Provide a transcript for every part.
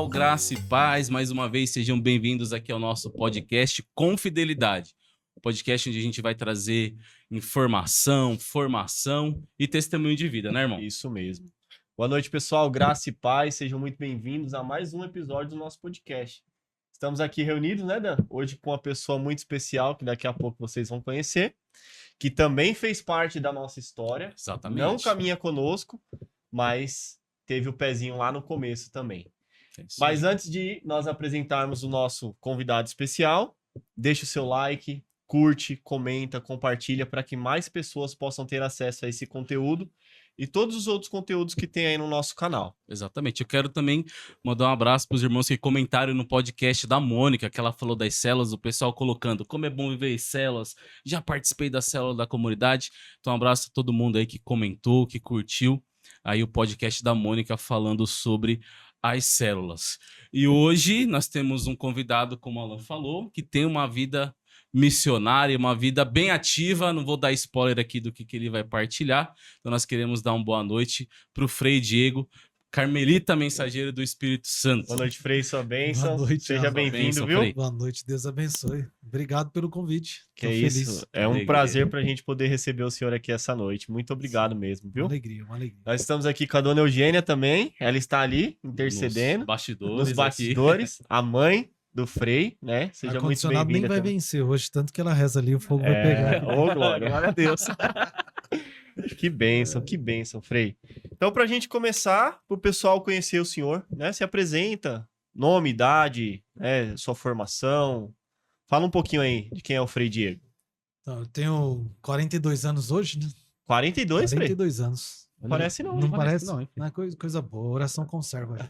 pessoal, graça e paz, mais uma vez sejam bem-vindos aqui ao nosso podcast Com Fidelidade, o podcast onde a gente vai trazer informação, formação e testemunho de vida, né, irmão? Isso mesmo. Boa noite, pessoal, graça e paz, sejam muito bem-vindos a mais um episódio do nosso podcast. Estamos aqui reunidos, né, Dan? Hoje com uma pessoa muito especial, que daqui a pouco vocês vão conhecer, que também fez parte da nossa história. Exatamente. Não caminha conosco, mas teve o pezinho lá no começo também. Mas antes de nós apresentarmos o nosso convidado especial, deixa o seu like, curte, comenta, compartilha para que mais pessoas possam ter acesso a esse conteúdo e todos os outros conteúdos que tem aí no nosso canal. Exatamente. Eu quero também mandar um abraço para os irmãos que comentaram no podcast da Mônica, que ela falou das células, o pessoal colocando como é bom viver em células, já participei da célula da comunidade. Então um abraço a todo mundo aí que comentou, que curtiu aí o podcast da Mônica falando sobre as células. E hoje nós temos um convidado, como o Alan falou, que tem uma vida missionária, uma vida bem ativa. Não vou dar spoiler aqui do que ele vai partilhar. Então nós queremos dar uma boa noite para o Frei Diego, Carmelita Mensageiro do Espírito Santo. Boa noite, Frei, sua bênção. Boa noite, seja bem-vindo, viu? Frei. Boa noite, Deus abençoe. Obrigado pelo convite. Que Tô é feliz. isso. É um prazer para a gente poder receber o senhor aqui essa noite. Muito obrigado mesmo, viu? Uma alegria, uma alegria. Nós estamos aqui com a dona Eugênia também. Ela está ali intercedendo. Nos bastidores. A mãe do Frei, né? Seja muito Ar-condicionado bem-vinda. nem vai vencer hoje, tanto que ela reza ali, o fogo vai pegar. Ô, glória. Glória a Deus. Que bênção, Frei. Então, para a gente começar, para o pessoal conhecer o senhor, né? Se apresenta, nome, idade, né? Sua formação. Fala um pouquinho aí de quem é o Frei Diego. Então, eu tenho 42 anos hoje, né? 42, Frei? 42 anos. Parece não. Não parece? não, Não é coisa boa, oração conserva.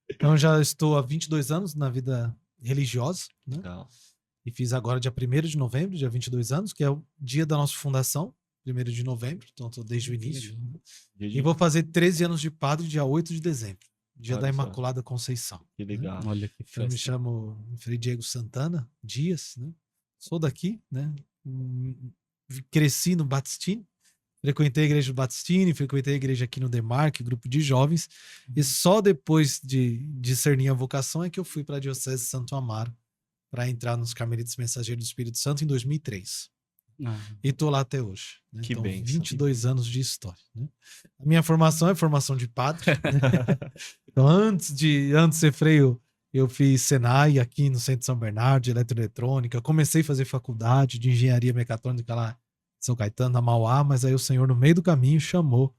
Então, já estou há 22 anos na vida religiosa, né? Legal. E fiz agora dia 1º de novembro, dia 22 anos, que é o dia da nossa fundação, 1º de novembro, então estou desde o início. E vou fazer 13 anos de padre dia 8 de dezembro, dia da Imaculada Conceição. Que legal. Olha que festa. Eu me chamo Frei Diego Santana Dias, né? Sou daqui, né? Cresci no Batistini, frequentei a igreja do Batistini, frequentei a igreja aqui no Demarque, grupo de jovens, e só depois de discernir a vocação é que eu fui para a Diocese de Santo Amaro para entrar nos Carmelitas Mensageiros do Espírito Santo em 2003. E tô lá até hoje. Né? Que então, bênção. 22 anos de história. Né? A minha formação é formação de padre. Né? Então, antes de ser freio, eu fiz Senai aqui no Centro de São Bernardo, de eletroeletrônica. Comecei a fazer faculdade de engenharia mecatrônica lá em São Caetano, na Mauá, mas aí o Senhor, no meio do caminho, chamou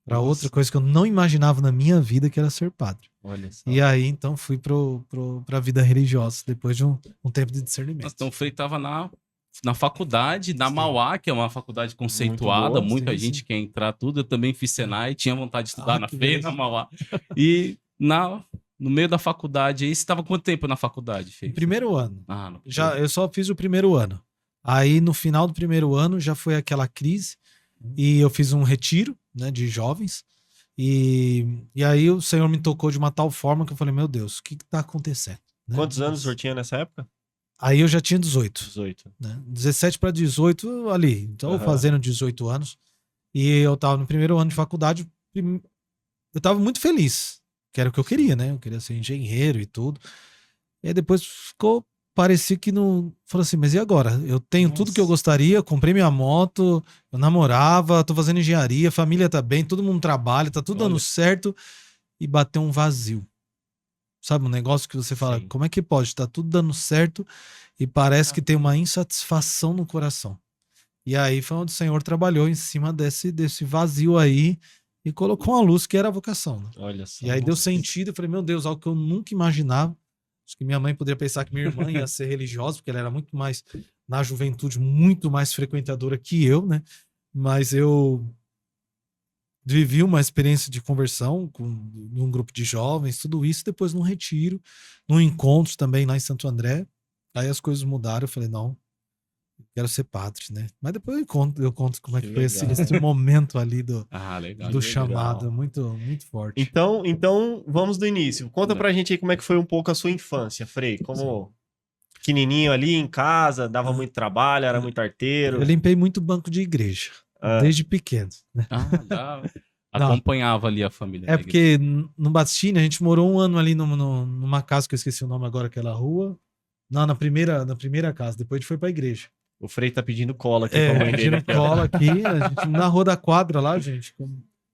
para outra coisa que eu não imaginava na minha vida, que era ser padre. Olha só. E aí, então, fui para a vida religiosa, depois de um tempo de discernimento. Então o Frei estava na faculdade, na Sim. Mauá, que é uma faculdade conceituada, Muito boa, muita sim, gente sim. quer entrar, tudo. Eu também fiz Senai, tinha vontade de estudar na que FEI, beleza. na Mauá. E no meio da faculdade, aí você estava quanto tempo na faculdade, Frei? No primeiro ano. Eu só fiz o primeiro ano. Aí, no final do primeiro ano, já foi aquela crise e eu fiz um retiro, né, de jovens. E aí o Senhor me tocou de uma tal forma que eu falei, meu Deus, o que tá acontecendo? Né? Quantos anos o senhor tinha nessa época? Aí eu já tinha 18. 18. Né? 17 para 18 ali. Então, Aham. fazendo 18 anos. E eu tava no primeiro ano de faculdade. Eu tava muito feliz. Que era o que eu queria, né? Eu queria ser engenheiro e tudo. E aí depois parecia que não... Falei assim, mas e agora? Eu tenho tudo que eu gostaria, comprei minha moto, eu namorava, tô fazendo engenharia, a família tá bem, todo mundo trabalha, tá tudo dando certo. E bateu um vazio. Sabe, um negócio que você fala, Sim. como é que pode? Tá tudo dando certo e parece que tem uma insatisfação no coração. E aí foi onde o Senhor trabalhou em cima desse vazio aí e colocou uma luz que era a vocação. Né? Olha só. E aí deu sentido, eu falei, meu Deus, algo que eu nunca imaginava. Acho que minha mãe poderia pensar que minha irmã ia ser religiosa, porque ela era muito mais, na juventude, muito mais frequentadora que eu, né? Mas eu vivi uma experiência de conversão num grupo de jovens, tudo isso, depois num retiro, num encontro também lá em Santo André. Aí as coisas mudaram, eu falei, não, quero ser padre, né? Mas depois eu conto como é que foi esse momento ali do chamado, muito, muito forte. Então, vamos do início. Conta pra gente aí como é que foi um pouco a sua infância, Frei. Como pequenininho ali em casa, dava muito trabalho, era muito arteiro. Eu limpei muito banco de igreja, desde pequeno. Né? acompanhava ali a família. É porque no Bastini a gente morou um ano ali numa casa que eu esqueci o nome agora, aquela rua. Não, na primeira casa, depois a gente foi pra igreja. O Frei tá pedindo cola aqui pra mãe dele. Pedindo cola aqui, a gente, na Rua da Quadra lá, gente, com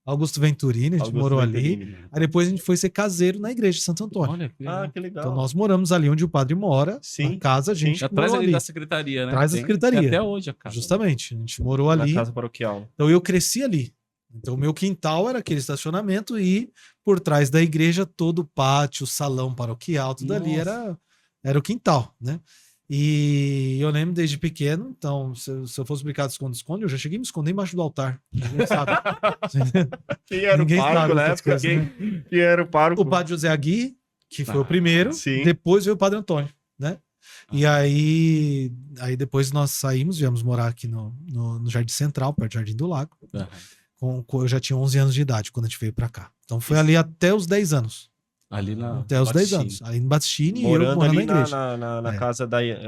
Augusto Venturini, a gente morou ali. Aí depois a gente foi ser caseiro na igreja de Santo Antônio. Olha, que legal. Ah, que legal. Então nós moramos ali onde o padre mora, Sim, na casa, a gente Atrás morou ali ali. da secretaria, né? Atrás da secretaria. Tem até hoje a casa. Justamente, a gente morou Na ali. casa paroquial. Então eu cresci ali. Então o meu quintal era aquele estacionamento e por trás da igreja todo o pátio, salão paroquial, tudo ali era o quintal, né? E eu lembro desde pequeno, então se eu fosse brincar de esconde-esconde, eu já cheguei a me esconder embaixo do altar. Ninguém sabe. Quem era Ninguém o pároco sabe na essas época? coisas, né? Quem era o pároco? O padre José Agui, que foi o primeiro, sim. depois veio o padre Antônio, né? E aí depois nós saímos, viemos morar aqui no Jardim Central, perto do Jardim do Lago. Eu já tinha 11 anos de idade quando a gente veio pra cá. Então foi ali até os 10 anos. Ali na Até os 10 anos. Ali no Batistini e eu Morando morando ali na igreja.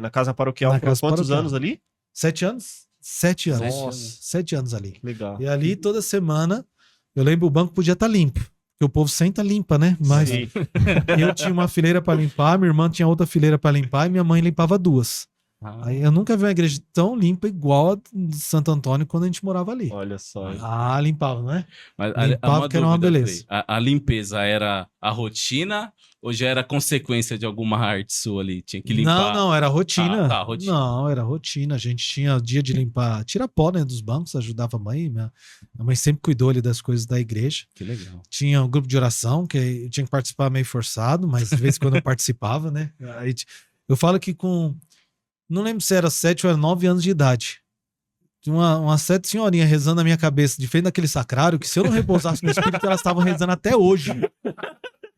na casa paroquial. Na Por casa quantos paroquial. anos ali? 7 anos? 7 anos. Nossa. 7 anos ali. Legal. E ali toda semana, eu lembro o banco podia estar limpo. Porque o povo senta limpa, né? Mas Sim. eu tinha uma fileira para limpar, minha irmã tinha outra fileira para limpar e minha mãe limpava duas. Aí eu nunca vi uma igreja tão limpa igual a de Santo Antônio quando a gente morava ali. Olha só. Limpava, não é? Mas Limpava que era uma dúvida, beleza. Frei. A limpeza era a rotina ou já era consequência de alguma arte sua ali? Tinha que limpar? Não, era rotina. Tá, rotina. Não, era rotina. A gente tinha dia de limpar, tirar pó, né, dos bancos, ajudava a mãe. Minha mãe sempre cuidou ali das coisas da igreja. Que legal. Tinha um grupo de oração, que eu tinha que participar meio forçado, mas de vez em quando eu participava, né? Aí, eu falo que não lembro se era 7 ou era 9 anos de idade. Tinha uma sete senhorinha rezando na minha cabeça, de frente daquele sacrário, que se eu não repousasse no espírito, elas estavam rezando até hoje.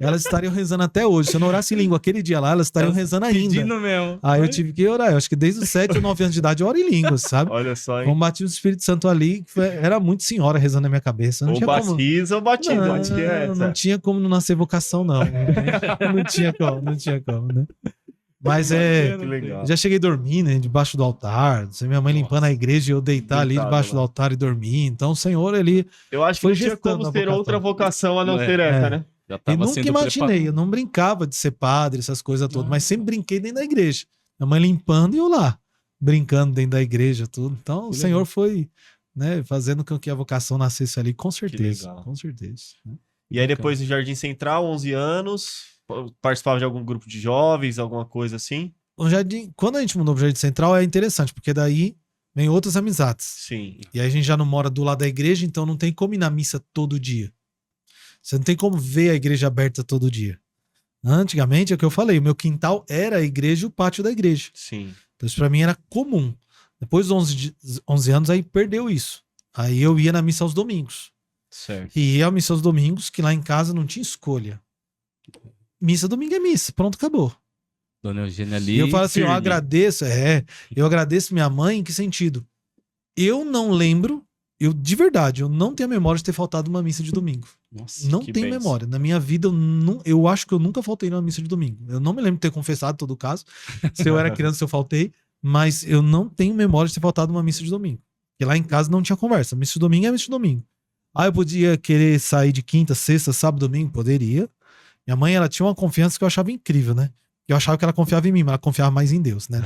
Elas estariam rezando até hoje. Se eu não orasse em língua aquele dia lá, elas estariam rezando ainda. Pedindo mesmo. Aí eu tive que orar. Eu acho que desde os 7 ou 9 anos de idade eu oro em línguas, sabe? Olha só, hein? Com o batismo do Espírito Santo ali, era muito senhora rezando na minha cabeça. Não Ou tinha como... batiza ou batiza. Acho que é essa. Não tinha como não nascer vocação, não. Não tinha como, né? Mas Que legal. já cheguei a dormir, né? Debaixo do altar. Minha mãe limpando a igreja e eu deitar ali Deitado debaixo lá. do altar e dormir. Então o Senhor, ele... Eu acho que Foi não tinha gestando como a ter vocação. outra vocação a não ser essa, né? Já E tava nunca sendo imaginei, preparado. eu não brincava de ser padre, essas coisas todas, mas sempre brinquei dentro da igreja. Minha mãe limpando e eu lá, brincando dentro da igreja, tudo. Então o Senhor foi, né, fazendo com que a vocação nascesse ali, com certeza. legal. Com certeza. Né? E aí depois no Jardim Central, 11 anos, participava de algum grupo de jovens, alguma coisa assim? Quando a gente mudou pro Jardim Central é interessante, porque daí vem outras amizades. Sim. E aí a gente já não mora do lado da igreja, então não tem como ir na missa todo dia. Você não tem como ver a igreja aberta todo dia. Antigamente, é o que eu falei, o meu quintal era a igreja e o pátio da igreja. Sim. Então isso pra mim era comum. Depois dos 11 anos, aí perdeu isso. Aí eu ia na missa aos domingos. Certo. E ia à missa aos domingos, que lá em casa não tinha escolha. Missa domingo é missa, pronto, acabou. Dona Eugênia ali. E eu falo assim, firme. eu agradeço minha mãe em que sentido? Eu não lembro, de verdade, eu não tenho a memória de ter faltado uma missa de domingo. Nossa, Não que tenho bênção. memória. Na minha vida, eu acho que eu nunca faltei numa missa de domingo. Eu não me lembro de ter confessado todo o caso. Se eu era criança, se eu faltei. Mas eu não tenho memória de ter faltado uma missa de domingo. Porque lá em casa não tinha conversa. Missa de domingo é missa de domingo. Ah, eu podia querer sair de quinta, sexta, sábado, domingo? Poderia. Minha mãe, ela tinha uma confiança que eu achava incrível, né? Eu achava que ela confiava em mim, mas ela confiava mais em Deus, né?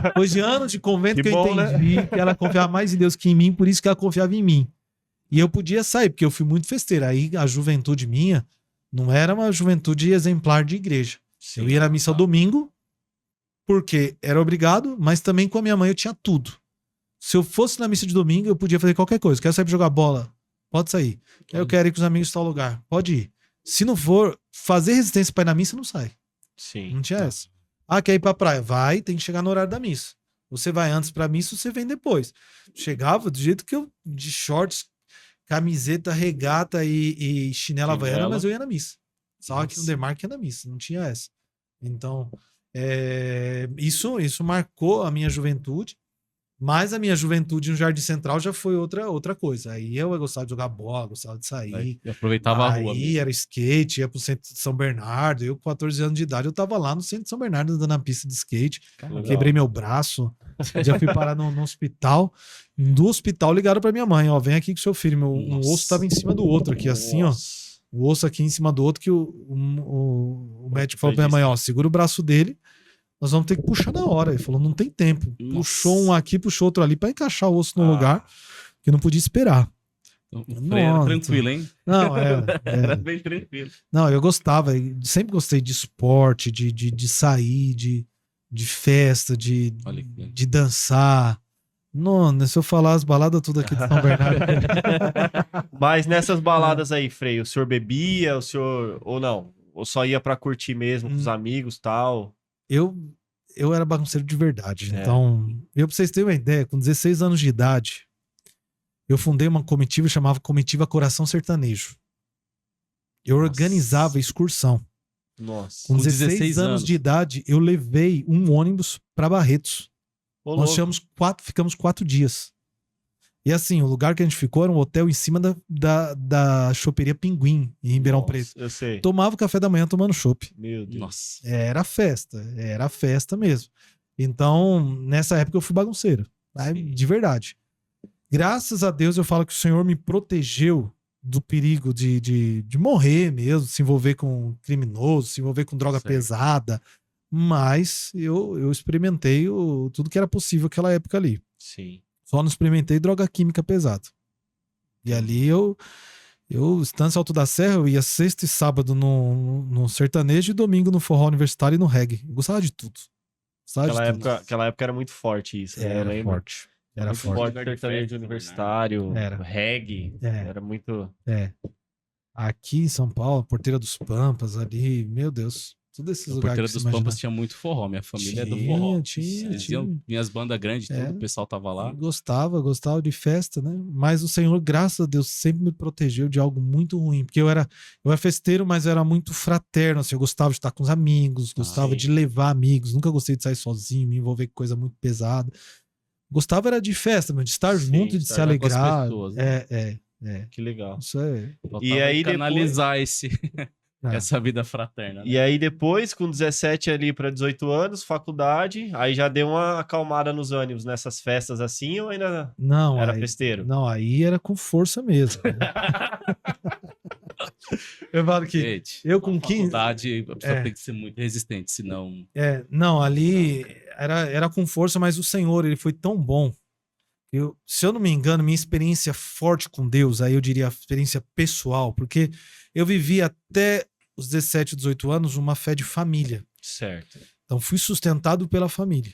Depois de anos de convento que eu bom, né? entendi que ela confiava mais em Deus que em mim, por isso que ela confiava em mim. E eu podia sair, porque eu fui muito festeiro. Aí a juventude minha não era uma juventude exemplar de igreja. Sim. Eu ia na missa ao domingo, porque era obrigado, mas também com a minha mãe eu tinha tudo. Se eu fosse na missa de domingo, eu podia fazer qualquer coisa. Quero sair pra jogar bola? Pode sair. Eu quero ir com os amigos em tal lugar? Pode ir. Se não for fazer resistência pra ir na missa, não sai. Sim. Não tinha essa. Ah, quer ir pra praia? Vai, tem que chegar no horário da missa. Você vai antes pra missa, você vem depois. Chegava do jeito que eu, de shorts, camiseta, regata e chinela havaiana, mas eu ia na missa. Só que no Demarque ia na missa, não tinha essa. Então, isso marcou a minha juventude. Mas a minha juventude no Jardim Central já foi outra coisa. Aí eu gostava de jogar bola, gostava de sair. Eu aproveitava a rua Aí mesmo. era skate, ia pro centro de São Bernardo. Eu, com 14 anos de idade, eu tava lá no centro de São Bernardo, andando na pista de skate. Legal. Quebrei meu braço. Já fui parar no hospital. Do hospital ligaram pra minha mãe, ó, vem aqui com seu filho. Um Nossa. osso tava em cima do outro aqui, assim, ó. Nossa. O osso aqui em cima do outro, que o médico falou pra minha mãe, ó, segura o braço dele, nós vamos ter que puxar na hora. Ele falou, não tem tempo. Nossa. Puxou um aqui, puxou outro ali pra encaixar o osso no lugar, que não podia esperar. O Frei era Nossa. tranquilo, hein? Não, Era bem tranquilo. Não, eu gostava, sempre gostei de esporte, de sair, de festa, Olha que- de dançar. Não, se eu falar as baladas tudo aqui de São Bernardo. Mas nessas baladas aí, Frei, o senhor bebia, o senhor... Ou não? Ou só ia pra curtir mesmo com os amigos e tal? Eu era bagunceiro de verdade. É. Então, pra vocês terem uma ideia, com 16 anos de idade, eu fundei uma comitiva, chamava Comitiva Coração Sertanejo. Eu Nossa. organizava excursão. Nossa. Com Com 16 16 anos anos. de idade, eu levei um ônibus para Barretos. Ô, Nós louco. ficamos 4 dias. E assim, o lugar que a gente ficou era um hotel em cima da choperia Pinguim, em Ribeirão Nossa, Preto. Eu sei. Tomava café da manhã tomando chopp. Meu Deus. Nossa. Era festa mesmo. Então, nessa época eu fui bagunceiro. Aí, Sim. de verdade. Graças a Deus eu falo que o Senhor me protegeu do perigo de morrer mesmo, se envolver com criminoso, se envolver com droga Certo. pesada. Mas eu experimentei tudo que era possível naquela época ali. Sim. Só não experimentei droga química pesada. E ali eu Estância Alto da Serra, eu ia sexta e sábado no sertanejo e domingo no forró universitário e no reggae. Eu gostava de tudo. Gostava de tudo. Aquela época era muito forte isso, né? Eu Era lembro. forte. Era Muito forte. forte. Sertanejo universitário, Era. reggae. É. Era muito... É. Aqui em São Paulo, Porteira dos Pampas, ali, meu Deus. Todos esses A lugares. Porteira que dos você Pampas imaginar. tinha muito forró. Minha família é do forró. Tinha. Eles iam, vinha as bandas grandes, tudo, É. o pessoal tava lá. Gostava de festa, né? Mas o Senhor, graças a Deus, sempre me protegeu de algo muito ruim. Porque eu era festeiro, mas eu era muito fraterno. Assim, eu gostava de estar com os amigos, gostava sim. de levar amigos, nunca gostei de sair sozinho, me envolver com coisa muito pesada. Gostava era de festa, de estar Sim, junto, de se estar com as alegrar. pessoas, né? Que legal. Isso é. Faltava E aí canalizar É. essa vida fraterna. Né? E aí depois, com 17 ali para 18 anos, faculdade, aí já deu uma acalmada nos ânimos nessas festas assim, ou ainda Não, era aí, festeiro? não, aí era com força mesmo. Eu falo que Gente, eu com na 15 faculdade, a pessoa É. tem que ser muito resistente, senão... não, ali era com força, mas o Senhor, ele foi tão bom. Se eu não me engano, minha experiência forte com Deus, aí eu diria a experiência pessoal, porque eu vivi até os 17, 18 anos uma fé de família. Certo. Então fui sustentado pela família.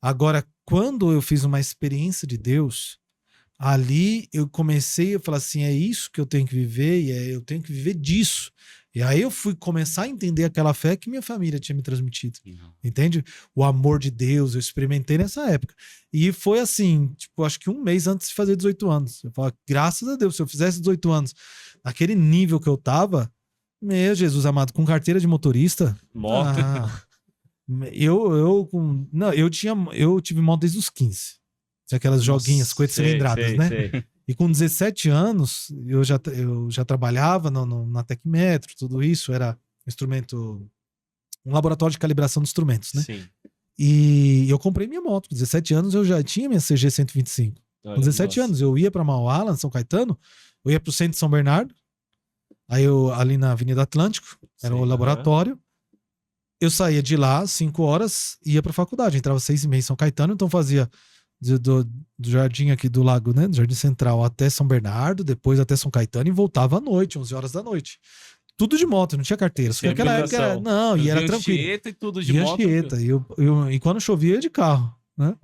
Agora, quando eu fiz uma experiência de Deus, ali eu comecei a falar assim, é isso que eu tenho que viver e eu tenho que viver disso. E aí eu fui começar a entender aquela fé que minha família tinha me transmitido. Entende? O amor de Deus, eu experimentei nessa época. E foi assim, tipo, acho que um mês antes de fazer 18 anos. Eu falo, graças a Deus, se eu fizesse 18 anos naquele nível que eu tava, meu Jesus amado, com carteira de motorista. Moto. Eu tive moto desde os 15. Tinha aquelas joguinhas, 50 cilindradas, né? Sei. E com 17 anos, eu já trabalhava na Tecmetro, tudo isso, era um laboratório de calibração de instrumentos, né? Sim. E eu comprei minha moto. Com 17 anos, eu já tinha minha CG 125. Com 17 anos, eu ia para Mauá, lá em São Caetano, eu ia pro centro de São Bernardo, aí eu ali na Avenida Atlântico, era o laboratório. Eu saía de lá, 5 horas, ia pra faculdade. Entrava 6h30 em São Caetano, então fazia do jardim aqui do lago, né? Do Jardim Central até São Bernardo, depois até São Caetano e voltava à noite, 11 horas da noite. Tudo de moto, não tinha carteira. Só que naquela época era, não, e era tranquilo. Anchieta e tudo de E moto. Anchieta. E quando chovia, eu ia de carro, né?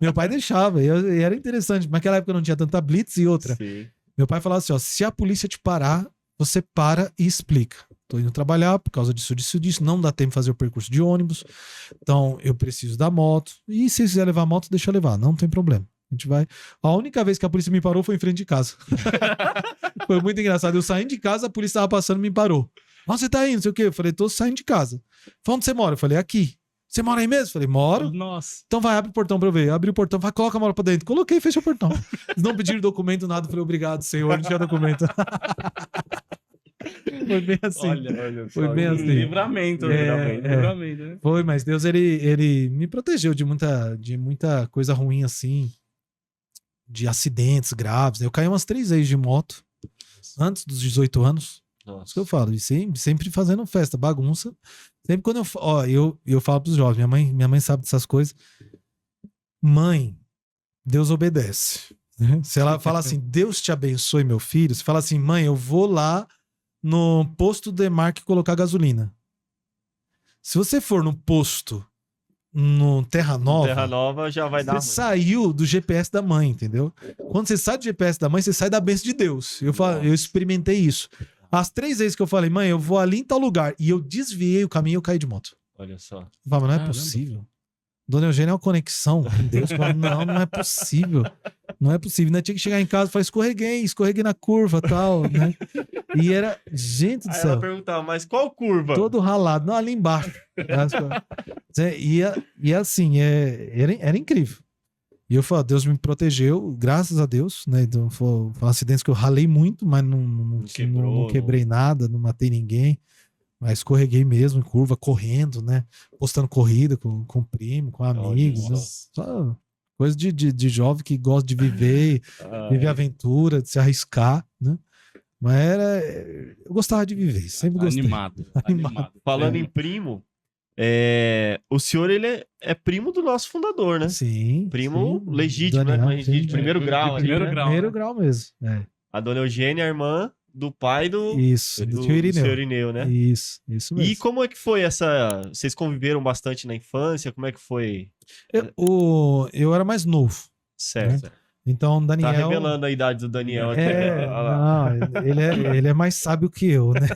Meu pai deixava, e era interessante. Mas naquela época não tinha tanta blitz e outra. Sim. Meu pai falava assim, ó, se a polícia te parar, você para e explica. Tô indo trabalhar por causa disso, não dá tempo de fazer o percurso de ônibus, então eu preciso da moto, e se quiser levar a moto, deixa eu levar, não tem problema. A gente vai. A única vez que a polícia me parou foi em frente de casa. Foi muito engraçado. Eu saindo de casa, a polícia tava passando e me parou. Onde você tá indo? Não sei o quê. Eu falei, tô saindo de casa. Falei, onde você mora? Eu falei, aqui. Você mora aí mesmo? Falei, moro. Nossa. Então vai, abre o portão pra eu ver. Abre o portão, vai, coloca a mala pra dentro. Coloquei, fechei o portão. Eles não pediram documento, nada. Falei, obrigado, senhor, não tinha documento. Foi bem assim. Olha Foi só, bem assim. Livramento, livramento, né? Foi, mas Deus, ele me protegeu de muita coisa ruim, assim, de acidentes graves. Eu caí umas 3 vezes de moto, antes dos 18 anos. Isso que eu falo, e sempre fazendo festa, bagunça. Sempre quando eu falo pros jovens, minha mãe sabe dessas coisas. Mãe, Deus obedece. Se ela fala assim, Deus te abençoe, meu filho, você fala assim, mãe, eu vou lá no posto Demarque colocar gasolina. Se você for no posto no Terra Nova, já vai dar ruim. Você saiu do GPS da mãe, entendeu? Quando você sai do GPS da mãe, você sai da bênção de Deus. Eu experimentei isso. As 3 vezes que eu falei, mãe, eu vou ali em tal lugar, e eu desviei o caminho e eu caí de moto. Olha só. Eu falava, não é possível. Dona Eugênia é uma conexão com Deus. Eu falava, não é possível. Não é possível. Ainda tinha que chegar em casa e falar, escorreguei na curva e tal, né? E era, gente do Aí céu. ela perguntava, mas qual curva? Todo ralado. Não, ali embaixo. E assim, era incrível. E eu falo, Deus me protegeu, graças a Deus, né? Então, foi acidentes que eu ralei muito, mas não quebrei nada, não matei ninguém. Mas escorreguei mesmo em curva, correndo, né? Postando corrida com o primo, com amigos. Né? Só coisa de jovem que gosta de viver, viver aventura, de se arriscar, né? Mas eu gostava de viver, sempre gostei. Animado. Falando em primo, o senhor, ele é primo do nosso fundador, né? Sim. Primo sim, legítimo, Daniel, né? De primeiro grau. Primeiro grau mesmo. A dona Eugênia, a irmã do pai do senhor Irineu, né? Isso mesmo. E como é que foi vocês conviveram bastante na infância? Como é que foi? Eu era mais novo. Certo. Né? Então, Daniel... Tá revelando a idade do Daniel aqui. Ele é mais sábio que eu, né?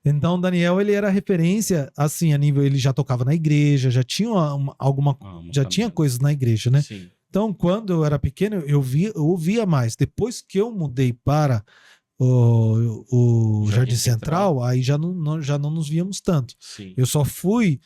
Então, Daniel, ele era referência, assim, a nível... Ele já tocava na igreja, já tinha tinha coisas na igreja, né? Sim. Então, quando eu era pequeno, eu ouvia mais. Depois que eu mudei para o Jardim Central, aí já não nos víamos tanto. Sim. Eu só fui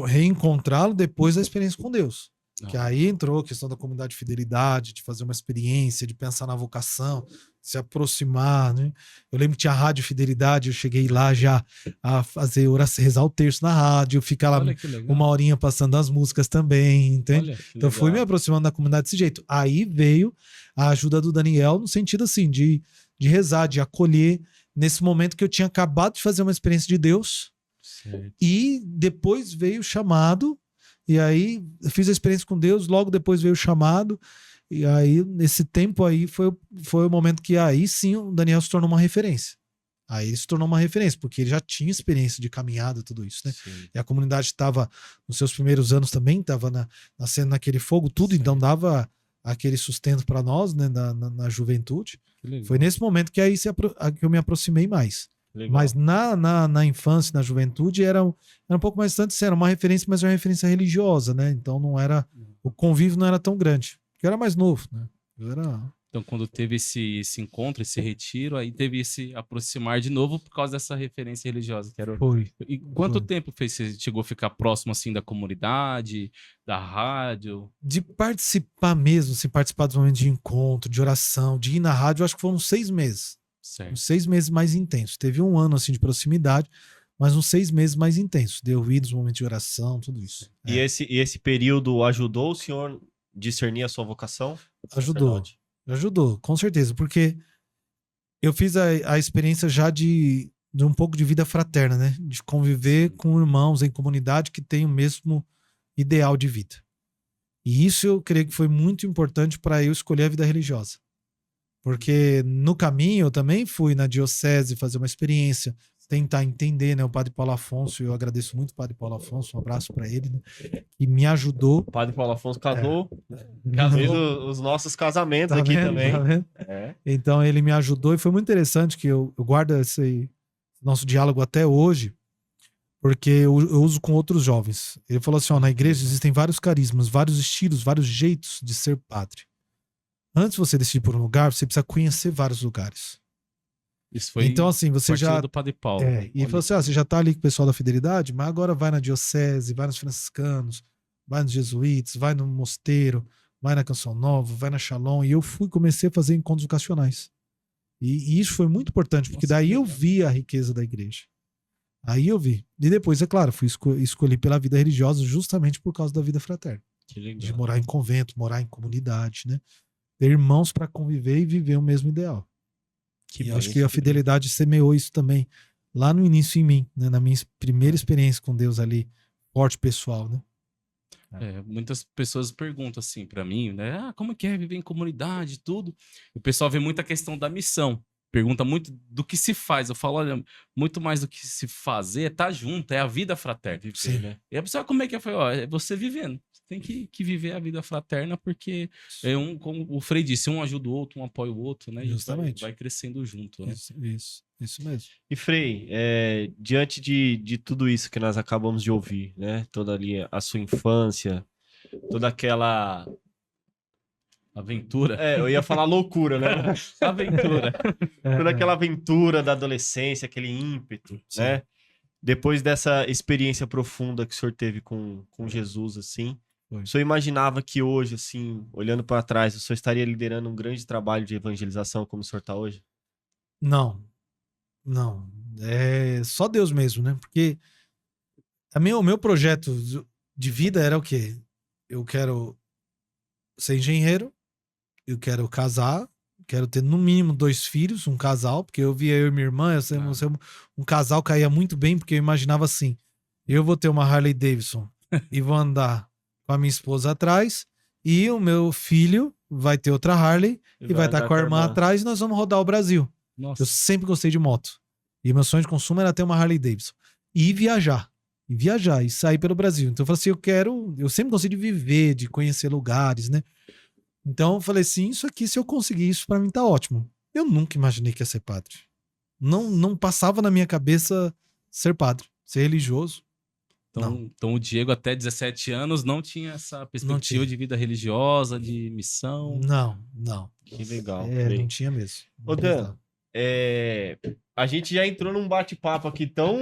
reencontrá-lo depois da experiência com Deus. Que aí entrou a questão da comunidade de fidelidade, de fazer uma experiência, de pensar na vocação, se aproximar, né? Eu lembro que tinha a Rádio Fidelidade, eu cheguei lá já a fazer oração, rezar o terço na rádio, ficar lá 1 horinha passando as músicas também, entende? Então fui me aproximando da comunidade desse jeito. Aí veio a ajuda do Daniel no sentido assim, de rezar, de acolher, nesse momento que eu tinha acabado de fazer uma experiência de Deus, certo. E depois veio o chamado. E aí, eu fiz a experiência com Deus, logo depois veio o chamado, e aí, nesse tempo aí, foi o momento que aí sim o Daniel se tornou uma referência. Aí ele se tornou uma referência, porque ele já tinha experiência de caminhada, tudo isso, né? Sim. E a comunidade estava, nos seus primeiros anos também, estava nascendo naquele fogo, tudo, sim. Então dava aquele sustento para nós, né, na juventude. Foi nesse momento que aí que eu me aproximei mais. Legal. Mas na infância, na juventude, era um pouco mais distante, era uma referência, mas uma referência religiosa, né? Então o convívio não era tão grande, porque eu era mais novo, né? Então, quando teve esse encontro, esse retiro, aí teve esse aproximar de novo por causa dessa referência religiosa. Foi. E quanto tempo você chegou a ficar próximo, assim, da comunidade, da rádio? De participar mesmo, assim, participar dos momentos de encontro, de oração, de ir na rádio, eu acho que foram 6 meses. Certo. Uns 6 meses mais intensos. Teve 1 ano assim de proximidade, mas uns 6 meses mais intensos. De ouvidos, momentos de oração, tudo isso. E esse período ajudou o senhor a discernir a sua vocação? Ajudou, com certeza, porque eu fiz a experiência já de um pouco de vida fraterna, né? De conviver com irmãos em comunidade que têm o mesmo ideal de vida. E isso eu creio que foi muito importante para eu escolher a vida religiosa. Porque no caminho eu também fui na diocese fazer uma experiência, tentar entender, né? O Padre Paulo Afonso, eu agradeço muito o Padre Paulo Afonso, um abraço para ele, né? Que me ajudou. O Padre Paulo Afonso casou, fez os nossos casamentos aqui também. Então ele me ajudou e foi muito interessante que eu guardo esse nosso diálogo até hoje, porque eu uso com outros jovens. Ele falou assim, na igreja existem vários carismas, vários estilos, vários jeitos de ser padre. Antes de você decidir por um lugar, você precisa conhecer vários lugares. Isso foi Então, assim, você partindo já... do Padre Paulo. E Olha. falou assim, você já tá ali com o pessoal da fidelidade, mas agora vai na diocese, vai nos franciscanos, vai nos jesuítas, vai no mosteiro, vai na Canção Nova, vai na Shalom. E eu comecei a fazer encontros vocacionais. E isso foi muito importante, porque Nossa, daí que eu legal. vi a riqueza da igreja. Aí eu vi. E depois, é claro, fui escolhi pela vida religiosa justamente por causa da vida fraterna. Que legal. De morar em convento, morar em comunidade, né? Ter irmãos para conviver e viver o mesmo ideal. E eu acho que a fidelidade semeou isso também lá no início em mim, né? Na minha primeira experiência com Deus ali, forte pessoal, né? Muitas pessoas perguntam assim pra mim, né? Ah, como que é viver em comunidade e tudo? O pessoal vê muita questão da missão. Pergunta muito do que se faz. Eu falo, olha, muito mais do que se fazer é estar junto, é a vida fraterna. Sim. Né? E a pessoa, como é que é? Eu falei, ó, é você vivendo. Você tem que viver a vida fraterna, porque como o Frei disse, um ajuda o outro, um apoia o outro, né? E Justamente. vai crescendo junto, né? Isso mesmo. E Frei, diante de tudo isso que nós acabamos de ouvir, né? Toda ali a sua infância, toda aquela... Aventura. eu ia falar loucura, né? Aventura. Toda aquela aventura da adolescência, aquele ímpeto, Sim. né? Depois dessa experiência profunda que o senhor teve com Jesus, assim, Foi. o senhor imaginava que hoje, assim, olhando para trás, o senhor estaria liderando um grande trabalho de evangelização como o senhor está hoje? Não. É só Deus mesmo, né? Porque o meu projeto de vida era o quê? Eu quero ser engenheiro, eu quero casar, quero ter no mínimo 2 filhos, um casal, porque eu via eu e minha irmã, um casal caía muito bem, porque eu imaginava assim, eu vou ter uma Harley Davidson e vou andar com a minha esposa atrás, e o meu filho vai ter outra Harley e vai estar com a irmã atrás, e nós vamos rodar o Brasil. Nossa. Eu sempre gostei de moto. E meu sonho de consumo era ter uma Harley Davidson. E viajar, e sair pelo Brasil. Então eu falei assim, eu sempre gostei de viver, de conhecer lugares, né? Então eu falei assim, isso aqui, se eu conseguir isso, pra mim tá ótimo. Eu nunca imaginei que ia ser padre. Não passava na minha cabeça ser padre, ser religioso. Então o Diego, até 17 anos, não tinha essa perspectiva de vida religiosa, de missão. Não. Que legal. Não tinha mesmo. Ô Dan, a gente já entrou num bate-papo aqui tão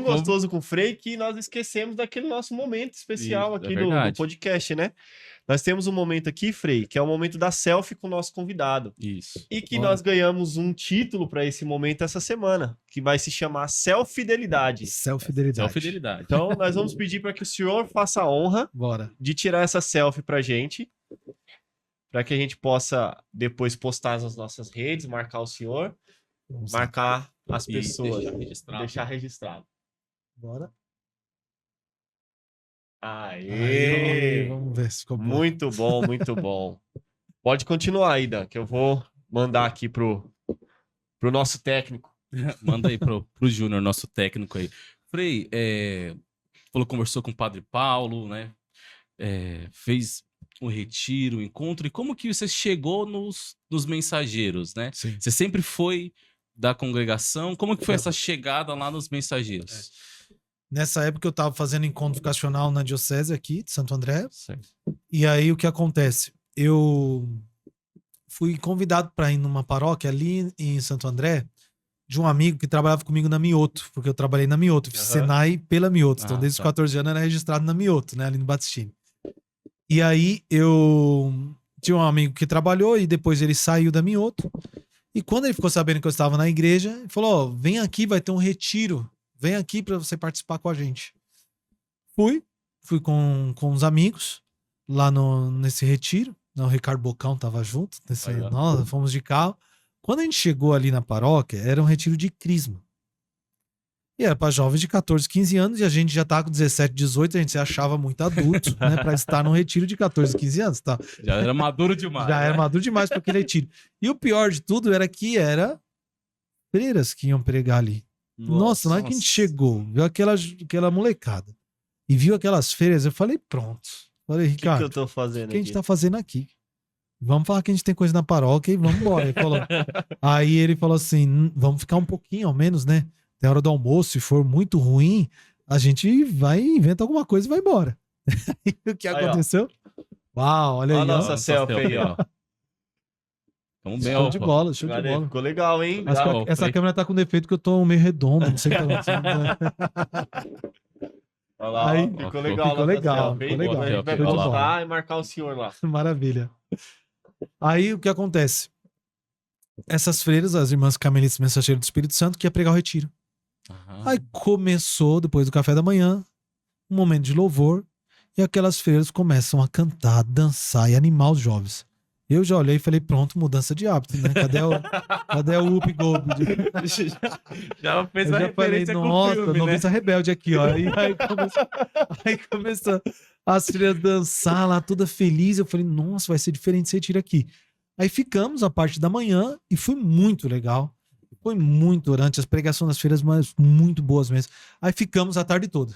gostoso com o Frei que nós esquecemos daquele nosso momento especial aqui do podcast, né? Nós temos um momento aqui, Frei, que é o momento da selfie com o nosso convidado. Isso. E que nós ganhamos um título para esse momento essa semana, que vai se chamar Selfidelidade. Selfidelidade. Então, nós vamos pedir para que o senhor faça a honra de tirar essa selfie pra gente, para que a gente possa depois postar nas nossas redes, marcar o senhor, marcar as pessoas, deixar registrado. Bora. Aê! Vamos ver se ficou bom. Muito bom, muito bom. Pode continuar aí, Dan, que eu vou mandar aqui pro nosso técnico. Manda aí pro Júnior, nosso técnico aí. Frei, conversou com o Padre Paulo, né? Fez um retiro, um encontro. E como que você chegou nos mensageiros, né? Sim. Você sempre foi da congregação. Como que foi essa chegada lá nos mensageiros? Nessa época eu estava fazendo encontro vocacional na diocese aqui de Santo André. Certo. E aí o que acontece? Eu fui convidado para ir numa paróquia ali em Santo André de um amigo que trabalhava comigo na Mioto, porque eu trabalhei na Mioto, fiz Senai pela Mioto. Então desde os 14 anos eu era registrado na Mioto, né, ali no Batistini. E aí eu tinha um amigo que trabalhou e depois ele saiu da Mioto. E quando ele ficou sabendo que eu estava na igreja, ele falou, vem aqui, vai ter um retiro. Vem aqui para você participar com a gente. Fui com uns amigos lá nesse retiro. O Ricardo Bocão tava junto. Nós fomos de carro. Quando a gente chegou ali na paróquia, era um retiro de crisma. E era para jovens de 14, 15 anos, e a gente já tá com 17, 18, a gente se achava muito adulto, né? Para estar num retiro de 14, 15 anos. Tá? Já era maduro demais. Já era maduro demais para aquele retiro. E o pior de tudo era que era freiras que iam pregar ali. Nossa, na hora que a gente chegou, viu aquela molecada e viu aquelas feiras, eu falei, pronto. Falei, Ricardo, o que eu tô fazendo o que a gente tá fazendo aqui? Vamos falar que a gente tem coisa na paróquia e vamos embora. Aí ele falou assim, vamos ficar um pouquinho ao menos, né? Tem hora do almoço, se for muito ruim, a gente vai inventa alguma coisa e vai embora. E o que aconteceu? Uau, olha aí. Olha a nossa selfie aí, ó. Vamos bem, Show de opa. bola, show de Valeu, bola. ficou legal, hein? Acho que Legal, essa falei. câmera tá com defeito que eu tô meio redondo, não sei o que tá acontecendo. Olha lá, Aí, ó, ficou ficou legal. ficou lá, legal, Marcelo. ficou Bem, legal. A gente vai Show de bola. postar e marcar o senhor lá. Maravilha. Aí o que acontece? Essas freiras, as irmãs Carmelitas Mensageiras do Espírito Santo, que ia pregar o retiro. Aham. Aí começou, depois do café da manhã, um momento de louvor, e aquelas freiras começam a cantar, dançar e animar os jovens. Eu já olhei e falei, pronto, mudança de hábito, né? Cadê o Whoop Gold? Já fez Eu a já falei, referência com o nossa, filme, né? noviça rebelde aqui, ó. Aí começou as filhas dançar lá, toda feliz. Eu falei, nossa, vai ser diferente esse retiro aqui. Aí ficamos a parte da manhã e foi muito legal. Foi muito durante as pregações das feiras, mas muito boas mesmo. Aí ficamos a tarde toda.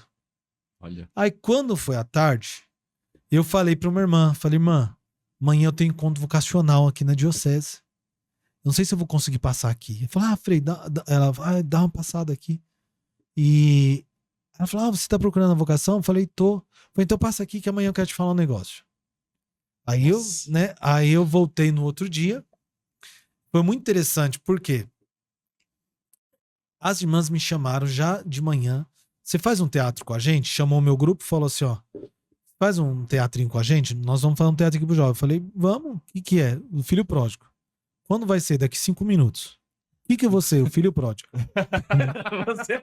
Olha. Aí quando foi à tarde, eu falei para uma irmã, falei, irmã, amanhã eu tenho encontro vocacional aqui na diocese. Não sei se eu vou conseguir passar aqui. Eu falei, Frei, dá uma passada aqui. E ela falou, você tá procurando a vocação? Eu falei, tô. Eu falei, então passa aqui que amanhã eu quero te falar um negócio. Aí eu voltei no outro dia. Foi muito interessante, porque as irmãs me chamaram já de manhã. Você faz um teatro com a gente? Chamou o meu grupo e falou assim, ó, faz um teatrinho com a gente? Nós vamos fazer um teatro aqui pro jovem. Eu falei, vamos. O que é? O Filho Pródigo. Quando vai ser? Daqui 5 minutos. O que é você? O Filho Pródigo. Você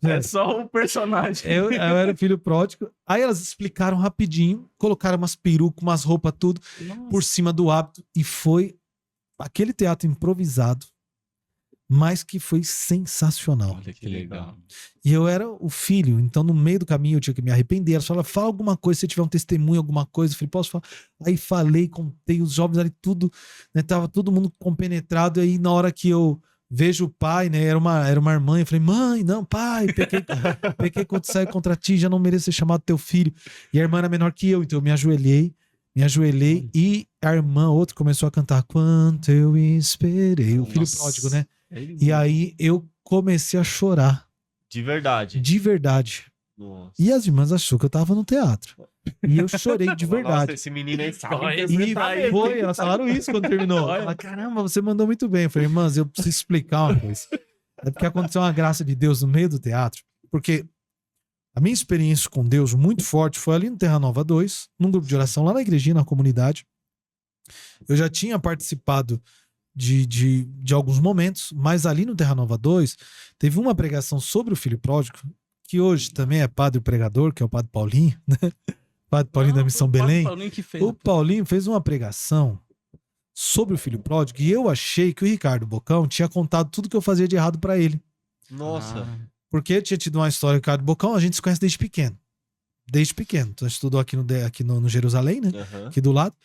é só um personagem. Eu era o Filho Pródigo. Aí elas explicaram rapidinho, colocaram umas perucas, umas roupas, tudo por cima do hábito. E foi aquele teatro improvisado, mas que foi sensacional. Olha que legal. E eu era o filho, então no meio do caminho eu tinha que me arrepender. Ela falou, fala alguma coisa, se tiver um testemunho, alguma coisa. Eu falei, posso falar? Aí falei, contei, os jovens ali, tudo, né, tava todo mundo compenetrado. E aí na hora que eu vejo o pai, né, era uma irmã, eu falei, mãe, não, pai, pequei contra ti, já não mereço ser chamado teu filho. E a irmã era menor que eu, então eu me ajoelhei e a irmã, outra, começou a cantar Quanto eu esperei, o filho pródigo, né? E aí eu comecei a chorar. De verdade. De verdade. Nossa. E as irmãs achou que eu tava no teatro. E eu chorei de Nossa, verdade. esse menino aí sabe E interpretar E ele. foi, elas falaram isso quando terminou. Falaram, caramba, você mandou muito bem. Eu falei, irmãs, eu preciso explicar uma coisa. É porque aconteceu uma graça de Deus no meio do teatro. Porque a minha experiência com Deus muito forte foi ali no Terra Nova 2, num grupo de oração lá na igrejinha, na comunidade. Eu já tinha participado de alguns momentos, mas ali no Terra Nova 2 teve uma pregação sobre o Filho Pródigo, que hoje também é padre pregador, que é o Padre Paulinho, né? Padre Paulinho da Missão Belém. O Paulinho fez uma pregação sobre o Filho Pródigo e eu achei que o Ricardo Bocão tinha contado tudo que eu fazia de errado pra ele. Nossa. Porque eu tinha tido uma história com o Ricardo Bocão, a gente se conhece desde pequeno. Desde pequeno. Então, a gente estudou aqui no Jerusalém, né? Uhum. Aqui do lado.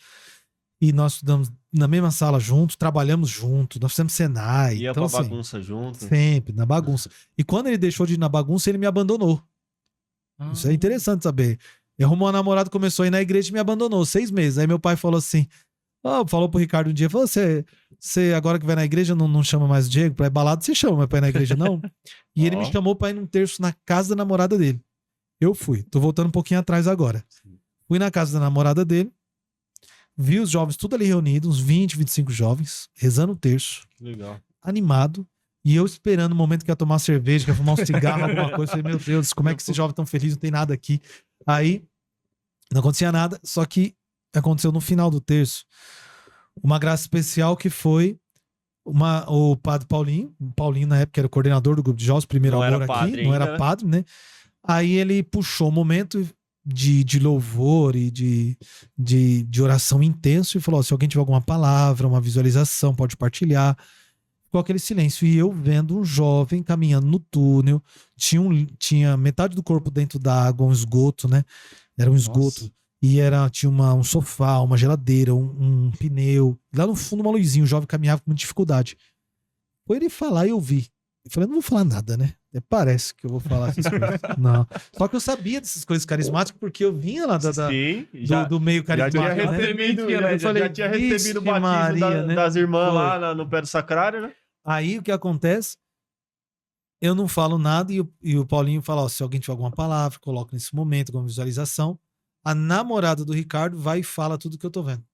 E nós estudamos na mesma sala juntos, trabalhamos juntos, nós fizemos Senai. Ia então, pra assim, bagunça junto. sempre, na bagunça. E quando ele deixou de ir na bagunça, ele me abandonou. Isso é interessante saber. Ele arrumou uma namorada, começou a ir na igreja e me abandonou 6 meses. Aí meu pai falou assim, falou pro Ricardo um dia, falou, você agora que vai na igreja não chama mais o Diego pra ir balada, você chama, mas pra ir na igreja não. E ele me chamou pra ir num terço na casa da namorada dele. Eu fui, tô voltando um pouquinho atrás agora. Fui na casa da namorada dele, vi os jovens tudo ali reunidos, uns 20, 25 jovens, rezando o terço, Legal. animado, e eu esperando o momento que ia tomar cerveja, que ia fumar um cigarro, alguma coisa. Falei, meu Deus, como é que esse jovem tão feliz, não tem nada aqui. Aí, não acontecia nada, só que aconteceu no final do terço uma graça especial que foi o padre Paulinho. O Paulinho, na época, era o coordenador do grupo de jovens, primeiro amor aqui, não era padre, né? Aí ele puxou o momento de louvor e de oração intenso e falou, se alguém tiver alguma palavra, uma visualização, pode partilhar. Ficou aquele silêncio. E eu vendo um jovem caminhando no túnel, tinha metade do corpo dentro da água, um esgoto, né? Era um esgoto. Nossa. E tinha um sofá, uma geladeira, um pneu. Lá no fundo, uma luzinha. O jovem caminhava com muita dificuldade. Foi ele falar e eu vi. Eu falei, não vou falar nada, né? Parece que eu vou falar essas coisas. Não. Só que eu sabia dessas coisas carismáticas porque eu vinha lá do meio carismático. Já tinha recebido, eu falei, já tinha recebido o batismo Maria, né? das irmãs lá no pé do sacrário, né? Aí o que acontece? Eu não falo nada e o Paulinho fala, se alguém tiver alguma palavra, coloca nesse momento, alguma visualização. A namorada do Ricardo vai e fala tudo que eu tô vendo.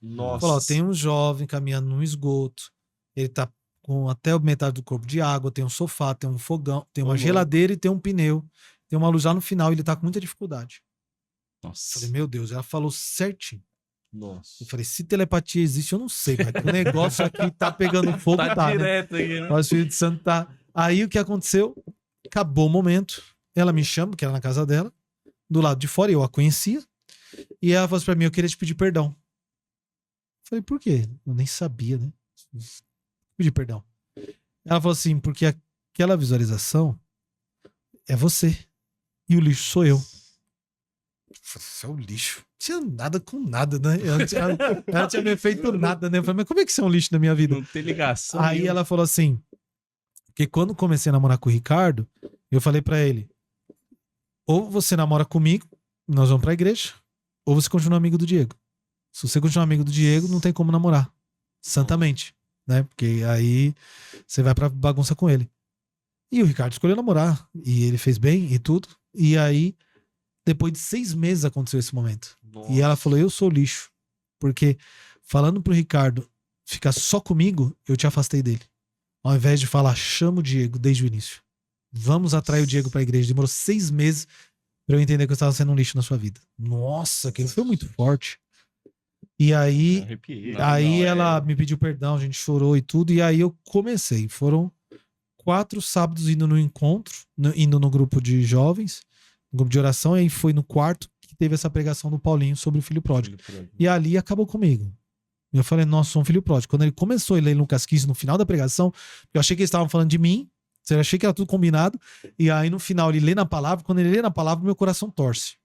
Nossa. Falou, ó, tem um jovem caminhando num esgoto, ele tá com até metade do corpo de água, tem um sofá, tem um fogão, tem uma geladeira e tem um pneu, tem uma luz lá no final, e ele tá com muita dificuldade. Nossa. Falei, meu Deus, ela falou certinho. Nossa. Eu falei, se telepatia existe, eu não sei, mas o negócio aqui tá pegando fogo, Tá né? direto aqui, né? O Espírito Santo tá. Aí o que aconteceu? Acabou o momento. Ela me chama, que era na casa dela, do lado de fora, eu a conhecia. E ela falou assim pra mim, eu queria te pedir perdão. Falei, por quê? Eu nem sabia, né? Pedir perdão. Ela falou assim, porque aquela visualização é você. E o lixo sou eu. Você é o lixo. Não tinha nada com nada, né? Ela tinha me feito nada, né? Eu falei, mas como é que você é um lixo na minha vida? Não tem ligação. Aí ela falou assim, que quando comecei a namorar com o Ricardo, eu falei pra ele, ou você namora comigo, nós vamos pra igreja, ou você continua amigo do Diego. Se você continuar amigo do Diego, não tem como namorar. Santamente, né? Porque aí você vai pra bagunça com ele. E o Ricardo escolheu namorar, e ele fez bem e tudo. E aí, depois de 6 meses aconteceu esse momento. Nossa. E ela falou, eu sou lixo. Porque falando pro Ricardo ficar só comigo, eu te afastei dele. Ao invés de falar, chama o Diego desde o início. Vamos atrair o Diego pra igreja. Demorou 6 meses pra eu entender que eu estava sendo um lixo na sua vida. Nossa, aquilo foi muito forte. E aí, Arrepiei. ela me pediu perdão, a gente chorou e tudo. E aí eu comecei. Foram 4 sábados indo no encontro, indo no grupo de jovens, no grupo de oração. E aí foi no quarto que teve essa pregação do Paulinho sobre o filho pródigo. E ali acabou comigo. Eu falei, nossa, sou um filho pródigo. Quando ele começou a ler Lucas 15 no final da pregação, eu achei que eles estavam falando de mim. Eu achei que era tudo combinado. E aí no final ele lê na palavra. Quando ele lê na palavra, meu coração torce.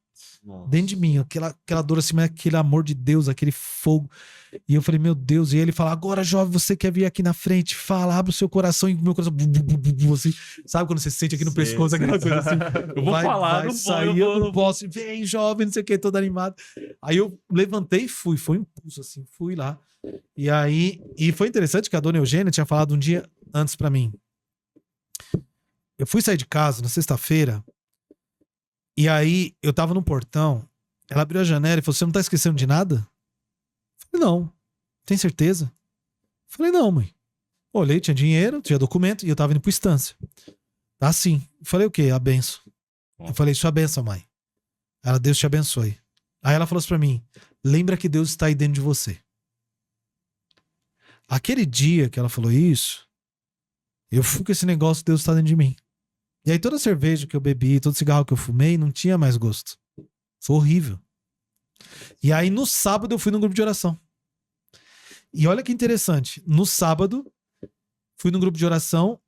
Nossa. Dentro de mim, aquela dor assim, mas aquele amor de Deus, aquele fogo. E eu falei, meu Deus. E ele fala, agora jovem, você quer vir aqui na frente? Fala, abre o seu coração. E meu coração, assim, sabe quando você sente aqui no pescoço aquela coisa assim? Eu vou falar, não sair, eu não posso. Vem, jovem, não sei o que, todo animado. Aí eu levantei e fui, foi um impulso assim, fui lá. E aí, e foi interessante que a dona Eugênia tinha falado um dia antes pra mim. Eu fui sair de casa na sexta-feira. E aí, eu tava no portão, ela abriu a janela e falou, você não tá esquecendo de nada? Eu falei, não. Tem certeza? Eu falei, não, mãe. Olhei, tinha dinheiro, tinha documento e eu tava indo pro Estância. Tá assim. Eu falei, o quê? A benção. Eu falei, sua benção, mãe. Ela, Deus te abençoe. Aí ela falou assim pra mim, lembra que Deus está aí dentro de você. Aquele dia que ela falou isso, eu fui com esse negócio, Deus está dentro de mim. E aí toda cerveja que eu bebi, todo cigarro que eu fumei, não tinha mais gosto. Foi horrível. E aí no sábado eu fui num grupo de oração. E olha que interessante. No sábado, fui num grupo de oração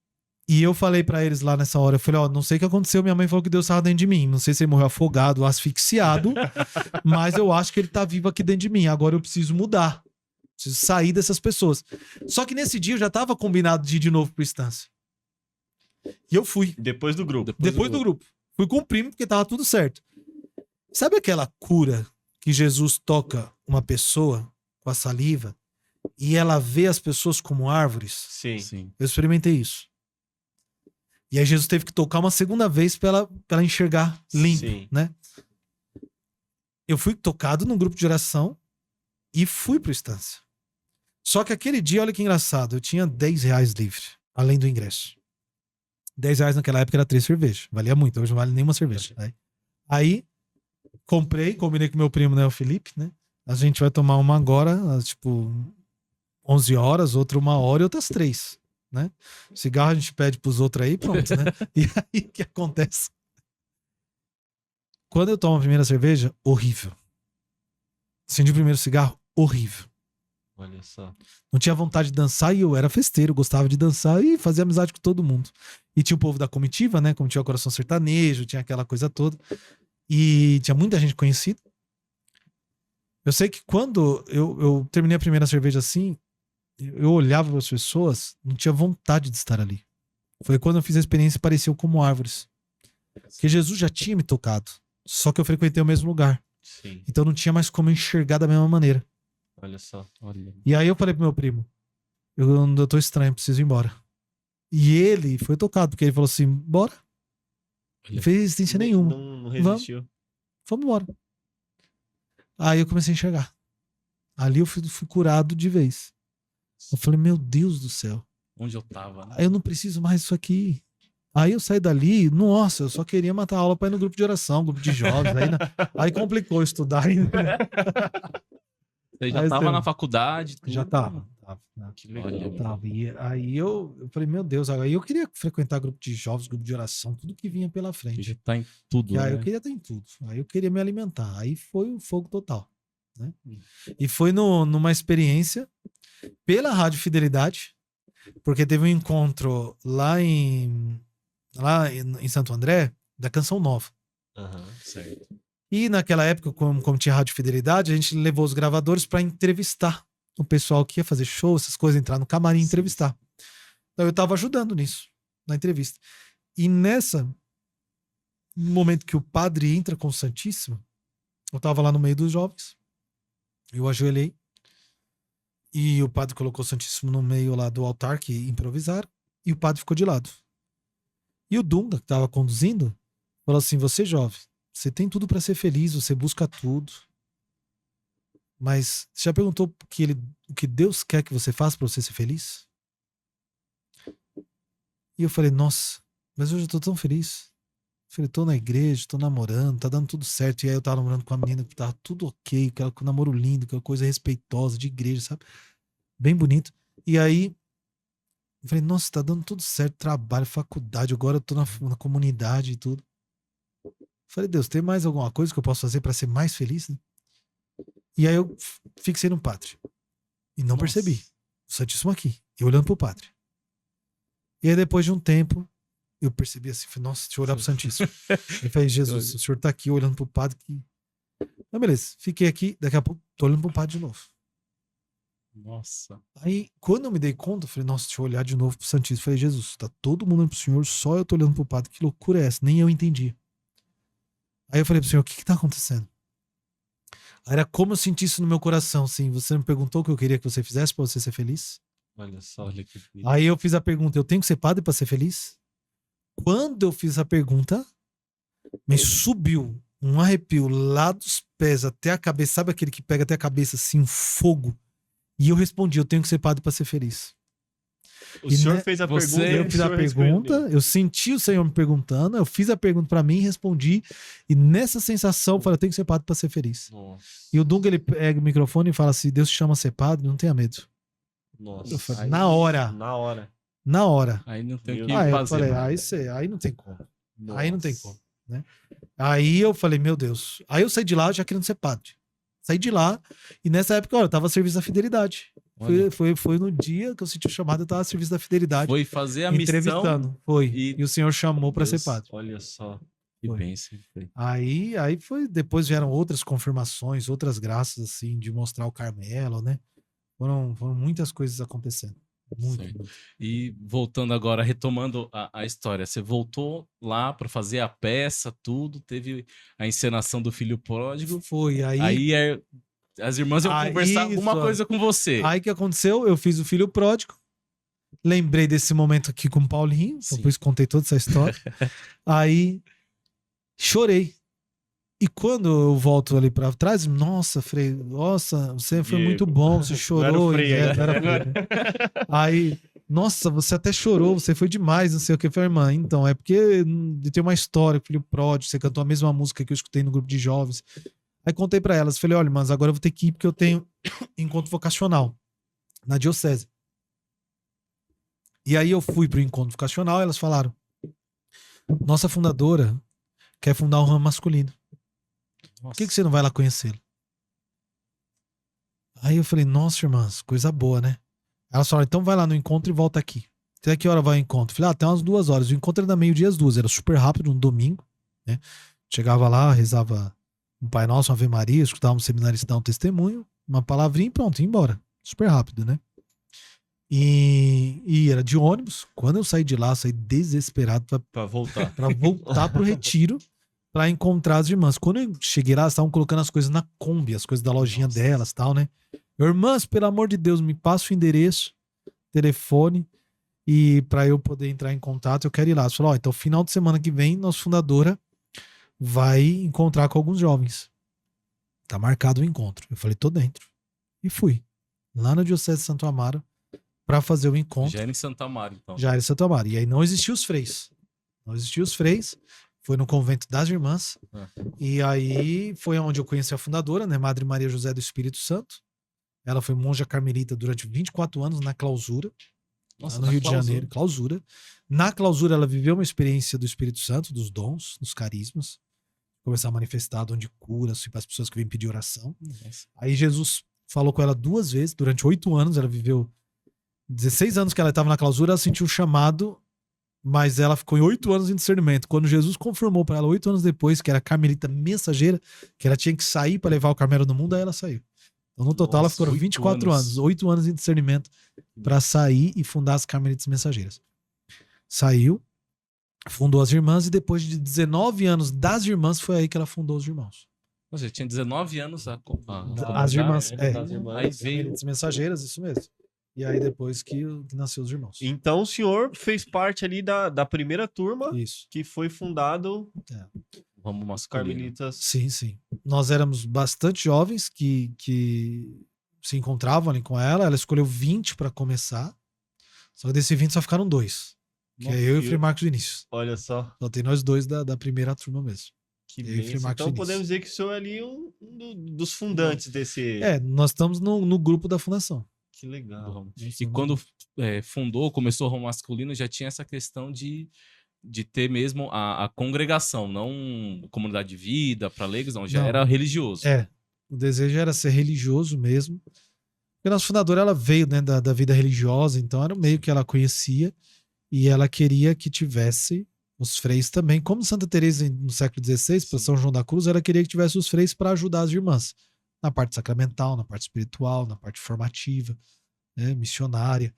e eu falei pra eles lá nessa hora, eu falei, ó, não sei o que aconteceu, minha mãe falou que Deus estava dentro de mim. Não sei se ele morreu afogado ou asfixiado, mas eu acho que ele tá vivo aqui dentro de mim. Agora eu preciso mudar. Preciso sair dessas pessoas. Só que nesse dia eu já tava combinado de ir de novo pro Estância. E eu fui. Depois do grupo. Depois do grupo. Fui com o primo porque tava tudo certo. Sabe aquela cura que Jesus toca uma pessoa com a saliva e ela vê as pessoas como árvores? Sim. Eu experimentei isso. E aí Jesus teve que tocar uma segunda vez pra ela enxergar limpo, Sim. né? Eu fui tocado num grupo de oração e fui pro Estância. Só que aquele dia, olha que engraçado, eu tinha R$10 livre, além do ingresso. R$10 naquela época era 3 cervejas. Valia muito, hoje não vale nenhuma cerveja. Aí, combinei com meu primo, né, o Felipe, né? A gente vai tomar uma agora, tipo, 11 horas, outra 1 hora e outras 3, né? Cigarro a gente pede pros outros aí, pronto, né? E aí, o que acontece? Quando eu tomo a primeira cerveja, horrível. Acendi o primeiro cigarro, horrível. Olha só. Não tinha vontade de dançar e eu era festeiro, gostava de dançar e fazia amizade com todo mundo. E tinha o povo da comitiva, né? Como tinha o Coração Sertanejo, tinha aquela coisa toda. E tinha muita gente conhecida. Eu sei que quando eu terminei a primeira cerveja assim, eu olhava para as pessoas, não tinha vontade de estar ali. Foi quando eu fiz a experiência e pareciam como árvores. Porque Jesus já tinha me tocado, só que eu frequentei o mesmo lugar. Sim. Então não tinha mais como enxergar da mesma maneira. Olha só. E aí eu falei pro meu primo, eu tô estranho, preciso ir embora. E ele foi tocado, porque ele falou assim, bora. Não fez resistência nenhuma. Não resistiu. Vamos embora. Aí eu comecei a enxergar. Ali eu fui curado de vez. Eu falei, meu Deus do céu. Onde eu tava, né? Eu não preciso mais disso aqui. Aí eu saí dali, nossa, eu só queria matar a aula para ir no grupo de oração, grupo de jovens. Aí complicou estudar ainda. Você já tava na faculdade? Já tava. Que legal. E aí eu falei, meu Deus, aí eu queria frequentar grupo de jovens, grupo de oração, tudo que vinha pela frente. Já tá em tudo, Aí né? eu queria estar em tudo. Aí eu queria me alimentar. Aí foi o fogo total. Né? E foi numa experiência pela Rádio Fidelidade, porque teve um encontro lá em Santo André, da Canção Nova. Certo. E naquela época, como tinha Rádio Fidelidade, a gente levou os gravadores para entrevistar o pessoal que ia fazer show, essas coisas, entrar no camarim e entrevistar. Então eu estava ajudando nisso, na entrevista. E no momento que o padre entra com o Santíssimo, eu estava lá no meio dos jovens, eu ajoelhei, e o padre colocou o Santíssimo no meio lá do altar, que improvisaram, e o padre ficou de lado. E o Dunga, que estava conduzindo, falou assim, você jovem, você tem tudo para ser feliz, você busca tudo, mas você já perguntou o que Deus quer que você faça para você ser feliz? E eu falei, nossa, mas hoje eu tô tão feliz. Eu falei, tô na igreja, tô namorando, tá dando tudo certo. E aí eu tava namorando com a menina que tava tudo ok, com um namoro lindo, aquela coisa respeitosa de igreja, sabe? Bem bonito. E aí eu falei, nossa, tá dando tudo certo, trabalho, faculdade, agora eu tô na comunidade e tudo. Eu falei, Deus, tem mais alguma coisa que eu posso fazer para ser mais feliz, né? E aí eu fixei no padre. E não percebi. O Santíssimo aqui. E olhando pro padre. E aí depois de um tempo, eu percebi assim, falei, nossa, deixa eu olhar pro Santíssimo. Eu falei, Jesus, o senhor tá aqui olhando pro padre. Então, beleza. Fiquei aqui, daqui a pouco tô olhando pro padre de novo. Nossa. Aí, quando eu me dei conta, eu falei, nossa, deixa eu olhar de novo pro Santíssimo. Eu falei, Jesus, tá todo mundo olhando pro senhor, só eu tô olhando pro padre. Que loucura é essa? Nem eu entendi. Aí eu falei pro senhor, o que tá acontecendo? Era como eu senti isso no meu coração, assim. Você me perguntou o que eu queria que você fizesse pra você ser feliz? Olha só. Olha que Aí eu fiz a pergunta, eu tenho que ser padre pra ser feliz? Quando eu fiz a pergunta, me subiu um arrepio lá dos pés até a cabeça. Sabe aquele que pega até a cabeça, assim, um fogo? E eu respondi, eu tenho que ser padre pra ser feliz. O senhor fez a pergunta. Eu fiz a pergunta, eu senti o Senhor me perguntando, eu fiz a pergunta pra mim, respondi, e nessa sensação eu falei, eu tenho que ser padre pra ser feliz. Nossa. E o Dunga, ele pega o microfone e fala assim, Deus te chama a ser padre, não tenha medo. Nossa. Eu falei, Aí, na hora. Aí não tem o que Aí eu fazer. falei, aí não tem como. Aí não tem como, né? Aí eu falei, meu Deus. Aí eu saí de lá já querendo ser padre. Saí de lá e nessa época, eu tava a serviço da fidelidade. Foi no dia que eu senti o chamado, eu tava a serviço da fidelidade. Foi fazer a entrevistando. missão. Foi. E o Senhor chamou para ser padre. Olha só. Que bênção. Aí foi, depois vieram outras confirmações, outras graças, assim, de mostrar o Carmelo, né? Foram muitas coisas acontecendo. Muito. E voltando agora, retomando a história, você voltou lá para fazer a peça, tudo, teve a encenação do Filho Pródigo. Foi, aí as irmãs iam conversar alguma coisa com você. Aí que aconteceu? Eu fiz o Filho Pródigo, lembrei desse momento aqui com o Paulinho, depois contei toda essa história. Aí chorei. E quando eu volto ali pra trás, nossa, Frei, nossa, você foi muito bom, você chorou. Não era Frei. Aí, nossa, você até chorou, você foi demais, não sei o que. Eu falei, irmã, então, é porque tem uma história, Filho Pródigo, você cantou a mesma música que eu escutei no grupo de jovens. Aí contei pra elas, falei, olha, mas agora eu vou ter que ir porque eu tenho encontro vocacional na diocese. E aí eu fui pro encontro vocacional e elas falaram, nossa fundadora quer fundar um ramo masculino. Por que você não vai lá conhecê-lo? Aí eu falei, nossa, irmãs, coisa boa, né? Elas falaram, então vai lá no encontro e volta aqui. Até que hora vai o encontro? Eu falei, até umas 2 horas. O encontro era meio-dia às 2. Era super rápido, no domingo, né? Chegava lá, rezava um Pai Nosso, uma Ave Maria, escutava um seminarista dar um testemunho, uma palavrinha e pronto, ia embora. Super rápido, né? E era de ônibus. Quando eu saí de lá, saí desesperado pra voltar pro retiro, pra encontrar as irmãs. Quando eu cheguei lá, elas estavam colocando as coisas na Kombi, as coisas da lojinha delas e tal, né? Irmãs, pelo amor de Deus, me passa o endereço, telefone, e pra eu poder entrar em contato, eu quero ir lá. Elas falaram, então final de semana que vem, nossa fundadora vai encontrar com alguns jovens. Tá marcado o encontro. Eu falei, tô dentro. E fui lá na Diocese de Santo Amaro para fazer o encontro. Já era em Santo Amaro, então. Já era em Santo Amaro. E aí não existiam os freis. Não existiam os freis. Foi no convento das irmãs. E aí foi onde eu conheci a fundadora, né? Madre Maria José do Espírito Santo. Ela foi monja carmelita durante 24 anos na clausura. Nossa, lá no Rio de Janeiro. Clausura. Na clausura ela viveu uma experiência do Espírito Santo, dos dons, dos carismas. Começar a manifestar dom de cura para as pessoas que vêm pedir oração. Aí Jesus falou com ela 2 vezes, durante 8 anos, ela viveu 16 anos que ela estava na clausura, ela sentiu o chamado, mas ela ficou em 8 anos em discernimento. Quando Jesus confirmou para ela 8 anos depois que era carmelita mensageira, que ela tinha que sair para levar o Carmelo no mundo, aí ela saiu. Então no total ela ficou 24 anos, 8 anos em discernimento para sair e fundar as Carmelitas Mensageiras. Saiu, fundou as irmãs e depois de 19 anos das irmãs foi aí que ela fundou os irmãos. Você tinha 19 anos As irmãs, Aí veio as mensageiras, isso mesmo. E aí depois que nasceu os irmãos. Então o senhor fez parte ali da primeira turma Isso. que foi fundado Vamos os masculino. Carmelitas. Sim, sim. Nós éramos bastante jovens que se encontravam ali com ela. Ela escolheu 20 para começar. Só que desses 20 só ficaram 2. Que é eu e o Frei Marcos Vinícius. Olha só. Só tem nós 2 da primeira turma mesmo. Que Eu e Frei bênção. Marcos Então Vinícius. podemos dizer que o senhor é ali dos fundantes desse... Nós estamos no grupo da fundação. Que legal. E quando fundou, começou o Ramo Masculino, já tinha essa questão de ter mesmo a congregação, não comunidade de vida, para leigos, não, já era religioso. O desejo era ser religioso mesmo. Porque a nossa fundadora, ela veio, né, da vida religiosa, então era o meio que ela conhecia e ela queria que tivesse os freis também. Como Santa Teresa no século XVI, para São João da Cruz, ela queria que tivesse os freis para ajudar as irmãs. Na parte sacramental, na parte espiritual, na parte formativa, né, missionária.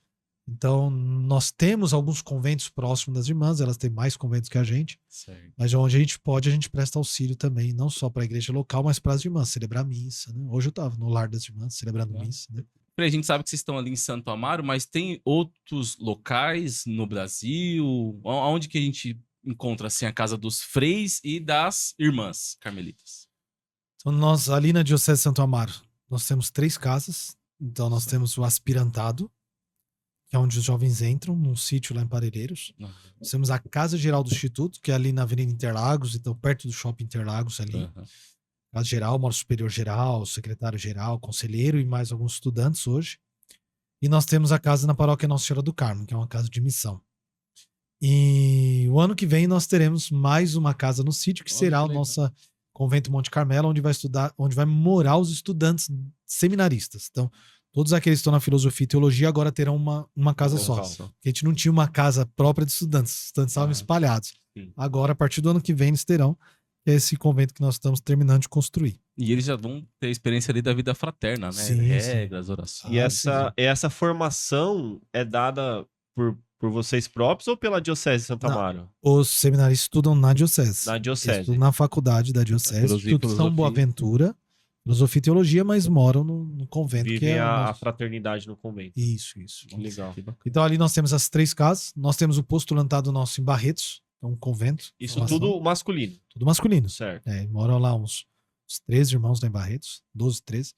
Então, nós temos alguns conventos próximos das irmãs, elas têm mais conventos que a gente, Certo. mas onde a gente pode, a gente presta auxílio também, não só para a igreja local, mas para as irmãs, celebrar missa. Né? Hoje eu estava no lar das irmãs, celebrando missa. Né? A gente sabe que vocês estão ali em Santo Amaro, mas tem outros locais no Brasil? Onde que a gente encontra assim, a casa dos freis e das irmãs carmelitas? Então, nós, ali na Diocese de Santo Amaro, nós temos 3 casas. Então, nós temos o Aspirantado, que é onde os jovens entram, num sítio lá em Parelheiros. Nós temos a Casa Geral do Instituto, que é ali na Avenida Interlagos, então perto do Shopping Interlagos ali. Casa Geral, Moro Superior Geral, Secretário Geral, Conselheiro e mais alguns estudantes hoje. E nós temos a casa na Paróquia Nossa Senhora do Carmo, que é uma casa de missão. E o ano que vem nós teremos mais uma casa no sítio, que será o nosso Convento Monte Carmelo, onde vai morar os estudantes seminaristas. Então, todos aqueles que estão na filosofia e teologia agora terão uma casa só. A gente não tinha uma casa própria de estudantes. Os estudantes estavam espalhados. Sim. Agora, a partir do ano que vem, eles terão esse convento que nós estamos terminando de construir. E eles já vão ter a experiência ali da vida fraterna, né? Sim, regras, orações. E essa formação é dada por vocês próprios ou pela Diocese de Santo Amaro? Os seminaristas estudam na Diocese. Na Diocese. Estudam na faculdade da Diocese. Estudam São Boaventura, filosofia e teologia, mas moram no convento. Vivem que é a fraternidade no convento. Isso. Que legal. Então ali nós temos as 3 casas. Nós temos o postulantado nosso em Barretos, é um convento. Isso formação. tudo masculino. Tudo masculino. Certo. Moram lá uns 13 irmãos lá em Barretos, 12, 13.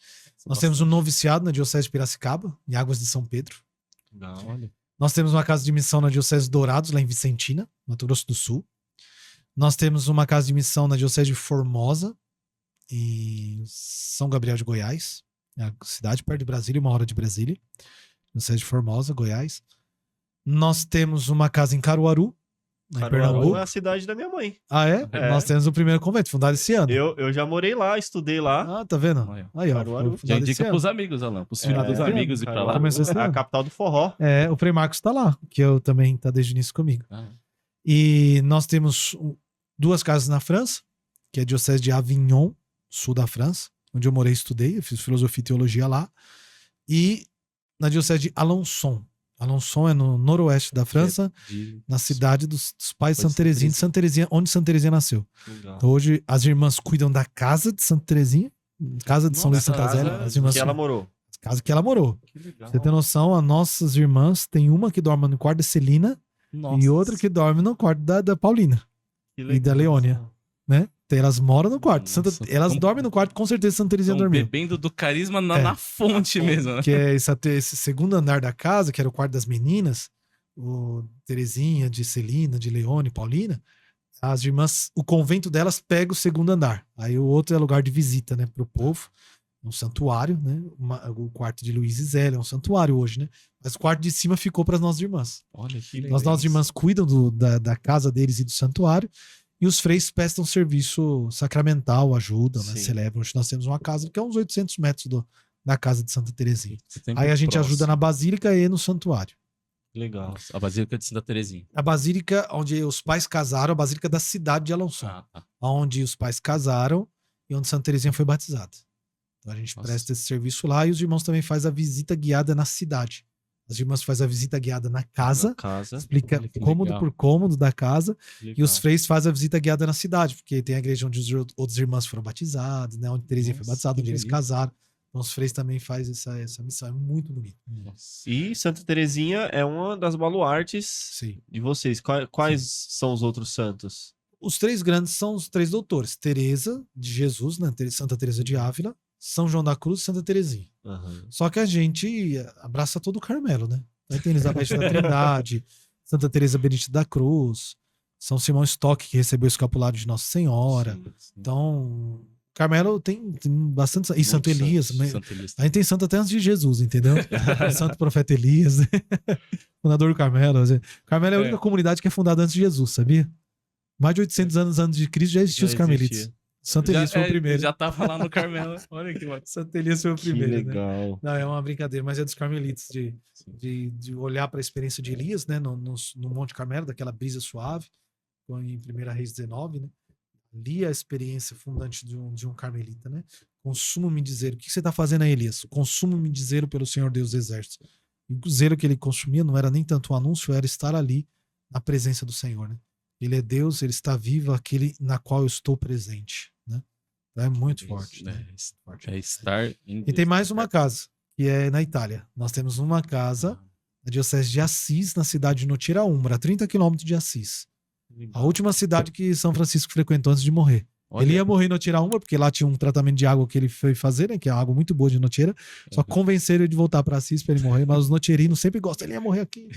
Nós temos um noviciado na Diocese de Piracicaba, em Águas de São Pedro. Não, olha. Nós temos uma casa de missão na Diocese de Dourados, lá em Vicentina, Mato Grosso do Sul. Nós temos uma casa de missão na Diocese de Formosa, em São Gabriel de Goiás, é a cidade perto de Brasília, 1 hora de Brasília. Diocese de Formosa, Goiás. Nós temos uma casa em Caruaru, em Pernambuco. É a cidade da minha mãe. Ah, é? Nós temos o primeiro convento, fundado esse ano. Eu já morei lá, estudei lá. Ah, tá vendo? Aí, ó. Caruaru. Já indica pros amigos, Alan. Pros filhos dos amigos ir pra lá. Começou esse É a ano. capital do forró. O Frei Marcos tá lá, que eu também tá desde o início comigo. E nós temos 2 casas na França, que é a Diocese de Avignon, sul da França, onde eu morei e estudei, eu fiz filosofia e teologia lá. E na Diocese de Alençon. Alençon é no noroeste da França, na cidade dos pais de Santa Teresinha, onde Santa Teresinha nasceu. Legal. Então hoje as irmãs cuidam da casa de Santa Teresinha, casa de São Luís Santa Zélia. As irmãs que ela morou. casa que ela morou. Que legal. Você tem noção, as nossas irmãs, tem uma que dorme no quarto da Celina e outra que dorme no quarto da Paulina Que e da Leônia. Né? Elas moram no quarto. Nossa, Elas dormem no quarto, com certeza Santa Terezinha Estão dormiu. bebendo do carisma na fonte mesmo, né? Que é esse segundo andar da casa, que era o quarto das meninas, o Terezinha, de Celina, de Leone, Paulina, as irmãs, o convento delas pega o segundo andar. Aí o outro é lugar de visita, né, pro povo. Um santuário, né? O quarto de Luiz e Zélia é um santuário hoje, né? Mas o quarto de cima ficou para as nossas irmãs. Olha que As legal. nossas irmãs cuidam da casa deles e do santuário. E os freis prestam serviço sacramental, ajudam, né? Sim. Celebram. Hoje nós temos uma casa que é uns 800 metros da casa de Santa Terezinha. Sempre Aí a gente próximo. ajuda na Basílica e no santuário. Legal. A Basílica de Santa Terezinha. A Basílica onde os pais casaram, a Basílica da cidade de Alençon. Tá. Onde os pais casaram e onde Santa Terezinha foi batizada. Então a gente Nossa. presta esse serviço lá e os irmãos também fazem a visita guiada na cidade. As irmãs fazem a visita guiada na casa, Na casa. explica Olha que cômodo legal. por cômodo da casa, e Legal. os freis fazem a visita guiada na cidade, porque tem a igreja onde os outros irmãos foram batizados, né? Onde Terezinha foi Nossa, batizada, que onde eles bonito. casaram. Então os freis também fazem essa missão. É muito bonito. Nossa. E Santa Terezinha é uma das baluartes Sim. de vocês. Quais são os outros santos? Os três grandes são os três doutores. Teresa de Jesus, né? Santa Teresa de Ávila, São João da Cruz e Santa Terezinha. Aham. Só que a gente abraça todo o Carmelo, né? Aí tem Elizabeth da Trindade, Santa Teresa Benedita da Cruz, São Simão Stock, que recebeu o escapulário de Nossa Senhora. Sim, sim. Então, Carmelo tem bastante. E Santo Muitos Elias. santos. Santa Elias. A gente tem santo até antes de Jesus, entendeu? Santo Profeta Elias, né? Fundador do Carmelo. Carmelo é a única comunidade que é fundada antes de Jesus, sabia? Mais de 800 anos antes de Cristo já existiam Já os carmelitas. existia. Santo Elias foi o primeiro. Já tava lá no Carmelo. Olha que bacana. Santo Elias foi o Que primeiro, né? legal. Não, é uma brincadeira, mas é dos carmelitas, de olhar para a experiência de Elias, né, no Monte Carmelo, daquela brisa suave, em 1 Reis 19, né? Ali a experiência fundante de um carmelita, né? Consumo-me de zelo. O que você está fazendo aí, Elias? Consumo-me de zelo pelo Senhor Deus dos Exércitos. E o zelo que ele consumia não era nem tanto um anúncio, era estar ali na presença do Senhor, né? Ele é Deus, ele está vivo, aquele na qual eu estou presente, né? É muito forte, né? É estar... E tem mais uma casa, que é na Itália. Nós temos uma casa na Diocese de Assis, na cidade de Notira Umbra, a 30 quilômetros de Assis. A última cidade que São Francisco frequentou antes de morrer. Olha, Ele ia morrer em Notira Umbra, porque lá tinha um tratamento de água que ele foi fazer, né? Que é uma água muito boa de Notira. Só convenceram ele de voltar para Assis para ele morrer, mas os noterinos sempre gostam. Ele ia morrer aqui.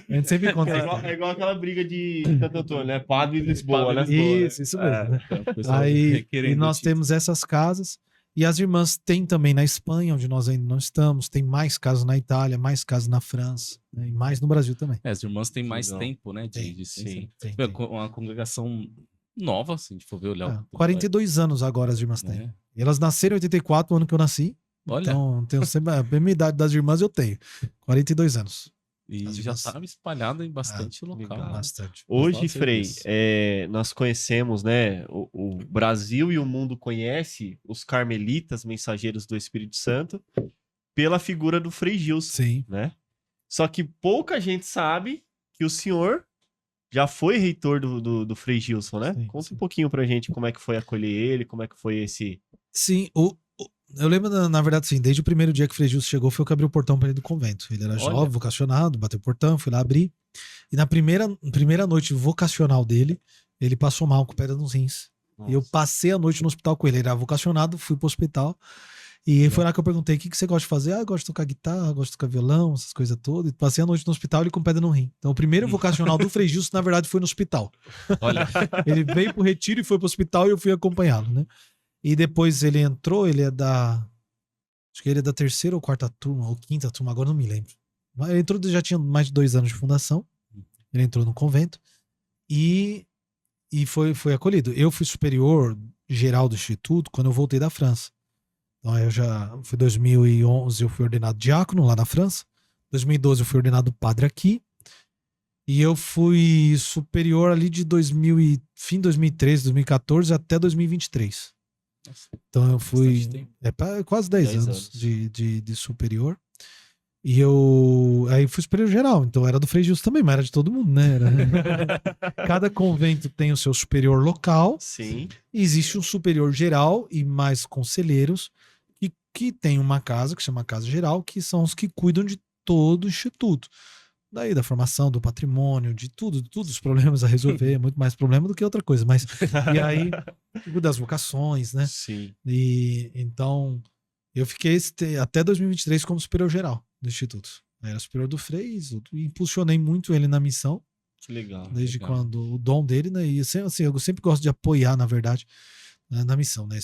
A gente sempre conta. É igual aquela briga de Santo Antônio, né? Padre de Lisboa, né? Isso mesmo. Né? o pessoal Aí, requerendo e nós o título. temos essas casas. E as irmãs têm também na Espanha, onde nós ainda não estamos. Tem mais casos na Itália, mais casos na França, né? E mais no Brasil também. As irmãs têm mais Legal. tempo, né? Tem, Sim. Tem. Uma congregação nova, assim, se for ver, olhar. 42 anos agora as irmãs têm. Né? E elas nasceram em 84, o ano que eu nasci. Olha. Então, tenho sempre a mesma idade das irmãs eu tenho. 42 anos. E as já irmãs- estava espalhada em bastante local. legal. né? Bastante. Hoje, Fala Frei, serviço. nós conhecemos, né? O Brasil e o mundo conhece os carmelitas, mensageiros do Espírito Santo, pela figura do Frei Gilson, Sim. né? Só que pouca gente sabe que o senhor já foi reitor do Frei Gilson, né? Sim, Conta sim. um pouquinho pra gente como é que foi acolher ele, como é que foi esse... Sim, eu lembro, na verdade, sim, desde o primeiro dia que o Frei Gilson chegou, foi eu que abri o portão para ele do convento. Ele era Olha. jovem, vocacionado, bateu o portão, fui lá abrir. E na primeira noite vocacional dele, ele passou mal com pedra nos rins. E eu passei a noite no hospital com ele. Ele era vocacionado, fui pro hospital. E foi lá que eu perguntei: o que você gosta de fazer? Ah, eu gosto de tocar guitarra, gosto de tocar violão, essas coisas todas. E passei a noite no hospital ele com pedra no rim. Então o primeiro vocacional do Frei Gilson, na verdade, foi no hospital. Olha, Ele veio pro retiro e foi pro hospital e eu fui acompanhá-lo, né? E depois ele entrou, ele é da... Acho que ele é da terceira ou quarta turma, ou quinta turma, agora não me lembro. Mas ele entrou, já tinha mais de 2 anos de fundação. Ele entrou no convento e foi acolhido. Eu fui superior geral do Instituto quando eu voltei da França. Então eu já fui 2011, eu fui ordenado diácono lá na França. 2012 eu fui ordenado padre aqui. E eu fui superior ali de fim de 2013, 2014 até 2023. Então eu fui quase 10 anos de superior. E aí fui superior geral, então era do Frei Gilson também, mas era de todo mundo, né? Cada convento tem o seu superior local. Sim. E existe um superior geral e mais conselheiros que tem uma casa, que chama Casa Geral, que são os que cuidam de todo o instituto. daí da formação, do patrimônio, de tudo os problemas a resolver, muito mais problema do que outra coisa, mas e aí das vocações, né? Sim. E então eu fiquei até 2023 como superior geral do Instituto. Eu era superior do Frei e impulsionei muito ele na missão. Que legal. Desde legal. quando o dom dele, né? E assim, eu sempre gosto de apoiar, na verdade, na missão, né?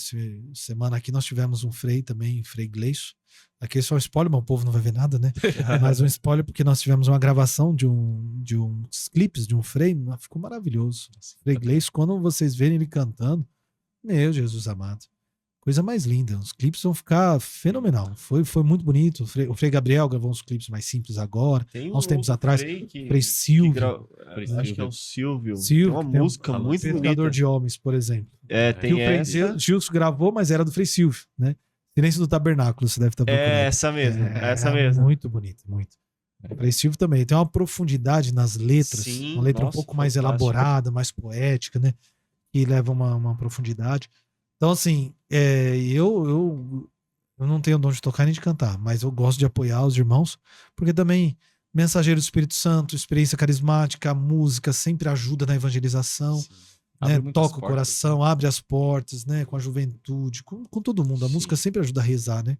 Semana aqui nós tivemos um Frei também, Frei Gleison. Aqui é só um spoiler, mas o povo não vai ver nada, né? Mas um spoiler porque nós tivemos uma gravação de uns clipes de um Frei, ficou maravilhoso. Frei Gleison, quando vocês verem ele cantando, meu Jesus amado. Coisa mais linda, os clipes vão ficar fenomenal. Foi muito bonito. O Frei Gabriel gravou uns clipes mais simples agora. Tem Há uns um tempos outro atrás, Frei Silvio. Acho que é o Silvio. Silvio, tem uma que tem música um muito Pescador bonita. de Homens, por exemplo. É, Que tem o Frei essa. Gilson gravou, mas era do Frei Silvio, né? Silêncio do Tabernáculo, você deve estar procurando. É essa mesmo, essa mesmo. Muito bonito, muito. O Frei Silvio também tem uma profundidade nas letras, Sim, uma letra nossa, um pouco mais fantástico. elaborada, mais poética, né? Que leva uma profundidade. Então, assim, eu não tenho dom de tocar nem de cantar, mas eu gosto de apoiar os irmãos, porque também mensageiro do Espírito Santo, experiência carismática, a música sempre ajuda na evangelização, né? Toca o coração, abre as portas, né? Com a juventude, com todo mundo. A música sempre ajuda a rezar, né?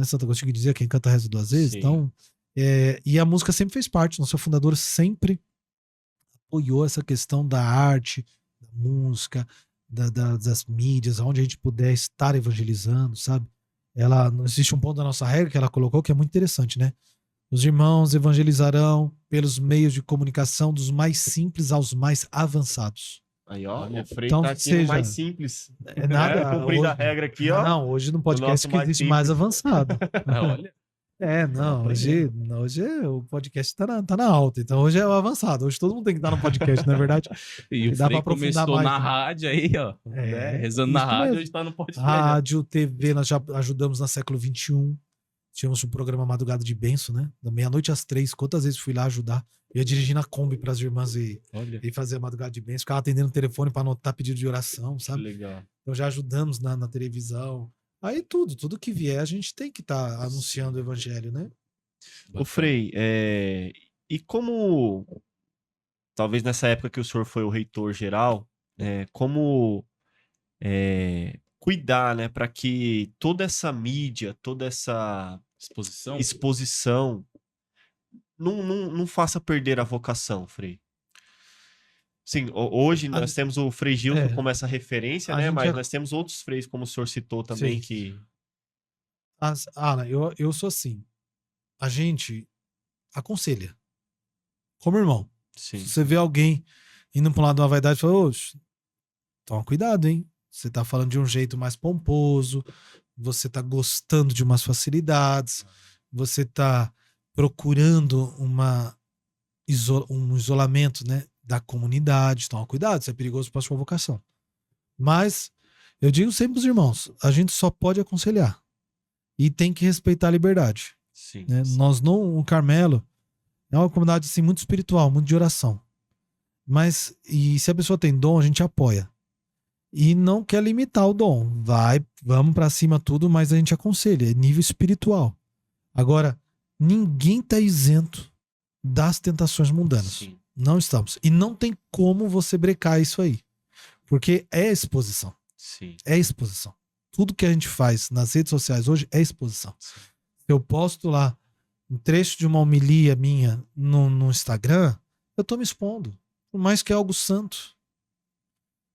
Santa Agostinho dizia quem canta reza 2 vezes. Sim. Então, e a música sempre fez parte. Nossa fundadora sempre apoiou essa questão da arte, da música, das mídias, onde a gente puder estar evangelizando, sabe? Não existe um ponto da nossa regra que ela colocou que é muito interessante, né? Os irmãos evangelizarão pelos meios de comunicação dos mais simples aos mais avançados. Aí, ó, o Frei Então, tá aqui seja- no mais simples. É nada. Cumprindo a Hoje, regra aqui, ó. não, hoje no podcast nosso que mais existe simples. mais avançado. Olha, Não, hoje o podcast tá na alta, então hoje é o avançado. Hoje todo mundo tem que estar no podcast, não é verdade? e o Dá pra Frei aprofundar começou mais, na né? rádio aí, ó. né? Rezando na isso rádio, mesmo. hoje tá no podcast. Rádio, TV, nós já ajudamos no século XXI. Tínhamos um programa Madrugada de Benção, né? Da meia-noite às 3. Quantas vezes fui lá ajudar? Eu ia dirigindo a Kombi para as irmãs e fazer a Madrugada de Benção. Ficava atendendo o telefone para anotar pedido de oração, sabe? Legal. Então já ajudamos na televisão. Aí tudo que vier, a gente tem que estar anunciando o evangelho, né? O Frei, e como, talvez nessa época que o senhor foi o reitor geral, como cuidar, né, para que toda essa mídia, toda essa exposição não faça perder a vocação, Frei? Sim, hoje nós temos o Frei Gilson como essa referência, né? Mas nós temos outros freis, como o senhor citou também, Sim. que... Ana, eu sou assim. A gente aconselha. Como irmão. Sim. Se você vê alguém indo para um lado de uma vaidade, fala, oxe, toma cuidado, hein? Você tá falando de um jeito mais pomposo, você tá gostando de umas facilidades, você tá procurando um isolamento, né, da comunidade. Toma cuidado, isso é perigoso para a sua vocação. Mas eu digo sempre pros irmãos, a gente só pode aconselhar e tem que respeitar a liberdade. Sim, né? sim. Nós não, o Carmelo é uma comunidade assim, muito espiritual, muito de oração. Mas, e se a pessoa tem dom, a gente apoia. E não quer limitar o dom. Vamos pra cima tudo, mas a gente aconselha, é nível espiritual. Agora, ninguém tá isento das tentações mundanas. Sim. Não estamos. E não tem como você brecar isso aí. Porque é exposição. Sim. É exposição. Tudo que a gente faz nas redes sociais hoje é exposição. Sim. Eu posto lá um trecho de uma homilia minha no Instagram, eu tô me expondo. Por mais que é algo santo.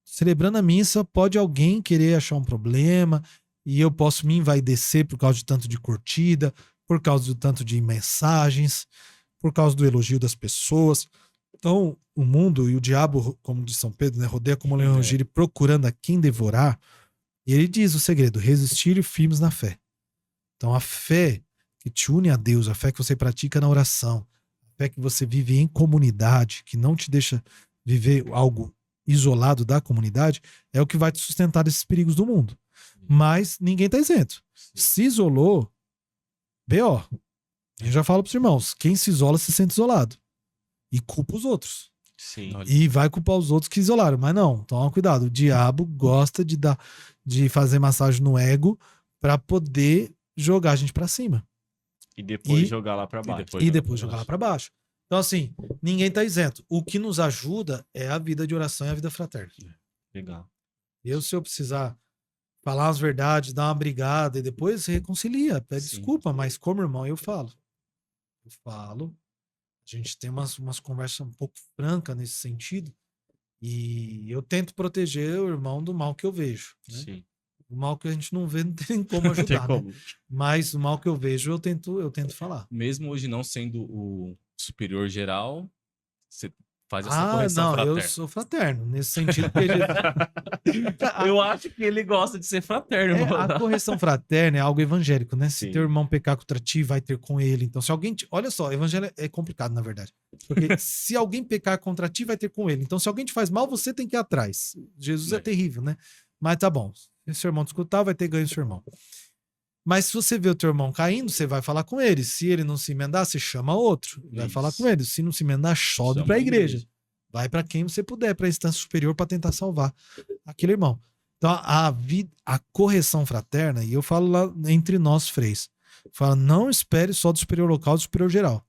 Celebrando a missa, pode alguém querer achar um problema e eu posso me envaidecer por causa de tanto de curtida, por causa do tanto de mensagens, por causa do elogio das pessoas. Então, o mundo e o diabo, como diz São Pedro, né, rodeia como um leão gire procurando a quem devorar. E ele diz o segredo: resistir firmes na fé. Então, a fé que te une a Deus, a fé que você pratica na oração, a fé que você vive em comunidade, que não te deixa viver algo isolado da comunidade, é o que vai te sustentar desses perigos do mundo. Mas ninguém está isento. Se isolou, B.O. Eu já falo para os irmãos, quem se isola se sente isolado. E culpa os outros. Sim. E vai culpar os outros que isolaram. Mas não, toma cuidado. O diabo gosta de fazer massagem no ego para poder jogar a gente para cima. E depois jogar lá para baixo. E depois jogar lá para baixo. Então, assim, ninguém tá isento. O que nos ajuda é a vida de oração e a vida fraterna. Legal. Se eu precisar falar as verdades, dar uma brigada e depois reconcilia, pede Sim. desculpa, mas como irmão eu falo. A gente tem umas conversas um pouco francas nesse sentido e eu tento proteger o irmão do mal que eu vejo, né? Sim. O mal que a gente não vê não tem como Não tem ajudar, como. né? Mas o mal que eu vejo eu tento falar. Mesmo hoje não sendo o superior geral, você faz essa correção Não, fraterna. eu sou fraterno, nesse sentido que Eu acho que ele gosta de ser fraterno. a correção fraterna é algo evangélico, né? Se Sim. teu irmão pecar contra ti, vai ter com ele. Então, se alguém. Olha só, evangelho é complicado, na verdade. Porque se alguém pecar contra ti, vai ter com ele. Então, se alguém te faz mal, você tem que ir atrás. Jesus é terrível, né? Mas tá bom. Se seu irmão te escutar, vai ter ganho seu irmão. Mas se você vê o teu irmão caindo, você vai falar com ele. Se ele não se emendar, você chama outro. Vai falar com ele. Se não se emendar, sobe Chama para a a igreja. igreja. Vai para quem você puder, para a instância superior, para tentar salvar aquele irmão. Então, a correção fraterna, e eu falo lá entre nós, freis, fala, não espere só do superior local, do superior geral.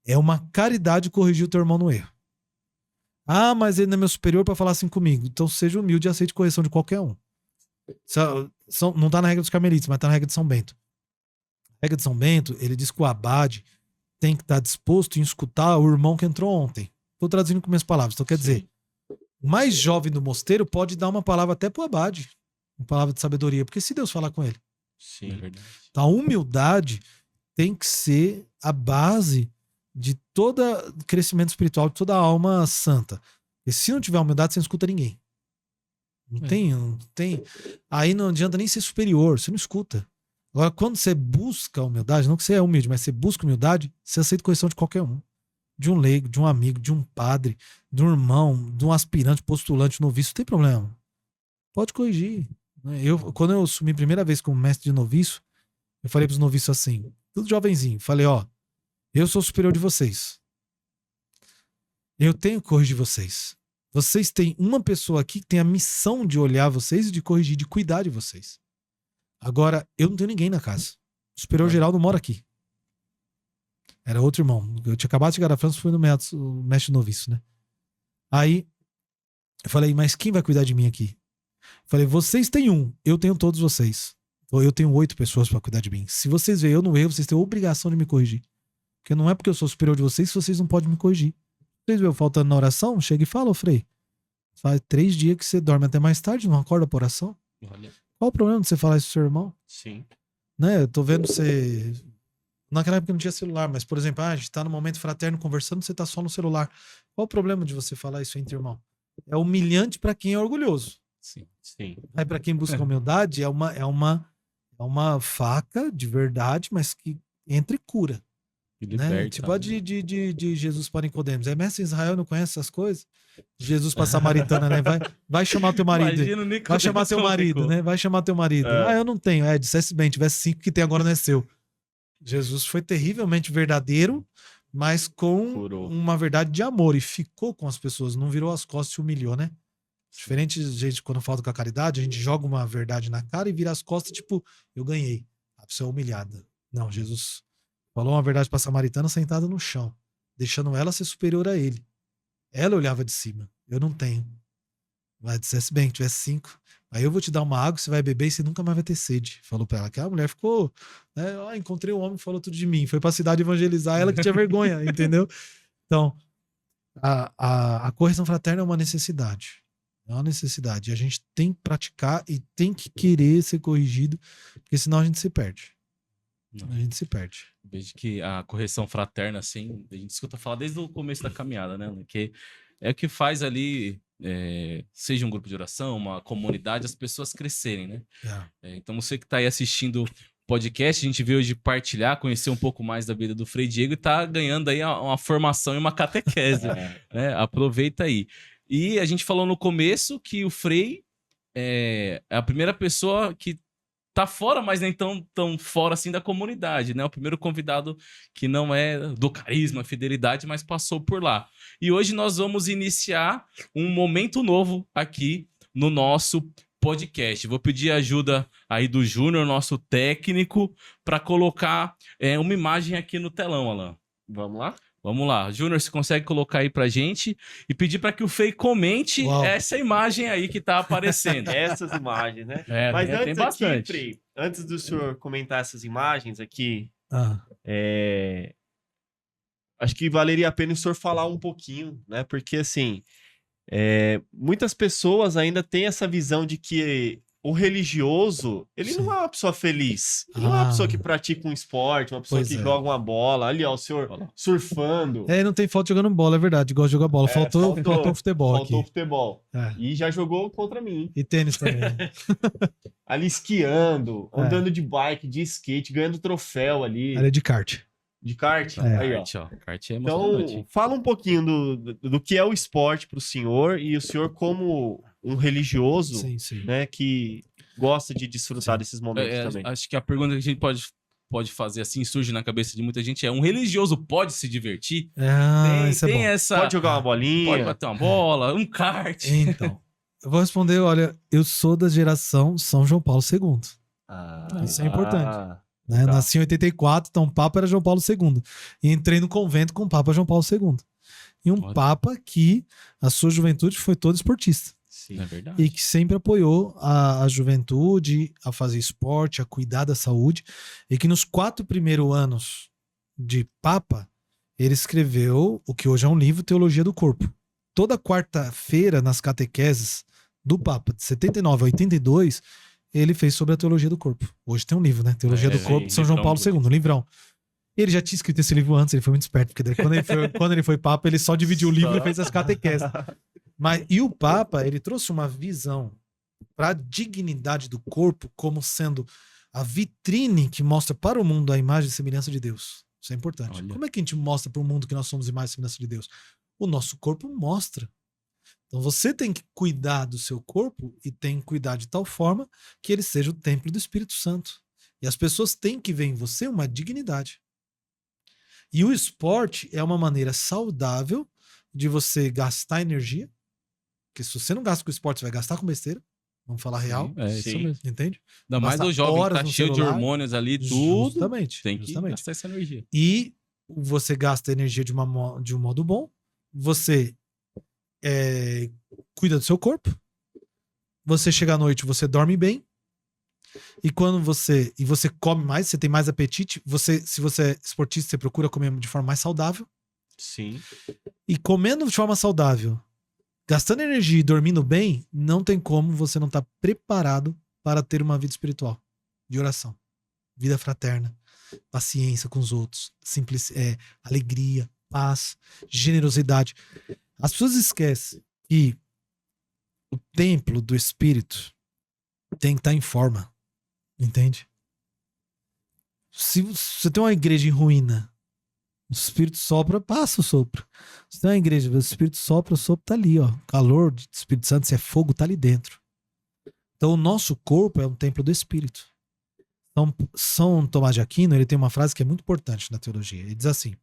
É uma caridade corrigir o teu irmão no erro. Ah, mas ele não é meu superior para falar assim comigo. Então, seja humilde e aceite correção de qualquer um. Não tá na regra dos carmelitas, mas tá na regra de São Bento. A regra de São Bento, ele diz que o abade tem que estar disposto em escutar o irmão que entrou ontem. Estou traduzindo com minhas palavras. Então, quer dizer, o mais jovem do mosteiro pode dar uma palavra até pro abade. Uma palavra de sabedoria, porque se Deus falar com ele. Sim. É verdade. Então, a humildade tem que ser a base de todo crescimento espiritual, de toda a alma santa. E se não tiver humildade, você não escuta ninguém. Não tem. Aí não adianta nem ser superior, você não escuta. Agora, quando você busca humildade, não que você é humilde, mas você busca humildade, você aceita correção de qualquer um. De um leigo, de um amigo, de um padre, de um irmão, de um aspirante, postulante, noviço, não tem problema. Pode corrigir. Quando eu assumi a primeira vez como mestre de noviço, eu falei para os noviços assim, tudo jovenzinho, falei, ó, eu sou superior de vocês. Eu tenho que corrigir vocês. Vocês têm uma pessoa aqui que tem a missão de olhar vocês e de corrigir, de cuidar de vocês. Agora, eu não tenho ninguém na casa. O superior geral não mora aqui. Era outro irmão. Eu tinha acabado de chegar da França, fui no mestre noviço, né? Aí, eu falei, mas quem vai cuidar de mim aqui? Eu falei, vocês têm um, eu tenho todos vocês. Ou eu tenho 8 pessoas para cuidar de mim. Se vocês veem eu no erro, vocês têm a obrigação de me corrigir. Porque não é porque eu sou superior de vocês que vocês não podem me corrigir. Vocês veem eu faltando na oração, chega e fala, ô Frei, faz 3 dias que você dorme até mais tarde, não acorda pra oração? Olha. Qual o problema de você falar isso pro seu irmão? Sim. Né? Eu tô vendo você... Naquela época não tinha celular, mas, por exemplo, a gente tá no momento fraterno conversando, você tá só no celular. Qual o problema de você falar isso entre irmão? É humilhante para quem é orgulhoso. Sim. Sim. Aí para quem busca humildade, é uma faca de verdade, mas que entra e cura. E Né? liberta, Tipo a de Jesus para Nicodemos. É mestre Israel não conhece essas coisas? Jesus para Samaritana, né? Vai chamar teu marido. Imagina o Nicodemo Vai chamar teu marido, cômico. né? Vai chamar teu marido. É. Eu não tenho. Dissesse bem, tivesse 5 que tem agora não é seu. Jesus foi terrivelmente verdadeiro, mas com Curou. uma verdade de amor e ficou com as pessoas, não virou as costas e se humilhou, né? Diferente de gente quando falta com a caridade, a gente joga uma verdade na cara e vira as costas, tipo, eu ganhei. A pessoa é humilhada. Não, Jesus falou uma verdade para a samaritana sentada no chão, deixando ela ser superior a ele. Ela olhava de cima. Eu não tenho. Mas dissesse bem, que tivesse 5. Aí eu vou te dar uma água, você vai beber e você nunca mais vai ter sede. Falou pra ela. Que a mulher ficou, né? Encontrei um homem que falou tudo de mim. Foi pra cidade evangelizar, ela que tinha vergonha, entendeu? Então, a correção fraterna é uma necessidade. É uma necessidade. E a gente tem que praticar e tem que querer ser corrigido, porque senão a gente se perde. Não. A gente se perde. Vejo que a correção fraterna, assim, a gente escuta falar desde o começo da caminhada, né? Que é o que faz ali, seja um grupo de oração, uma comunidade, as pessoas crescerem, né? Então você que está aí assistindo o podcast, a gente veio hoje partilhar, conhecer um pouco mais da vida do Frei Diego e tá ganhando aí uma formação e uma catequese, né? Aproveita aí. E a gente falou no começo que o Frei é a primeira pessoa que tá fora, mas nem tão fora assim da comunidade, né? O primeiro convidado que não é do carisma, fidelidade, mas passou por lá. E hoje nós vamos iniciar um momento novo aqui no nosso podcast. Vou pedir ajuda aí do Júnior, nosso técnico, para colocar uma imagem aqui no telão, Alan. Vamos lá? Vamos lá. Júnior, você consegue colocar aí pra gente e pedir pra que o Fei comente essa imagem aí que tá aparecendo. Essas imagens, né? É, Mas tem antes bastante. aqui, Frei, antes do senhor comentar essas imagens aqui, acho que valeria a pena o senhor falar um pouquinho, né? Porque, assim, muitas pessoas ainda têm essa visão de que o religioso, ele não é uma pessoa feliz. Ele não é uma pessoa que pratica um esporte, uma pessoa que joga uma bola. Ali, ó, o senhor surfando. Não tem falta jogando bola, é verdade. Gosta de jogar bola. Faltou futebol aqui. Faltou futebol. E já jogou contra mim. E tênis também. Ali esquiando, andando de bike, de skate, ganhando troféu ali. Área de kart. De kart? Aí, ó. Kart é emocionante. Então, fala um pouquinho do que é o esporte para o senhor e o senhor como um religioso, né, que gosta de desfrutar desses momentos também. Acho que a pergunta que a gente pode fazer assim, surge na cabeça de muita gente, um religioso pode se divertir? Tem essa... Pode jogar uma bolinha? Pode bater uma bola, um kart? Então, eu vou responder, olha, eu sou da geração São João Paulo II. Isso é importante. Né? Nasci em 84, então o Papa era João Paulo II. E entrei no convento com o Papa João Paulo II. E um Papa que a sua juventude foi todo esportista. Sim, é verdade. E que sempre apoiou a juventude a fazer esporte, a cuidar da saúde. E que nos 4 primeiros anos de Papa, ele escreveu o que hoje é um livro, Teologia do Corpo. Toda quarta-feira, nas catequeses do Papa, de 79 a 82, ele fez sobre a teologia do corpo. Hoje tem um livro, né? Teologia do Corpo, de São João Paulo II, um livrão. Ele já tinha escrito esse livro antes, ele foi muito esperto, porque daí, quando ele foi Papa, ele só dividiu o livro e fez as catequeses. E o Papa, ele trouxe uma visão para a dignidade do corpo como sendo a vitrine que mostra para o mundo a imagem e semelhança de Deus. Isso é importante. Olha. Como é que a gente mostra para o mundo que nós somos imagem e semelhança de Deus? O nosso corpo mostra. Então você tem que cuidar do seu corpo e tem que cuidar de tal forma que ele seja o templo do Espírito Santo. E as pessoas têm que ver em você uma dignidade. E o esporte é uma maneira saudável de você gastar energia, porque se você não gasta com esporte, você vai gastar com besteira. Vamos falar real. Isso mesmo. Entende? Ainda mais o jovem que tá cheio de hormônios ali, tudo. Justamente. Tem que gastar essa energia. E você gasta energia de um modo bom. Você cuida do seu corpo. Você chega à noite, você dorme bem. E quando você come mais, você tem mais apetite. Se você é esportista, você procura comer de forma mais saudável. Sim. E comendo de forma saudável, gastando energia e dormindo bem, não tem como você não estar preparado para ter uma vida espiritual, de oração, vida fraterna, paciência com os outros, alegria, paz, generosidade. As pessoas esquecem que o templo do Espírito tem que estar em forma, entende? Se você tem uma igreja em ruína, o Espírito sopra, passa o sopro. Se tem uma igreja, o Espírito sopra, o sopro tá ali, ó. O calor do Espírito Santo, se é fogo, tá ali dentro. Então o nosso corpo é um templo do Espírito. Então, São Tomás de Aquino, ele tem uma frase que é muito importante na teologia. Ele diz assim: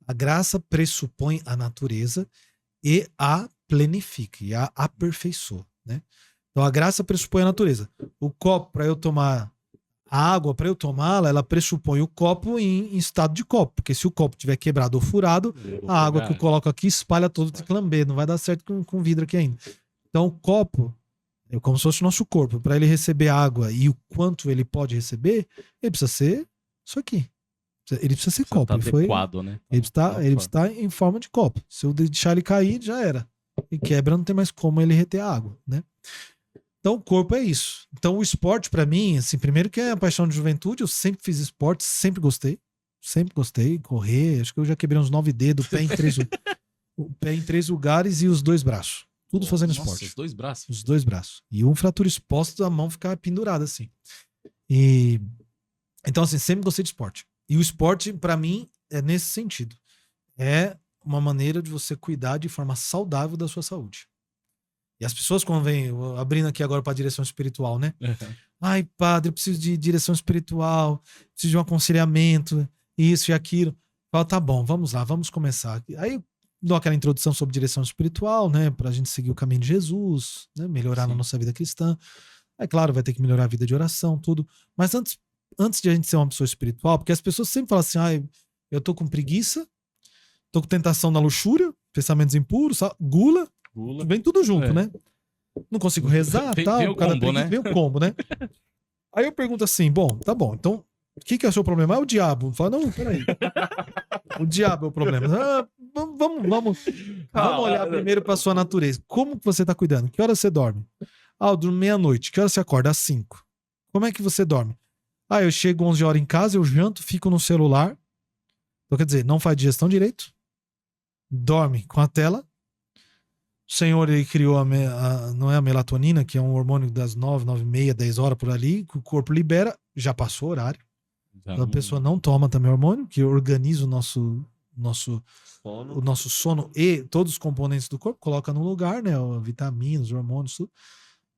a graça pressupõe a natureza e a planifica, e a aperfeiçoa, né? Então a graça pressupõe a natureza. O copo, para eu tomar a água, para eu tomá-la, ela pressupõe o copo em estado de copo, porque se o copo tiver quebrado ou furado, a água que eu coloco aqui espalha todo, tem que lamber, não vai dar certo com vidro aqui ainda. Então o copo é como se fosse o nosso corpo. Para ele receber água e o quanto ele pode receber, ele precisa ser isso aqui. Ele precisa ser copo. Tá adequado, né? Ele precisa estar em forma de copo. Se eu deixar ele cair, já era. E quebra, não tem mais como ele reter a água, né? Então o corpo é isso. Então o esporte pra mim, assim, primeiro que é a paixão de juventude, eu sempre fiz esporte, sempre gostei, correr, acho que eu já quebrei uns 9 dedos, o pé em 3 lugares e os 2 braços. Tudo fazendo esporte. Os 2 braços? Os 2 braços. E um fratura exposto, a mão ficar pendurada assim. E então assim, sempre gostei de esporte. E o esporte pra mim é nesse sentido. É uma maneira de você cuidar de forma saudável da sua saúde. E as pessoas, quando vêm, abrindo aqui agora para a direção espiritual, né? Uhum. Ai, padre, eu preciso de direção espiritual, preciso de um aconselhamento, isso e aquilo. Fala, tá bom, vamos lá, vamos começar. Aí eu dou aquela introdução sobre direção espiritual, né? Pra gente seguir o caminho de Jesus, né? Melhorar na nossa vida cristã. É claro, vai ter que melhorar a vida de oração, tudo. Mas antes de a gente ser uma pessoa espiritual, porque as pessoas sempre falam assim, ai, eu tô com preguiça, Tô com tentação na luxúria, pensamentos impuros, gula. Vem tudo junto, né? Não consigo rezar, tal. Vem o combo, né? Vem o combo, né? Aí eu pergunto assim, bom, tá bom, então, o que é o seu problema? É o diabo. Fala, não, peraí. O diabo é o problema. Vamos olhar primeiro pra sua natureza. Como que você tá cuidando? Que hora você dorme? Eu durmo meia-noite. Que hora você acorda? Às 5. Como é que você dorme? Eu chego 11 horas em casa, eu janto, fico no celular. Então, quer dizer, não faz digestão direito. Dorme com a tela. O Senhor, ele criou não é a melatonina, que é um hormônio das 9, 9h30, 10 horas por ali, que o corpo libera, já passou o horário. Então, a pessoa não toma também hormônio, que organiza o nosso sono e todos os componentes do corpo, coloca num lugar, né? Vitaminas, hormônios, tudo.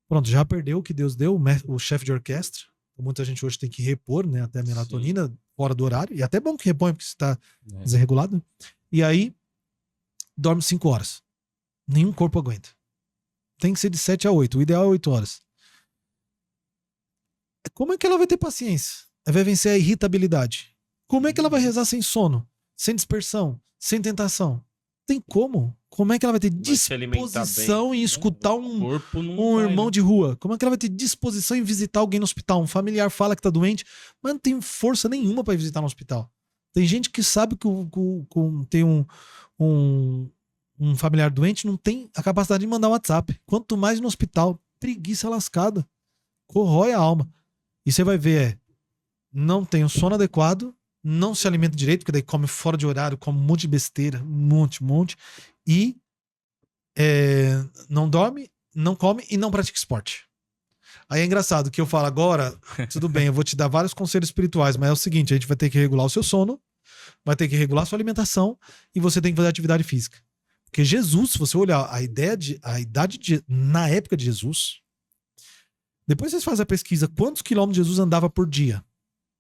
Pronto, já perdeu o que Deus deu, o chefe de orquestra. Muita gente hoje tem que repor, né? Até a melatonina fora do horário. E até é bom que repõe, porque você está desregulado. E aí, dorme 5 horas. Nenhum corpo aguenta. Tem que ser de 7 a 8. O ideal é 8 horas. Como é que ela vai ter paciência? Ela vai vencer a irritabilidade. Como é que ela vai rezar sem sono? Sem dispersão? Sem tentação? Tem como? Como é que ela vai ter disposição em escutar um irmão de rua? Como é que ela vai ter disposição em visitar alguém no hospital? Um familiar fala que tá doente, mas não tem força nenhuma para visitar no hospital. Tem gente que sabe que tem um familiar doente, não tem a capacidade de mandar um WhatsApp. Quanto mais no hospital, preguiça lascada. Corrói a alma. E você vai ver, não tem o sono adequado, não se alimenta direito, porque daí come fora de horário, come um monte de besteira, um monte. E não dorme, não come e não pratica esporte. Aí é engraçado que eu falo agora, tudo bem, eu vou te dar vários conselhos espirituais, mas é o seguinte, a gente vai ter que regular o seu sono, vai ter que regular a sua alimentação e você tem que fazer atividade física. Porque Jesus, se você olhar a idade na época de Jesus, depois vocês fazem a pesquisa, quantos quilômetros Jesus andava por dia?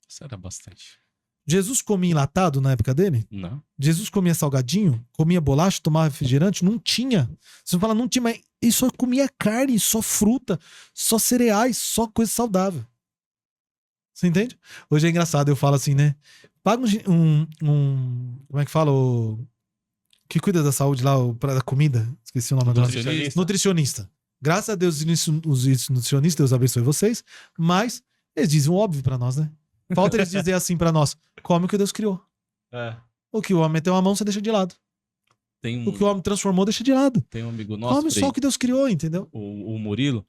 Isso era bastante. Jesus comia enlatado na época dele? Não. Jesus comia salgadinho? Comia bolacha? Tomava refrigerante? Não tinha. Você fala, não tinha, mas ele só comia carne, só fruta, só cereais, só coisa saudável. Você entende? Hoje é engraçado, eu falo assim, né? Paga como é que fala? Que cuida da saúde lá, da comida? Esqueci o nome agora. Nutricionista. Graças a Deus, os nutricionistas, Deus abençoe vocês, mas eles dizem o óbvio pra nós, né? Falta eles dizer assim pra nós, come o que Deus criou. O que o homem meteu a mão, você deixa de lado. O que o homem transformou, deixa de lado. Tem um amigo nosso, come só o que Deus criou, entendeu? O Murilo,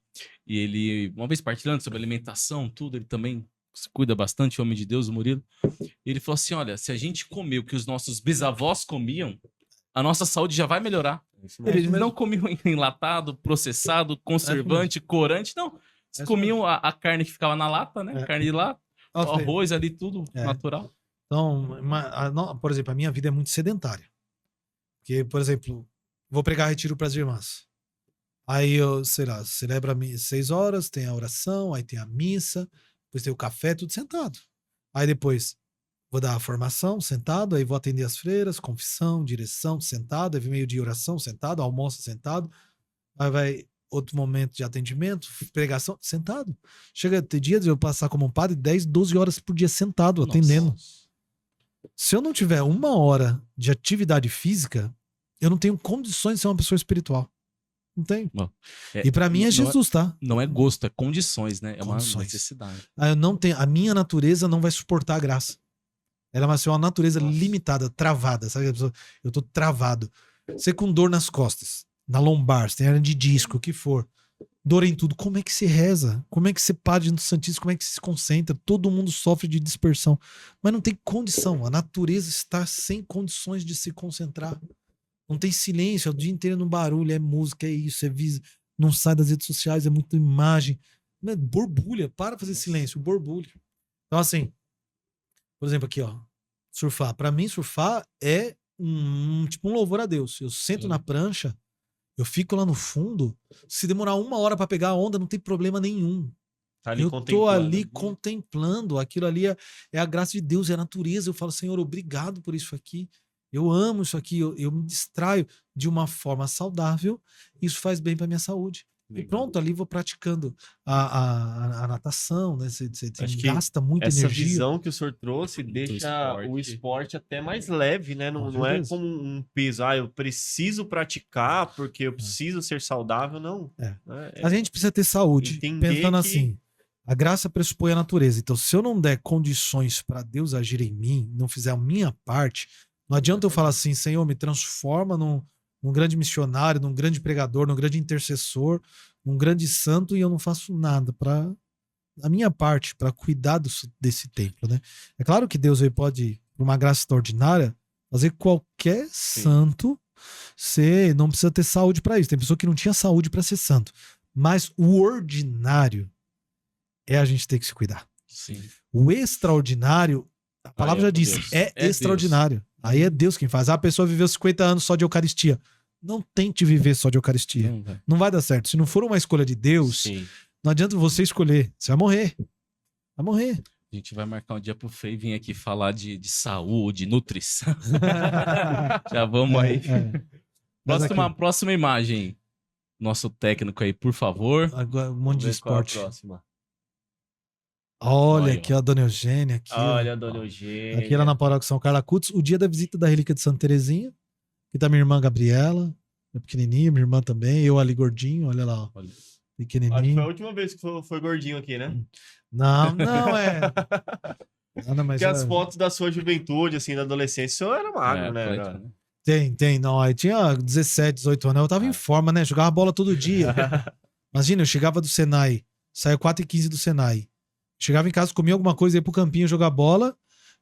e ele, uma vez partilhando sobre alimentação, tudo, ele também se cuida bastante, homem de Deus, o Murilo. E ele falou assim, olha, se a gente comer o que os nossos bisavós comiam, a nossa saúde já vai melhorar. Eles não comiam enlatado, processado, conservante, corante, não. Eles comiam a carne que ficava na lata, né? Carne de lata, arroz ali, tudo natural. Então, por exemplo, a minha vida é muito sedentária. Porque, por exemplo, vou pregar retiro para as irmãs. Aí eu, sei lá, celebra 6 horas, tem a oração, aí tem a missa, depois tem o café, tudo sentado. Aí depois vou dar a formação, sentado, aí vou atender as freiras, confissão, direção, sentado, aí vem meio de oração, sentado, almoço, sentado. Aí vai outro momento de atendimento, pregação, sentado. Chega a ter dias de eu passar como um padre 10, 12 horas por dia sentado, atendendo. Se eu não tiver 1 hora de atividade física, eu não tenho condições de ser uma pessoa espiritual. Não tem. E pra mim é Jesus, tá? Não é gosto, é condições, né? É uma necessidade. Eu não tenho, a minha natureza não vai suportar a graça. Ela vai ser uma natureza limitada, travada. Sabe? Eu tô travado. Você com dor nas costas, na lombar, você tem hernia de disco, o que for. Dor em tudo. Como é que se reza? Como é que você para diante do Santíssimo? Como é que se concentra? Todo mundo sofre de dispersão. Mas não tem condição. A natureza está sem condições de se concentrar. Não tem silêncio. É o dia inteiro no barulho. É música, é isso, é visa. Não sai das redes sociais, é muita imagem. Borbulha. Para fazer silêncio. Borbulha. Então, assim, por exemplo, aqui, ó. Surfar. Pra mim, surfar é tipo um louvor a Deus. Eu sento na prancha, eu fico lá no fundo. Se demorar 1 hora pra pegar a onda, não tem problema nenhum. Tá ali eu tô ali contemplando. Aquilo ali é a graça de Deus, é a natureza. Eu falo, Senhor, obrigado por isso aqui. Eu amo isso aqui. Eu me distraio de uma forma saudável. Isso faz bem pra minha saúde. E pronto, ali vou praticando a natação, né? Você Acho que gasta muita essa energia. visão que o senhor trouxe deixa o esporte até mais leve, né? Não é como um peso. Eu preciso praticar porque eu preciso ser saudável, não. A gente precisa ter saúde, pensando assim, a graça pressupõe a natureza. Então, se eu não der condições para Deus agir em mim, não fizer a minha parte, não adianta eu falar assim, Senhor, me transforma num grande missionário, num grande pregador, num grande intercessor, num grande santo, e eu não faço nada para a minha parte, para cuidar desse templo, né? É claro que Deus pode, por uma graça extraordinária, fazer qualquer santo ser, não precisa ter saúde para isso. Tem pessoa que não tinha saúde para ser santo. Mas o ordinário é a gente ter que se cuidar. Sim. O extraordinário, a palavra já disse, é extraordinário. Deus. Aí é Deus quem faz. A pessoa viveu 50 anos só de Eucaristia. Não tente viver só de Eucaristia. Não vai dar certo. Se não for uma escolha de Deus, não adianta você escolher. Você vai morrer. Vai morrer. A gente vai marcar um dia pro Frei vir aqui falar de saúde, nutrição. Já vamos aí. Próxima imagem. Nosso técnico aí, por favor. Agora, um monte de esporte. Olha aqui, ó, a Dona Eugênia. Aqui, olha a Dona Eugênia. Aqui ela na paróquia São Carla Cutis, o dia da visita da relíquia de Santa Terezinha. Aqui tá minha irmã Gabriela, é pequenininha, minha irmã também, eu ali gordinho, olha lá, ó, pequenininho. Acho que foi a última vez que foi gordinho aqui, né? Não é. Porque as fotos da sua juventude, assim, da adolescência, o senhor era magro, né? Tem. Não, aí tinha 17, 18 anos, eu tava em forma, né? Jogava bola todo dia. Imagina, eu chegava do Senai, saía 4h15 do Senai. Chegava em casa, comia alguma coisa, ia pro campinho jogar bola,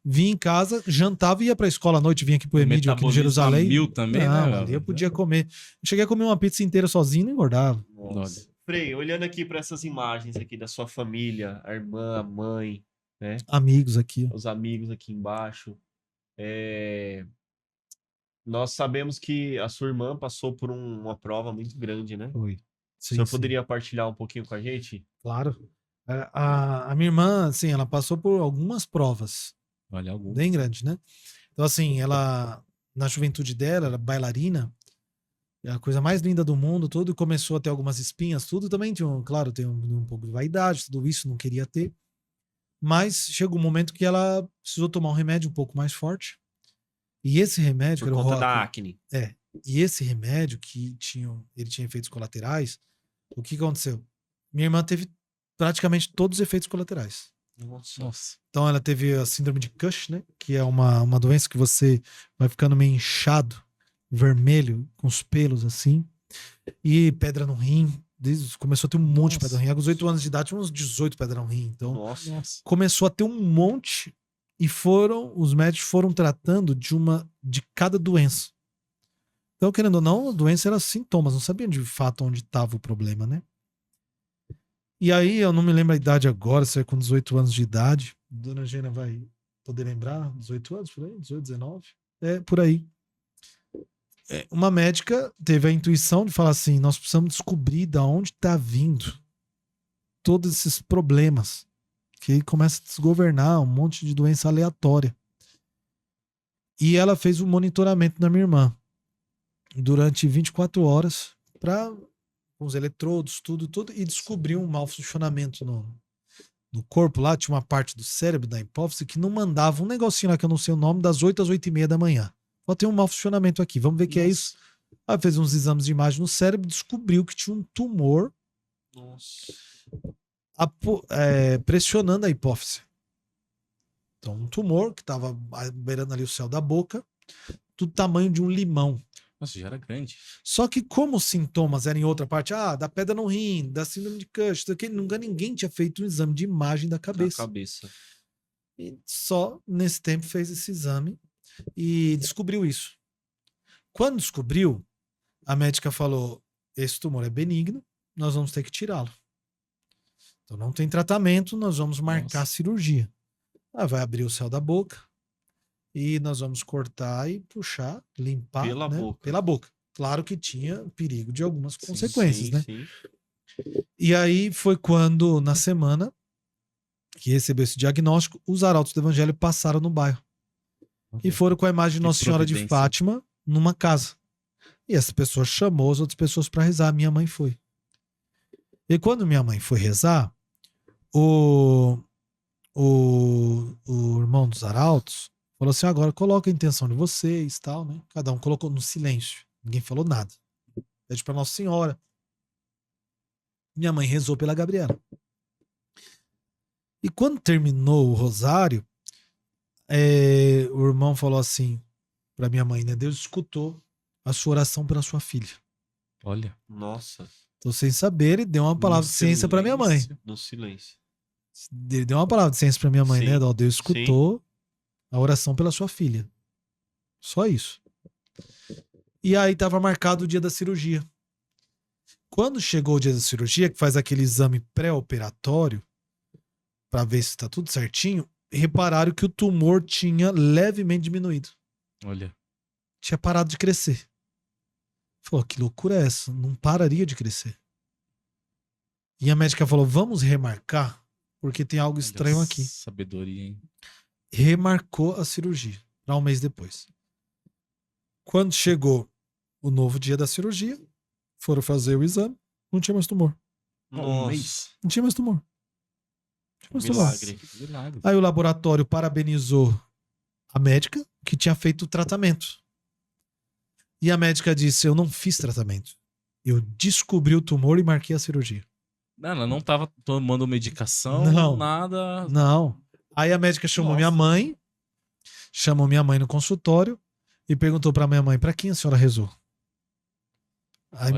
vinha em casa, jantava e ia pra escola à noite, vinha aqui pro Emílio, aqui em Jerusalém. Também, não, ali eu podia comer. Eu cheguei a comer uma pizza inteira sozinho e não engordava. Nossa. Frei, olhando aqui para essas imagens aqui da sua família, a irmã, a mãe, né? Amigos aqui. Os amigos aqui embaixo. Nós sabemos que a sua irmã passou por uma prova muito grande, né? Foi. Sim, o senhor poderia partilhar um pouquinho com a gente? Claro. A minha irmã, assim, ela passou por algumas provas. Olha, algumas. Bem grandes, né? Então, assim, ela, na juventude dela, era bailarina, a coisa mais linda do mundo, tudo, e começou a ter algumas espinhas, tudo também tinha, claro, tem um pouco de vaidade, tudo isso, não queria ter. Mas chegou um momento que ela precisou tomar um remédio um pouco mais forte. E esse remédio... Por conta da acne. E esse remédio que ele tinha efeitos colaterais, o que aconteceu? Minha irmã teve praticamente todos os efeitos colaterais. Nossa. Então ela teve a síndrome de Cush, né? Que é uma doença que você vai ficando meio inchado, vermelho, com os pelos assim. E pedra no rim. Começou a ter um monte de pedra no rim. Com os 8 anos de idade, tinha uns 18 pedras no rim. Então começou a ter um monte e os médicos foram tratando de cada doença. Então, querendo ou não, a doença era sintomas, não sabiam de fato onde estava o problema, né? E aí, eu não me lembro a idade agora, se é com 18 anos de idade. Dona Eugênia vai poder lembrar? 18 anos, por aí? 18, 19? É, por aí. Uma médica teve a intuição de falar assim, nós precisamos descobrir de onde está vindo todos esses problemas. Que aí começa a desgovernar um monte de doença aleatória. E ela fez um monitoramento da minha irmã durante 24 horas com os eletrodos, tudo, e descobriu um mau funcionamento no corpo. Lá tinha uma parte do cérebro, da hipófise, que não mandava um negocinho lá que eu não sei o nome, das 8 às 8h30 da manhã. Só tem um mau funcionamento aqui, vamos ver o que é isso. Aí fez uns exames de imagem no cérebro, descobriu que tinha um tumor pressionando a hipófise. Então, um tumor que estava beirando ali o céu da boca, do tamanho de um limão. Nossa, já era grande. Só que como os sintomas eram em outra parte, da pedra no rim, da síndrome de Cush, nunca ninguém tinha feito um exame de imagem da cabeça. E só nesse tempo fez esse exame e descobriu isso. Quando descobriu, a médica falou, esse tumor é benigno, nós vamos ter que tirá-lo. Então não tem tratamento, nós vamos marcar a cirurgia. Vai abrir o céu da boca, e nós vamos cortar e puxar, limpar pela boca. Claro que tinha perigo de algumas consequências, né? Sim. E aí foi quando, na semana que recebeu esse diagnóstico, os arautos do evangelho passaram no bairro. E foram com a imagem de Nossa Senhora de Fátima numa casa. E essa pessoa chamou as outras pessoas para rezar. Minha mãe foi. E quando minha mãe foi rezar, o irmão dos arautos falou assim, agora coloca a intenção de vocês e tal, né? Cada um colocou no silêncio. Ninguém falou nada. Pede pra Nossa Senhora. Minha mãe rezou pela Gabriela. E quando terminou o rosário, o irmão falou assim pra minha mãe, né? Deus escutou a sua oração pela sua filha. Olha. Nossa. Então, sem saber, ele deu uma palavra de ciência pra minha mãe. No silêncio. Ele deu uma palavra de ciência pra minha mãe, Sim, né? Ó, Deus escutou a oração pela sua filha. Só isso. E aí tava marcado o dia da cirurgia. Quando chegou o dia da cirurgia, que faz aquele exame pré-operatório pra ver se tá tudo certinho, repararam que o tumor tinha levemente diminuído. Olha. Tinha parado de crescer. Falou, que loucura é essa? Não pararia de crescer. E a médica falou, vamos remarcar, porque tem algo estranho aqui. Sabedoria, hein? Remarcou a cirurgia para um mês depois. Quando chegou o novo dia da cirurgia, foram fazer o exame, não tinha mais tumor. Nossa. Não tinha mais tumor. Não tinha mais tumor. Milagre. Aí o laboratório parabenizou a médica que tinha feito o tratamento. E a médica disse, eu não fiz tratamento. Eu descobri o tumor e marquei a cirurgia. Ela não tava tomando medicação, Não. nada. Não. Aí a médica chamou minha mãe no consultório e perguntou pra minha mãe, pra quem a senhora rezou? Aí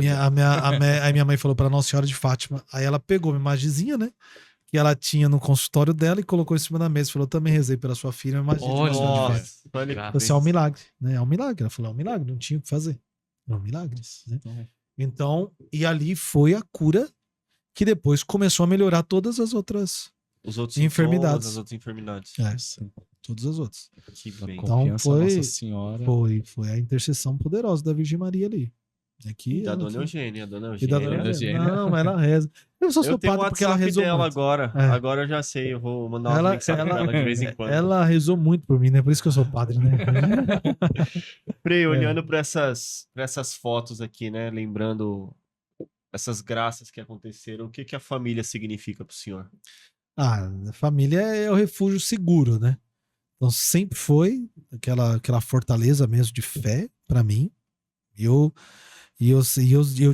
minha mãe falou pra Nossa Senhora de Fátima. Aí ela pegou uma imagenzinha, né? Que ela tinha no consultório dela e colocou em cima da mesa. Falou, também rezei pela sua filha, imagina. Olha, Você é um milagre, né? É um milagre. Ela falou, é um milagre, não tinha o que fazer. É um milagre, né? Então, e ali foi a cura que depois começou a melhorar todas as outras enfermidades. As outras enfermidades. Todas as outras. Que bem. Então foi, Nossa Senhora. foi a intercessão poderosa da Virgem Maria ali. Aqui, E da Dona Eugênia. E da Dona Eugênia. Não, ela reza. Eu sou tenho padre porque ela rezou dela muito. agora. É. Agora eu já sei. Eu vou mandar uma mensagem pra ela de vez em quando. Ela rezou muito por mim, né? Por isso que eu sou padre, né? Frei, olhando pra essas fotos aqui, né? Lembrando essas graças que aconteceram, o que a família significa pro senhor? A família é o refúgio seguro, né? Então sempre foi aquela fortaleza mesmo de fé pra mim. E eu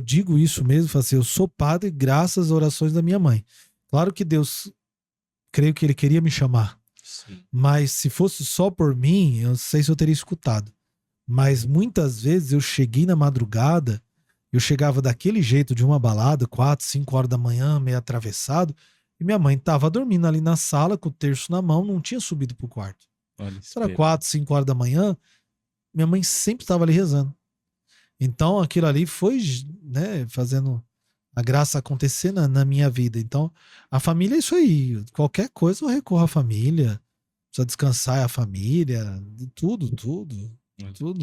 digo isso mesmo, falo assim, eu sou padre graças às orações da minha mãe. Claro que Deus, creio que ele queria me chamar. Sim. Mas se fosse só por mim, eu não sei se eu teria escutado. Mas muitas vezes eu cheguei na madrugada, eu chegava daquele jeito de uma balada, 4, 5 horas da manhã, meio atravessado, e minha mãe estava dormindo ali na sala com o terço na mão, não tinha subido pro quarto. Era 4, 5 horas da manhã, minha mãe sempre estava ali rezando. Então aquilo ali foi, né, fazendo a graça acontecer na minha vida. Então a família é isso aí. Qualquer coisa eu recorro à família. Precisa descansar a família. Tudo,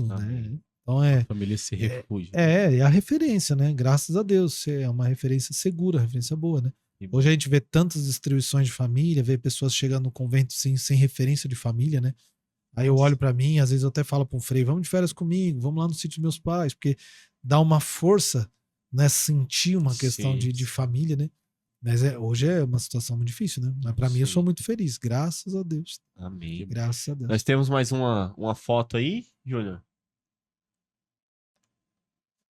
né? Então a família se refúgio. É a referência, né? Graças a Deus. É uma referência segura, referência boa, né? Hoje a gente vê tantas distribuições de família, vê pessoas chegando no convento sem referência de família, né? Aí eu olho pra mim, às vezes eu até falo pra um frei, vamos de férias comigo, vamos lá no sítio dos meus pais, porque dá uma força, né, sentir uma questão de família, né? Mas hoje é uma situação muito difícil, né? Mas pra mim eu sou muito feliz, graças a Deus. Amém. Graças a Deus. Nós temos mais uma foto aí, Júnior?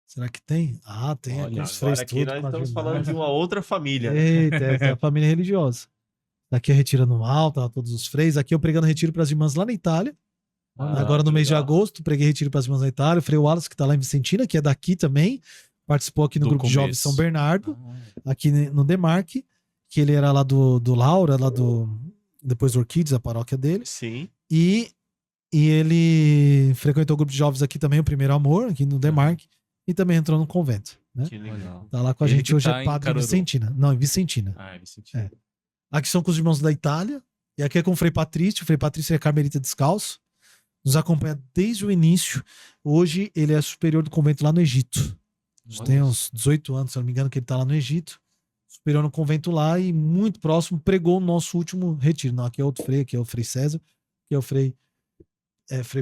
Será que tem? Ah, tem. Olha, os agora freios aqui tudo nós com a estamos Gilmar. falando de uma outra família. Eita, essa é a família religiosa. Aqui é retiro anual, tá todos os freios. Aqui eu pregando retiro para as irmãs lá na Itália. Agora no mês de agosto, preguei retiro para as irmãs na Itália. O Frei Wallace, que tá lá em Vicentina, que é daqui também, participou aqui no grupo de jovens São Bernardo, aqui no Demarque, que ele era lá do Laura, lá depois do Orquídeas, a paróquia dele. Sim. E ele frequentou o grupo de jovens aqui também, o Primeiro Amor, aqui no Demarque, e também entrou no convento. Né? Que legal. Tá lá com a gente hoje, é padre em Vicentina. Não, em Vicentina. Ah, em Vicentina. É. Aqui são com os irmãos da Itália, e aqui é com o Frei Patrício. O Frei Patrício é carmelita descalço, nos acompanha desde o início. Hoje ele é superior do convento lá no Egito. Tem uns 18 anos, se eu não me engano, que ele tá lá no Egito. Superior no convento lá e muito próximo, pregou o nosso último retiro. Não, aqui é outro frei, aqui é o Frei César, aqui é o Frei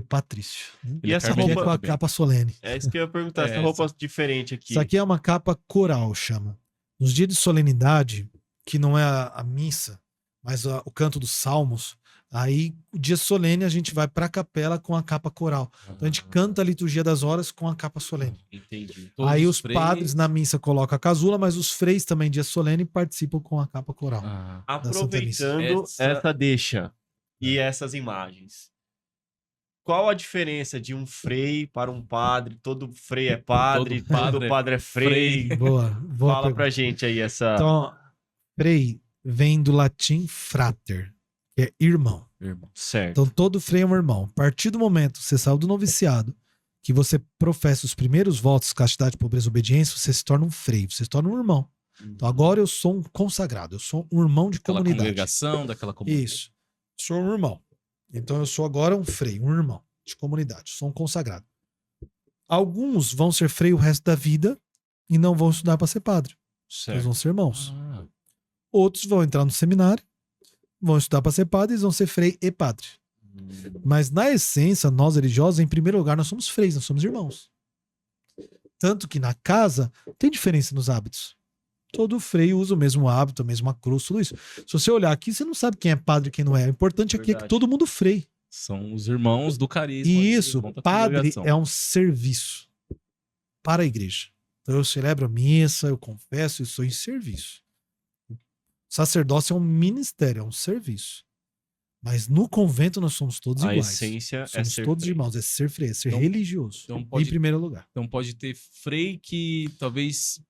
Patrício. E essa roupa é com a capa solene. É isso que eu ia perguntar, essa roupa diferente aqui. Isso aqui é uma capa coral, chama. Nos dias de solenidade, que não é a missa, mas o canto dos salmos, aí o dia solene a gente vai para a capela com a capa coral. Então a gente canta a liturgia das horas com a capa solene. Entendi. Aí os padres na missa colocam a casula, mas os freis também dia solene participam com a capa coral. Aproveitando essa deixa e essas imagens, qual a diferença de um frei para um padre? Todo frei é padre, todo padre é frei. Boa Fala pra gente aí essa... Então, frei vem do latim frater, que é irmão. Certo. Então todo frei é um irmão. A partir do momento que você saiu do noviciado, que você professa os primeiros votos, castidade, pobreza, obediência, você se torna um frei, você se torna um irmão. Então agora eu sou um consagrado, eu sou um irmão de comunidade. Congregação, daquela comunidade. Isso. Sou um irmão. Então eu sou agora um frei, um irmão de comunidade, sou um consagrado. Alguns vão ser frei o resto da vida e não vão estudar para ser padre. Certo. Eles vão ser irmãos. Outros vão entrar no seminário, vão estudar para ser padre e vão ser frei e padre. Mas na essência, nós religiosos, em primeiro lugar, nós somos freis, nós somos irmãos. Tanto que na casa tem diferença nos hábitos. Todo freio usa o mesmo hábito, a mesma cruz, tudo isso. Se você olhar aqui, você não sabe quem é padre e quem não é. O importante aqui é que todo mundo frei. São os irmãos do carisma. E isso, padre é um serviço para a igreja. Então eu celebro a missa, eu confesso, eu sou em serviço. Sacerdócio é um ministério, é um serviço. Mas no convento nós somos todos iguais. A essência somos é ser todos frei. irmãos, é ser frei, é ser religioso. Então pode, em primeiro lugar. Então pode ter frei que talvez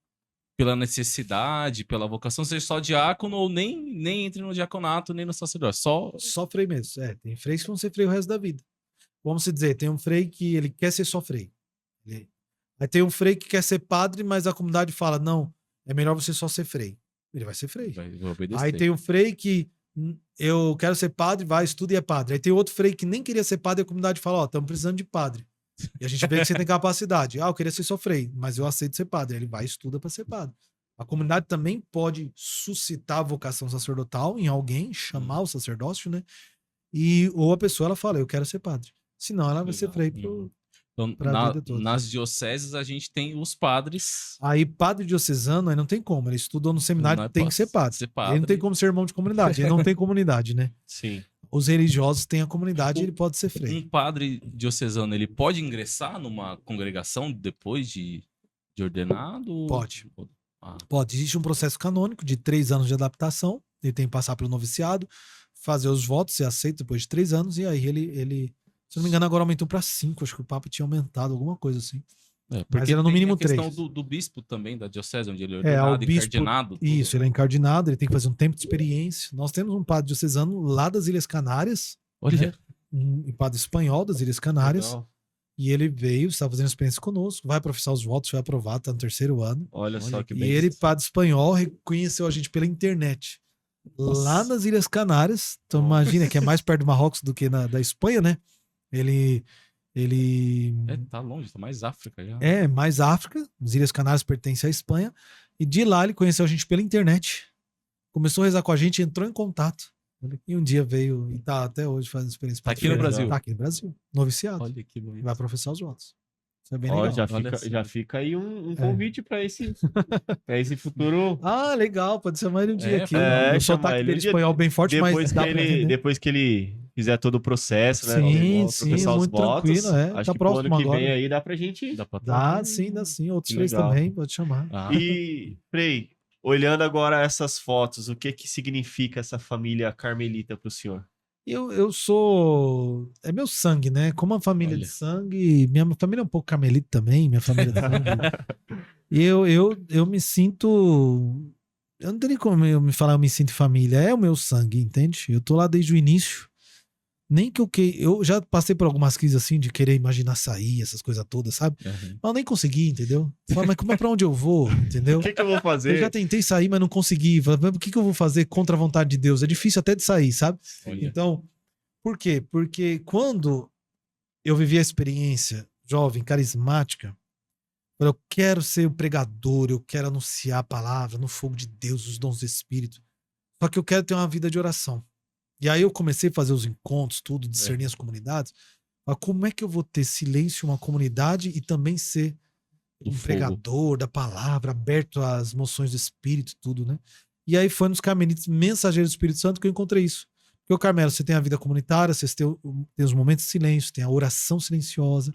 pela necessidade, pela vocação, seja só diácono ou nem entre no diaconato, nem no sacerdócio. Só frei mesmo. Tem freis que vão ser frei o resto da vida. Vamos dizer, tem um frei que ele quer ser só frei. Aí tem um frei que quer ser padre, mas a comunidade fala, não, é melhor você só ser frei. Ele vai ser frei. Vai obedecer. Aí tem um frei que eu quero ser padre, vai, estuda e é padre. Aí tem outro frei que nem queria ser padre e a comunidade fala, ó, estamos precisando de padre. E a gente vê que você tem capacidade. Eu queria ser só frei, mas eu aceito ser padre. Aí ele vai e estuda para ser padre. A comunidade também pode suscitar a vocação sacerdotal em alguém, chamar o sacerdócio, né? Ou a pessoa, ela fala, eu quero ser padre. Senão ela vai ser frei então, pra vida toda. Nas dioceses a gente tem os padres. Aí padre diocesano, aí não tem como. Ele estudou no seminário, tem que ser padre. Ele não tem como ser irmão de comunidade. Ele não tem comunidade, né? Sim. Os religiosos têm a comunidade e ele pode ser frei. Um padre diocesano, ele pode ingressar numa congregação depois de ordenado? Pode. Pode. Existe um processo canônico de 3 anos de adaptação. Ele tem que passar pelo noviciado, fazer os votos, ser aceito depois de 3 anos, e aí ele se não me engano, agora aumentou para 5. Acho que o Papa tinha aumentado, alguma coisa assim. Mas era no mínimo 3. Tem a questão do bispo também, da diocese, onde ele é ordenado, encardinado. Isso, ele é encardinado, ele tem que fazer um tempo de experiência. Nós temos um padre diocesano lá das Ilhas Canárias. Olha. Né? Um padre espanhol das Ilhas Canárias. Legal. E ele veio, está fazendo experiência conosco, vai professar os votos, foi aprovado, está no 3º ano. Olha só que E bem. ele, padre espanhol, reconheceu a gente pela internet. Lá nas Ilhas Canárias. Então imagina que é mais perto do Marrocos do que da Espanha, né? Ele tá longe, tá mais África já. Mais África. As Ilhas Canárias pertencem à Espanha. E de lá ele conheceu a gente pela internet. Começou a rezar com a gente, entrou em contato. E um dia veio e tá até hoje fazendo experiência. Tá aqui no Brasil? Tá aqui no Brasil. Noviciado. Olha que bonito. E vai professar os votos. Isso é bem legal. Já fica aí um convite para esse futuro. Legal. Pode ser mais um dia aqui. O sotaque dele espanhol bem forte, depois que ele fizer todo o processo, né? Sim, muito tranquilo. Acho que próximo ano que agora. vem aí dá pra gente... Dá sim. Outros freis também, pode chamar. E, Frei, olhando agora essas fotos, o que significa essa família carmelita pro senhor? Eu sou... É meu sangue, né? Como uma família de sangue... Minha família é um pouco carmelita também, minha família de sangue. E eu me sinto... Eu não tenho como eu me falar, eu me sinto família. É o meu sangue, entende? Eu tô lá desde o início. Nem que eu já passei por algumas crises assim de querer imaginar sair, essas coisas todas, sabe? Mas eu nem consegui, entendeu? Falei, mas como é pra onde eu vou, entendeu? O que eu vou fazer? Eu já tentei sair, mas não consegui. Falei, mas o que eu vou fazer contra a vontade de Deus? É difícil até de sair, sabe? Então, por quê? Porque quando eu vivi a experiência jovem, carismática, eu quero ser o pregador, eu quero anunciar a palavra no fogo de Deus, os dons do Espírito. Só que eu quero ter uma vida de oração. E aí eu comecei a fazer os encontros, tudo, discernir as comunidades. Mas como é que eu vou ter silêncio em uma comunidade e também ser um fogo. pregador da palavra, aberto às moções do Espírito, tudo, né? E aí foi nos Carmelitas Mensageiros do Espírito Santo que eu encontrei isso. Porque o Carmelo, você tem a vida comunitária, você tem os momentos de silêncio, tem a oração silenciosa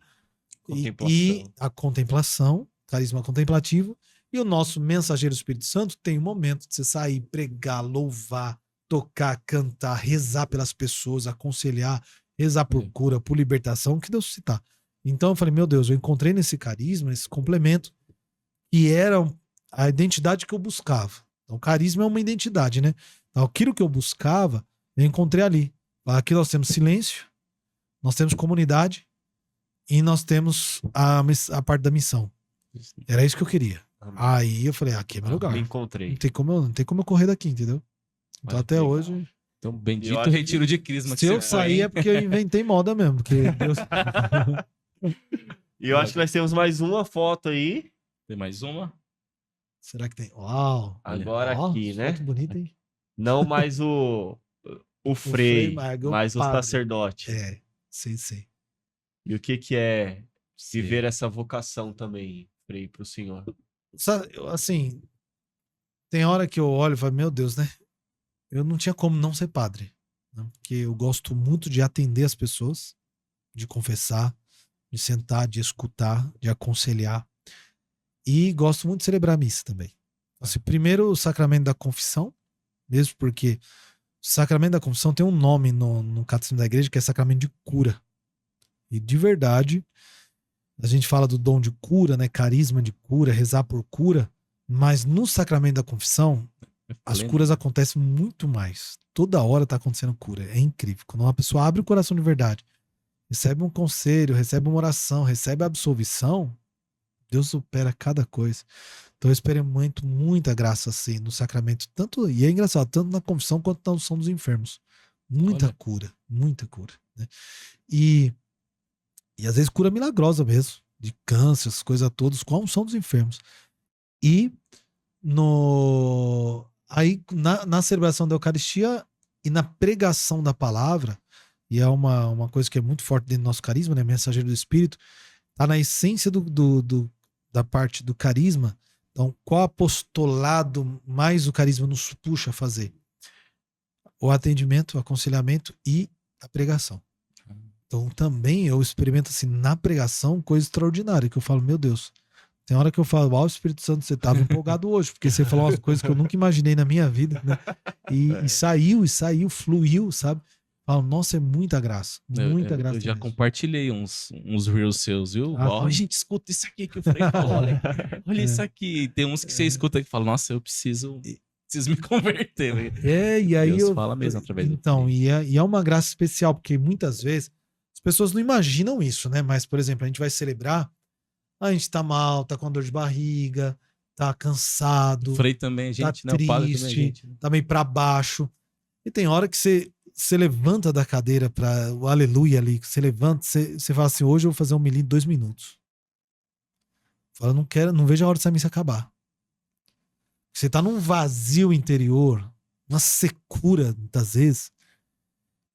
e a contemplação, carisma contemplativo. E o nosso Mensageiro do Espírito Santo tem um momento de você sair, pregar, louvar, tocar, cantar, rezar pelas pessoas, aconselhar, rezar por cura, por libertação, que Deus citar. Então eu falei, meu Deus, eu encontrei nesse carisma, esse complemento, que era a identidade que eu buscava. Então o carisma é uma identidade, né? Então aquilo que eu buscava, eu encontrei ali. Aqui nós temos silêncio, nós temos comunidade e nós temos a parte da missão. Era isso que eu queria. Aí eu falei, aqui é meu lugar. Me encontrei. Não tem como eu correr daqui, entendeu? Então até hoje... Então, bendito retiro de crisma que se eu sair é porque eu inventei moda mesmo. Porque Deus... E eu acho que nós temos mais uma foto aí. Tem mais uma? Será que tem? Uau! Agora aqui, né? Foto bonita, hein? Não mais o Frei, mas o sacerdote. É, sei. E o que é viver essa vocação também, Frei, para o senhor? Assim, tem hora que eu olho e falo, meu Deus, né? Eu não tinha como não ser padre. Né? Porque eu gosto muito de atender as pessoas, de confessar, de sentar, de escutar, de aconselhar. E gosto muito de celebrar a missa também. Assim, primeiro, o sacramento da confissão, mesmo porque o sacramento da confissão tem um nome no catecismo da igreja, que é sacramento de cura. E de verdade, a gente fala do dom de cura, né? Carisma de cura, rezar por cura, mas no sacramento da confissão, as curas acontecem muito mais. Toda hora está acontecendo cura. É incrível. Quando uma pessoa abre o coração de verdade, recebe um conselho, recebe uma oração, recebe a absolvição, Deus opera cada coisa. Então eu experimento muita graça assim no sacramento. E é engraçado, tanto na confissão quanto na unção dos enfermos. Muita cura. Né? E às vezes cura milagrosa mesmo, de câncer, essas coisas todas, com a unção dos enfermos. E aí na celebração da Eucaristia e na pregação da palavra, e é uma coisa que é muito forte dentro do nosso carisma, né? Mensageiro do Espírito, tá na essência da parte do carisma. Então, qual apostolado mais o carisma nos puxa a fazer? O atendimento, o aconselhamento e a pregação. Então, também eu experimento assim, na pregação, coisa extraordinária, que eu falo, meu Deus, tem hora que eu falo, ó, Espírito Santo, você estava empolgado hoje, porque você falou umas coisas que eu nunca imaginei na minha vida, né? E saiu, fluiu, sabe? Falo, nossa, é muita graça. Muita graça. Eu já compartilhei uns reels seus, viu? Ó, gente, escuta isso aqui que o Frei falou. Olha isso aqui. Tem uns que você escuta e fala, nossa, eu preciso me converter. E aí Deus fala mesmo através do e é uma graça especial, porque muitas vezes as pessoas não imaginam isso, né? Mas, por exemplo, a gente vai celebrar, a gente tá mal, tá com dor de barriga, tá cansado. O Frei também, gente, tá né? triste, O padre também, gente. Tá meio pra baixo. E tem hora que você levanta da cadeira para o aleluia ali, você levanta, você fala assim, hoje eu vou fazer um milímetro em 2 minutos. Fala, não vejo a hora dessa missa acabar. Você tá num vazio interior, uma secura, muitas vezes,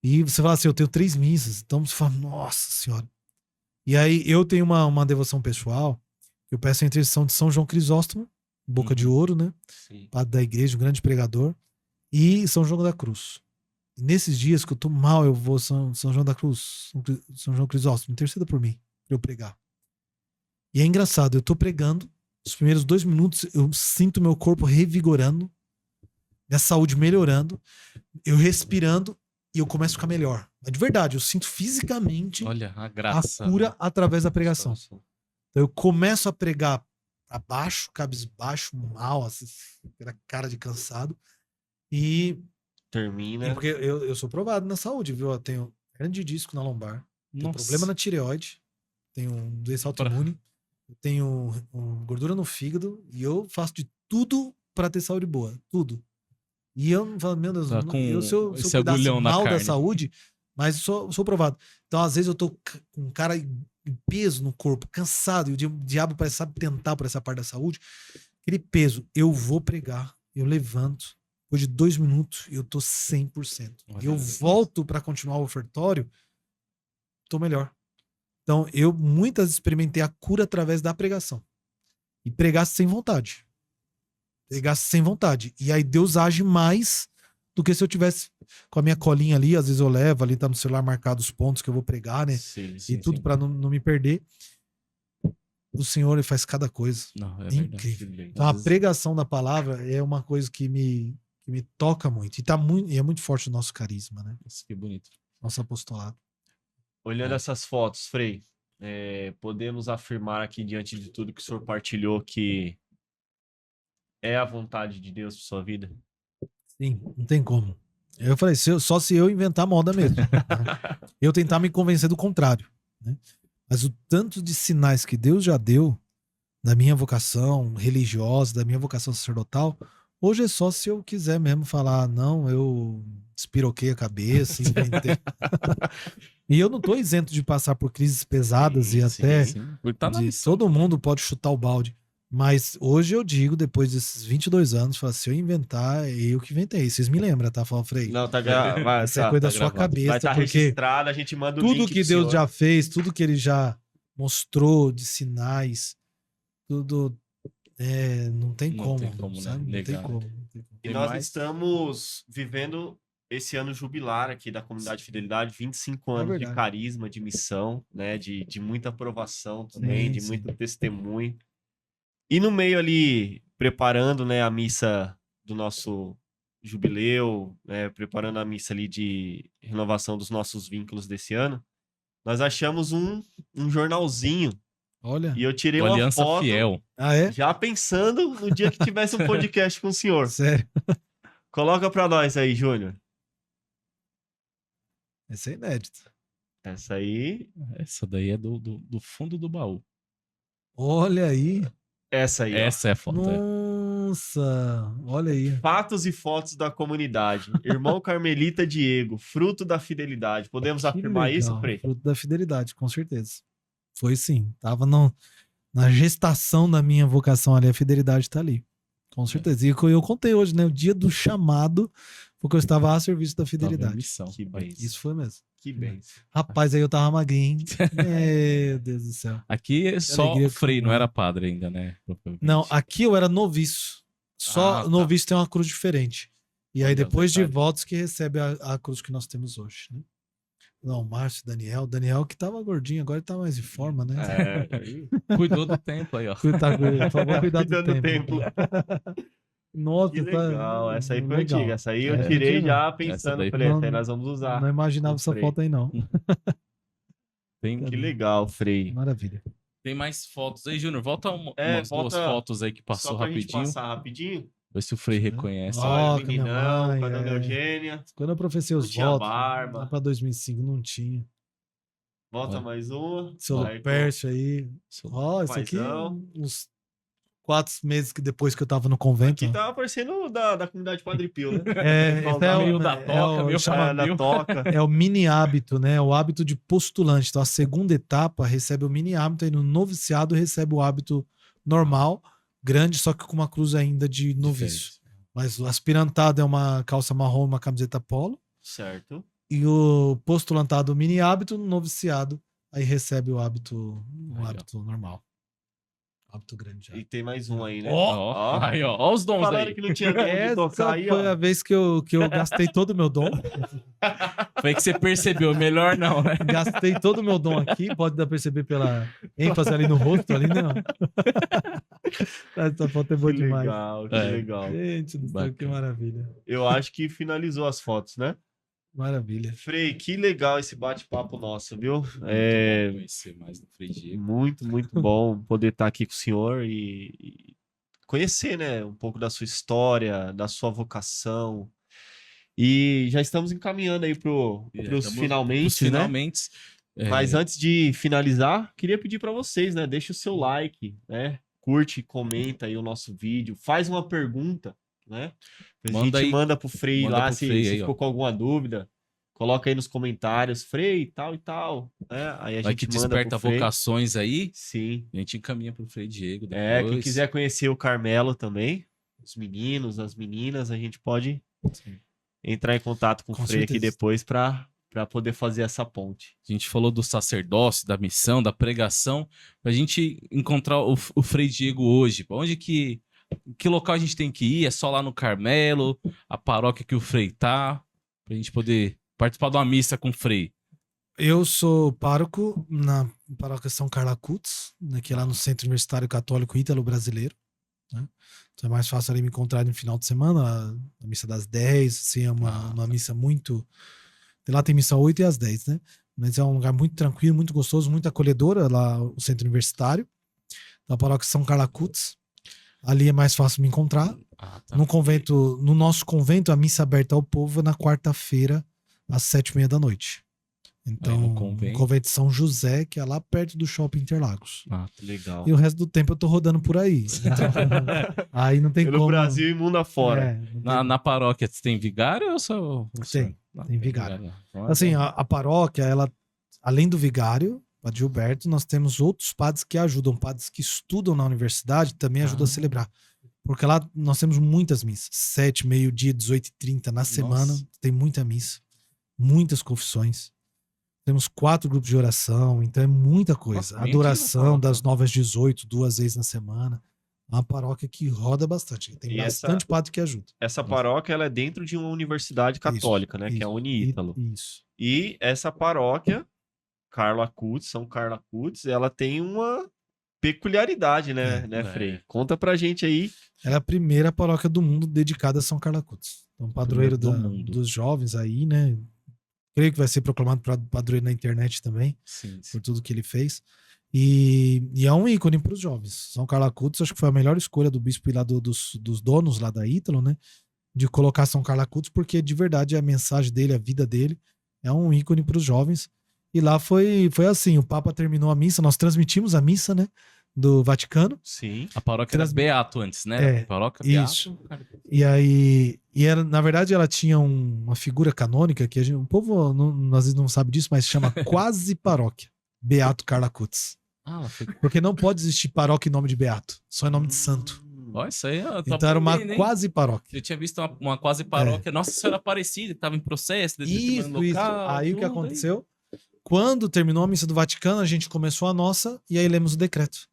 e você fala assim, eu tenho 3 missas, então você fala, nossa senhora. E aí eu tenho uma devoção pessoal, eu peço a intercessão de São João Crisóstomo, boca de ouro, né? Sim. Padre da igreja, um grande pregador, e São João da Cruz. Nesses dias que eu tô mal, eu vou São João da Cruz, São João Crisóstomo, interceda por mim, pra eu pregar. E é engraçado, eu tô pregando, os primeiros 2 minutos eu sinto meu corpo revigorando, minha saúde melhorando, eu respirando e eu começo a ficar melhor. Mas de verdade, eu sinto fisicamente a graça, a cura através da pregação. Então eu começo a pregar pra baixo, cabisbaixo, mal, assim, aquela cara de cansado, e termina. Porque eu sou provado na saúde, viu? Eu tenho grande disco na lombar, tenho problema na tireoide, tenho doença autoimune, tenho gordura no fígado e eu faço de tudo pra ter saúde boa. Tudo. E eu não falo, meu Deus, se eu cuidasse mal da saúde, mas sou provado. Então, às vezes, eu tô com um cara em peso no corpo, cansado, e o diabo parece sabe tentar por essa parte da saúde. Aquele peso, eu vou pregar, eu levanto. Depois de 2 minutos, eu tô 100%. Eu volto para continuar o ofertório, tô melhor. Então, eu muitas vezes experimentei a cura através da pregação. e pregasse sem vontade. Pregasse sem vontade. E aí Deus age mais do que se eu tivesse com a minha colinha ali, às vezes eu levo, ali tá no celular marcado os pontos que eu vou pregar, né? Sim, E tudo para não me perder. O Senhor, ele faz cada coisa. Não, é Incrível. verdade. Então, a Às vezes- pregação da palavra é uma coisa que me toca muito. E é muito forte o nosso carisma, né? Nossa, que bonito. Nosso apostolado. Olhando essas fotos, Frei, podemos afirmar aqui, diante de tudo que o senhor partilhou, que é a vontade de Deus para sua vida? Sim, não tem como. Eu falei, só se eu inventar moda mesmo. Né? Eu tentar me convencer do contrário. Né? Mas o tanto de sinais que Deus já deu da minha vocação religiosa, da minha vocação sacerdotal, hoje é só se eu quiser mesmo falar, não, eu despiroquei a cabeça, inventei. E eu não tô isento de passar por crises pesadas Sim, e até Sim, porque tá na de missão. todo mundo pode chutar o balde. Mas hoje eu digo, depois desses 22 anos, falo, se eu inventar, é eu que inventei. Vocês me lembram, tá? Fala, Frei. Não, tá gravado. Isso é coisa da sua gravado. Vai cabeça, estar porque registrado, a gente manda o tudo link que pro Deus senhor. já fez, tudo que ele já mostrou de sinais, tudo não tem Não como, tem como, né, sabe? Não tem negar, né? como. Não tem como. E Tem nós mais? estamos vivendo esse ano jubilar aqui da Comunidade Fidelidade, 25 anos de verdade. carisma, de missão, né? De muita aprovação também, Sim, de sim. muito testemunho. E no meio ali, preparando, né, a missa do nosso jubileu, né, preparando a missa ali de renovação dos nossos vínculos desse ano, nós achamos um jornalzinho Olha. e eu tirei Do uma Aliança foto Fiel. Ah, é? já pensando no dia que tivesse um podcast com o senhor. Sério. Coloca pra nós aí, Júnior. Esse é inédito. Essa aí, Essa daí é do fundo do baú. Olha aí. essa aí, ó. Essa é a foto. é. Nossa. Olha aí. Fatos e fotos da comunidade. Irmão Carmelita Diego, fruto da fidelidade. Podemos Que afirmar isso, legal. Frei? Fruto da fidelidade, com certeza. Foi sim. Tava na gestação da minha vocação ali, a fidelidade tá ali. Com certeza. E eu contei hoje, né? O dia do chamado, porque eu estava a serviço da Tava em fidelidade. missão. Que Vai. bem. Isso foi mesmo. Que bem. Rapaz, aí eu tava magrinho, hein? Meu Deus do céu. Aqui é só alegria que Frei, foi não bom. era padre ainda, né? Provavelmente. Não, aqui eu era noviço. Só Ah, tá. noviço tem uma cruz diferente. E aí Olha, depois de detalhe. votos que recebe a cruz que nós temos hoje, né? Não, Márcio, Daniel que tava gordinho, agora ele tá mais em forma, né? Cuidou do templo aí, ó. Por favor, cuidar do Cuidando do tempo. templo. Nossa, Que legal. Essa aí foi legal. antiga. Essa aí eu É, tirei antiga já não. pensando. daí Falei, não- essa aí nós vamos usar. Não imaginava com essa Frei. foto aí, não. Tem, Que legal, Frei. Maravilha. tem mais fotos aí, Júnior. Volta umas volta duas fotos aí que passou Só pra gente rapidinho. passar rapidinho. Ver se o Frei reconhece. Ó, Olha, com a minha meninão, mãe, com a dona é. Eugênia. Quando eu professei os Não tinha votos, barba. lá pra 2005 não tinha. Volta Olha. mais uma. Seu Aí, Lupércio aí. Ó, isso aqui, paizão. uns 4 meses que depois que eu tava no convento. Aqui tava parecendo da comunidade Padre Pio, né? É, esse é o, Meio da toca, meio chama- da toca. é o mini hábito, né? O hábito de postulante. Então, a segunda etapa recebe o mini hábito, aí no noviciado recebe o hábito normal, grande, só que com uma cruz ainda de noviço. Mas o aspirantado é uma calça marrom e uma camiseta polo. Certo. E o postulantado, o mini hábito, no noviciado, aí recebe o hábito, Aí, ó. hábito normal. Hábito grande já. E tem mais um aí, né? Ó, aí, ó os dons Falaram aí. que não tinha dom de Essa tocar aí, foi ó. a vez que eu gastei todo o meu dom. Foi que você percebeu. Melhor não, né? Gastei todo o meu dom aqui. Pode dar pra perceber pela ênfase ali no rosto, ali, não. Essa foto é boa Que demais. legal, que É. legal. Gente do céu, que Bacana. maravilha. Eu acho que finalizou as fotos, né? Maravilha. Frei, que legal esse bate-papo nosso, viu? Muito bom conhecer mais do Frei Diego. Muito, muito bom poder estar aqui com o senhor e conhecer, né, um pouco da sua história, da sua vocação. E já estamos encaminhando aí pros Estamos finalmente, pros né? finalmente. Mas antes de finalizar, queria pedir para vocês, né? Deixa o seu like, né? Curte, comenta aí o nosso vídeo, faz uma pergunta, né? A Manda gente aí- manda pro Frei manda lá pro se, Frei se aí, ficou ó. com alguma dúvida. Coloca aí nos comentários, Frei, tal e tal, né? Aí a Vai gente que manda desperta pro Frei. vocações aí. Sim. A gente encaminha pro Frei Diego depois. É, quem quiser conhecer o Carmelo também, os meninos, as meninas, a gente pode Sim. entrar em contato com o Com Frei aqui certeza. depois para para poder fazer essa ponte. A gente falou do sacerdócio, da missão, da pregação, pra gente encontrar o Frei Diego hoje. Pra onde que local a gente tem que ir? É só lá no Carmelo, a paróquia que o Frei tá, pra gente poder participar de uma missa com o Frei. Eu sou pároco na paróquia São Carla Cutz, né, que é lá no Centro Universitário Católico Ítalo-Brasileiro. Né? Então é mais fácil ali me encontrar no final de semana, a missa das 10, assim, é uma missa muito... Lá tem missa 8 e às 10, né? Mas é um lugar muito tranquilo, muito gostoso, muito acolhedora, lá o Centro Universitário, na paróquia São Carla Cutz. Ali é mais fácil me encontrar. Tá. No nosso convento, a missa aberta ao povo é na quarta-feira, às 7h30 da noite. Então, no convento de São José, que é lá perto do Shopping Interlagos. Legal. E o resto do tempo eu tô rodando por aí. Então, aí não tem Pelo como... Brasil e mundo afora. Na paróquia tem vigário ou só... Tem vigário. Assim, a paróquia, ela, além do vigário, Padre Gilberto, nós temos outros padres que ajudam, padres que estudam na universidade, também ajudam a celebrar. Porque lá nós temos muitas missas. 7, meio-dia, 18h30 na semana, tem muita missa. Muitas confissões. Temos 4 grupos de oração, então é muita coisa. Adoração das 9 às 18, 2 vezes na semana. É uma paróquia que roda bastante. Tem bastante padre que ajuda. Essa paróquia ela é dentro de uma universidade católica, né? Que é a Uniítalo. Isso. E essa paróquia, Carla Cutz, São Carla Cutz, ela tem uma peculiaridade, né, Frei? Conta pra gente aí. Ela é a primeira paróquia do mundo dedicada a São Carla Cutz. Então, padroeiro dos jovens aí, né? Creio que vai ser proclamado padroeiro na internet também, por tudo que ele fez. E é um ícone para os jovens. São Carla Cutz, acho que foi a melhor escolha do bispo e lá dos donos lá da Ítalo, né? De colocar São Carla Cutz, porque de verdade a mensagem dele, a vida dele, é um ícone para os jovens. E lá foi assim, o Papa terminou a missa, nós transmitimos a missa, né? Do Vaticano. Sim. A paróquia era Beato antes, né? Paróquia Beato. Isso. E aí, na verdade, ela tinha uma figura canônica que o povo às vezes não sabe disso, mas chama quase paróquia. Beato Carla Cutz. Porque não pode existir paróquia em nome de Beato, só em nome de santo. Olha, isso aí então era uma quase paróquia. Eu tinha visto uma quase paróquia, Nossa Senhora Aparecida, que estava em processo. Isso. Aí o que aconteceu? Quando terminou a missa do Vaticano, a gente começou a nossa e aí lemos o decreto.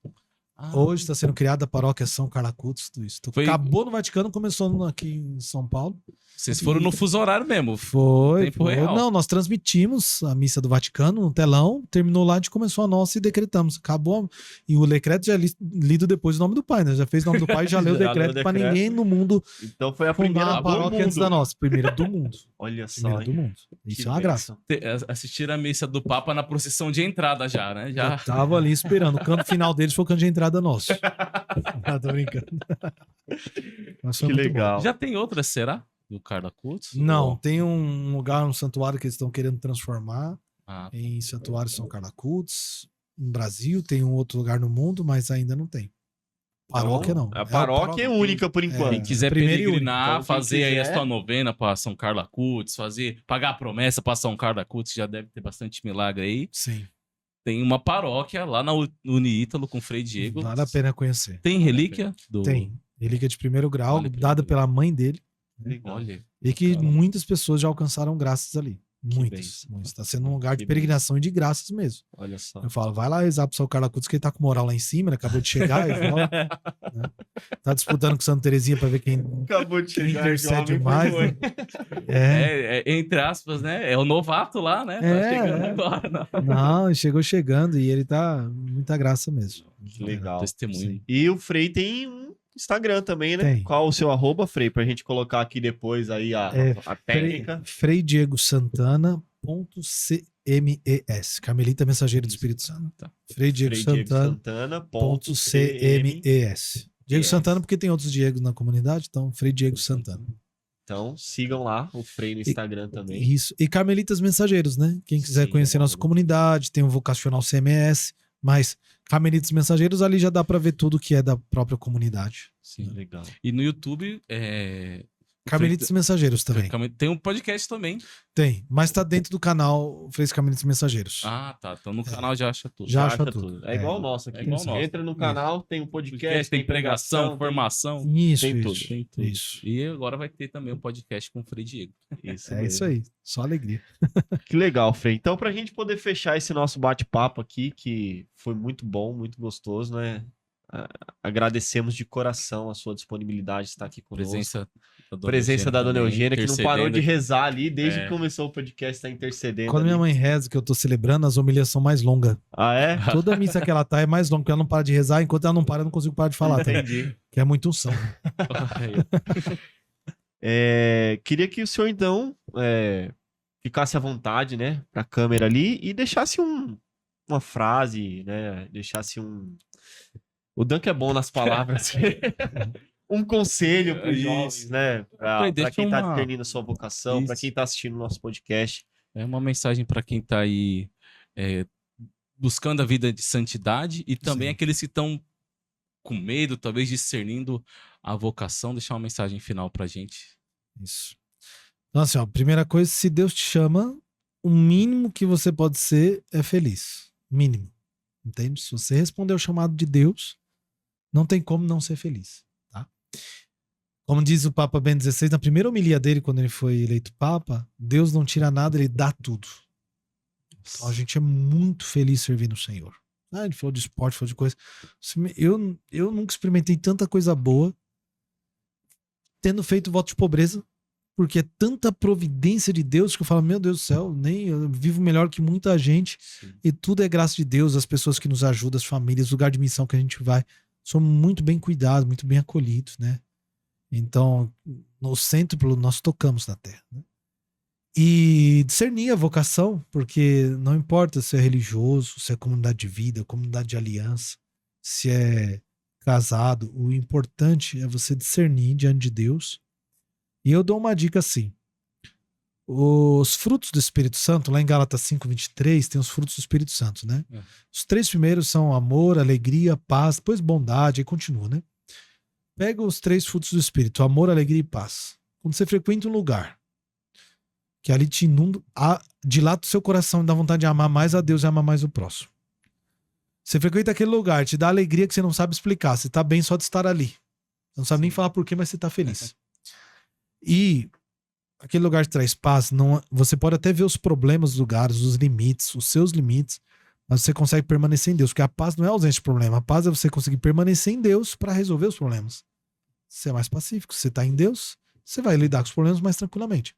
Hoje está sendo criada a paróquia São Carla Cutz, tudo isso. Então, acabou no Vaticano, começou aqui em São Paulo. Vocês foram no fuso horário mesmo? Foi. Não, nós transmitimos a missa do Vaticano no telão, terminou lá, a gente começou a nossa e decretamos. Acabou. E o decreto já é lido depois o nome do pai, né? Já fez o nome do pai e já leu o decreto para ninguém no mundo. Então foi a primeira paróquia antes da nossa. Primeira do mundo. Olha só. Do mundo. Isso é uma graça. Assistir a missa do Papa na procissão de entrada já, né? Já tava ali esperando. O canto final deles foi o canto de entrada nosso. Tô brincando. Que legal. Bom. Já tem outras, será? Do Carla Cutz? Não, tem um lugar, um santuário que eles estão querendo transformar em Santuário São Carla Cutz. No Brasil, tem um outro lugar no mundo, mas ainda não tem. Paróquia não. A paróquia é única por enquanto. Quem quiser peregrinar, então, fazer aí a sua novena para São Carla Cutz, pagar a promessa para São Carla Cutz, já deve ter bastante milagre aí. Sim. Tem uma paróquia lá na Uniítalo com Frei Diego. Vale a pena conhecer. Tem relíquia? Tem. Relíquia de primeiro grau, dada pela mãe dele. Olha, e que muitas pessoas já alcançaram graças ali. Muitas. Está sendo um lugar de peregrinação e de graças mesmo. Olha só. Eu falo, vai lá rezar pro São Carla Cutz, que ele tá com moral lá em cima, ele acabou de chegar. Né? Tá disputando com Santa Terezinha pra ver quem acabou de chegar, intercede mais. Né? Entre aspas, né? É o novato lá, né? Tá chegando agora. Não, chegou chegando e ele tá muita graça mesmo. Que legal. Testemunho. Sim. E o Frei tem um Instagram também, né? Tem. Qual o seu @ Frei? Pra gente colocar aqui depois aí a técnica. Frei Diego Santana.cmes. Carmelita Mensageiro do Espírito Santo. Tá. Frei Diego Santana.cmes. Diego Santana, porque tem outros Diegos na comunidade, então Frei Diego Santana. Então sigam lá o Frei no Instagram também. Isso. E Carmelitas Mensageiros, né? Quem quiser conhecer nossa comunidade, tem o Vocacional CMS, mas Carmelitas Mensageiros ali já dá pra ver tudo que é da própria comunidade. Sim, legal. E no YouTube, Carmelitas Mensageiros também. Tem um podcast também. Tem, mas tá dentro do canal Freios Carmelitas Mensageiros. Ah, tá. Então no canal já acha tudo. Já acha tudo. É igual o nosso aqui. É igual o nosso. Entra no canal, tem um podcast, Tem pregação, formação. Isso, tem isso, tudo. Tem tudo. isso. E agora vai ter também um podcast com o Frei Diego. Isso É mesmo. isso aí, só alegria. Que legal, Frei. Então, pra gente poder fechar esse nosso bate-papo aqui, que foi muito bom, muito gostoso, né? Agradecemos de coração a sua disponibilidade de estar aqui conosco. Presença da Dona Eugênia, que não parou de rezar ali desde que começou o podcast, tá intercedendo. Quando minha mãe reza, que eu tô celebrando, as homilias são mais longas. Ah, é? Toda missa que ela tá é mais longa, porque ela não para de rezar, enquanto ela não para, eu não consigo parar de falar. Tá? Entendi. Que é muito unção. Queria que o senhor, então, ficasse à vontade, né, pra câmera ali e deixasse uma frase, né, deixasse O Dunk é bom nas palavras. Um conselho para os jovens, né, pra quem tá discernindo a sua vocação, pra quem tá assistindo o nosso podcast. É uma mensagem para quem tá aí buscando a vida de santidade e também aqueles que estão com medo, talvez discernindo a vocação, deixar uma mensagem final pra gente. Isso. Então, assim, ó, primeira coisa, se Deus te chama, o mínimo que você pode ser é feliz. Mínimo. Entende? Se você responder ao chamado de Deus, não tem como não ser feliz. Tá? Como diz o Papa Bento XVI, na primeira homilia dele, quando ele foi eleito Papa, Deus não tira nada, ele dá tudo. Então a gente é muito feliz servindo o Senhor. Ele falou de esporte, falou de coisa. Eu nunca experimentei tanta coisa boa tendo feito voto de pobreza, porque é tanta providência de Deus que eu falo, meu Deus do céu, eu vivo melhor que muita gente. Sim. E tudo é graça de Deus, as pessoas que nos ajudam, as famílias, o lugar de missão que a gente vai, somos muito bem cuidados, muito bem acolhidos, né? Então, no centro nós tocamos na terra, né? E discernir a vocação, porque não importa se é religioso, se é comunidade de vida, comunidade de aliança, se é casado, o importante é você discernir diante de Deus. E eu dou uma dica assim: os frutos do Espírito Santo, lá em Gálatas 5:23, tem os frutos do Espírito Santo, né? Os 3 primeiros são amor, alegria, paz, depois bondade, aí continua, né? Pega os 3 frutos do Espírito, amor, alegria e paz. Quando você frequenta um lugar que ali te inunda, dilata o seu coração e dá vontade de amar mais a Deus e amar mais o próximo. Você frequenta aquele lugar, te dá alegria que você não sabe explicar. Você tá bem só de estar ali. Você não sabe nem falar por quê, mas você tá feliz. E aquele lugar que traz paz, você pode até ver os problemas dos lugares, os limites, os seus limites, mas você consegue permanecer em Deus. Porque a paz não é ausência de problema. A paz é você conseguir permanecer em Deus para resolver os problemas. Você é mais pacífico. Você tá em Deus, você vai lidar com os problemas mais tranquilamente.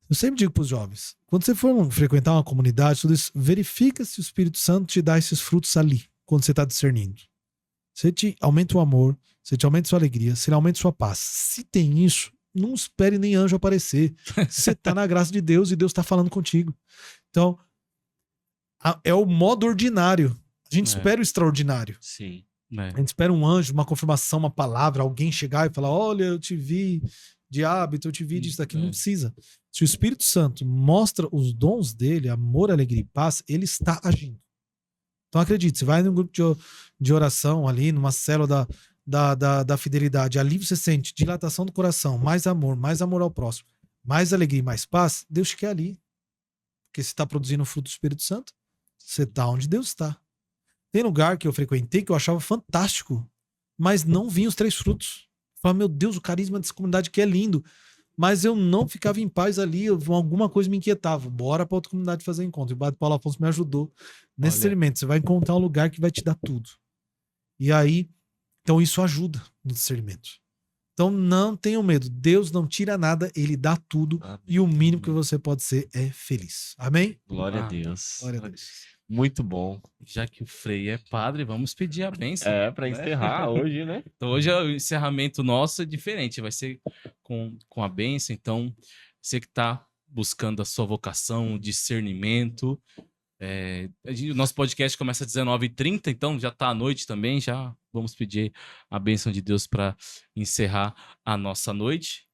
Eu sempre digo para os jovens, quando você for frequentar uma comunidade, tudo isso, verifica se o Espírito Santo te dá esses frutos ali, quando você está discernindo. Você te aumenta o amor, você te aumenta a sua alegria, você aumenta a sua paz. Se tem isso, não espere nem anjo aparecer. Você está na graça de Deus e Deus está falando contigo. Então, é o modo ordinário. A gente espera o extraordinário. Sim. A gente espera um anjo, uma confirmação, uma palavra, alguém chegar e falar, olha, eu te vi de hábito, eu te vi disso daqui. Não precisa. Se o Espírito Santo mostra os dons dele, amor, alegria e paz, ele está agindo. Então acredite, você vai num grupo de oração ali, numa célula da fidelidade, ali você sente dilatação do coração, mais amor ao próximo, mais alegria e mais paz, Deus te quer ali. Porque você está produzindo o fruto do Espírito Santo, você está onde Deus está. Tem lugar que eu frequentei que eu achava fantástico, mas não vinha os 3 frutos. Eu falava, meu Deus, o carisma dessa comunidade que é lindo. Mas eu não ficava em paz ali, alguma coisa me inquietava. Bora para outra comunidade fazer encontro. E o Padre Paulo Afonso me ajudou nesse discernimento. Você vai encontrar um lugar que vai te dar tudo. E aí, então isso ajuda no discernimento. Então não tenham medo. Deus não tira nada, ele dá tudo. Amém. E o mínimo que você pode ser é feliz. Amém? Glória a Deus. Glória a Deus. Muito bom. Já que o Frei é padre, vamos pedir a bênção. Para encerrar hoje, né? Então hoje o encerramento nosso é diferente, vai ser com a bênção. Então, você que está buscando a sua vocação, discernimento. O nosso podcast começa às 19h30, então já está à noite também, já vamos pedir a bênção de Deus para encerrar a nossa noite.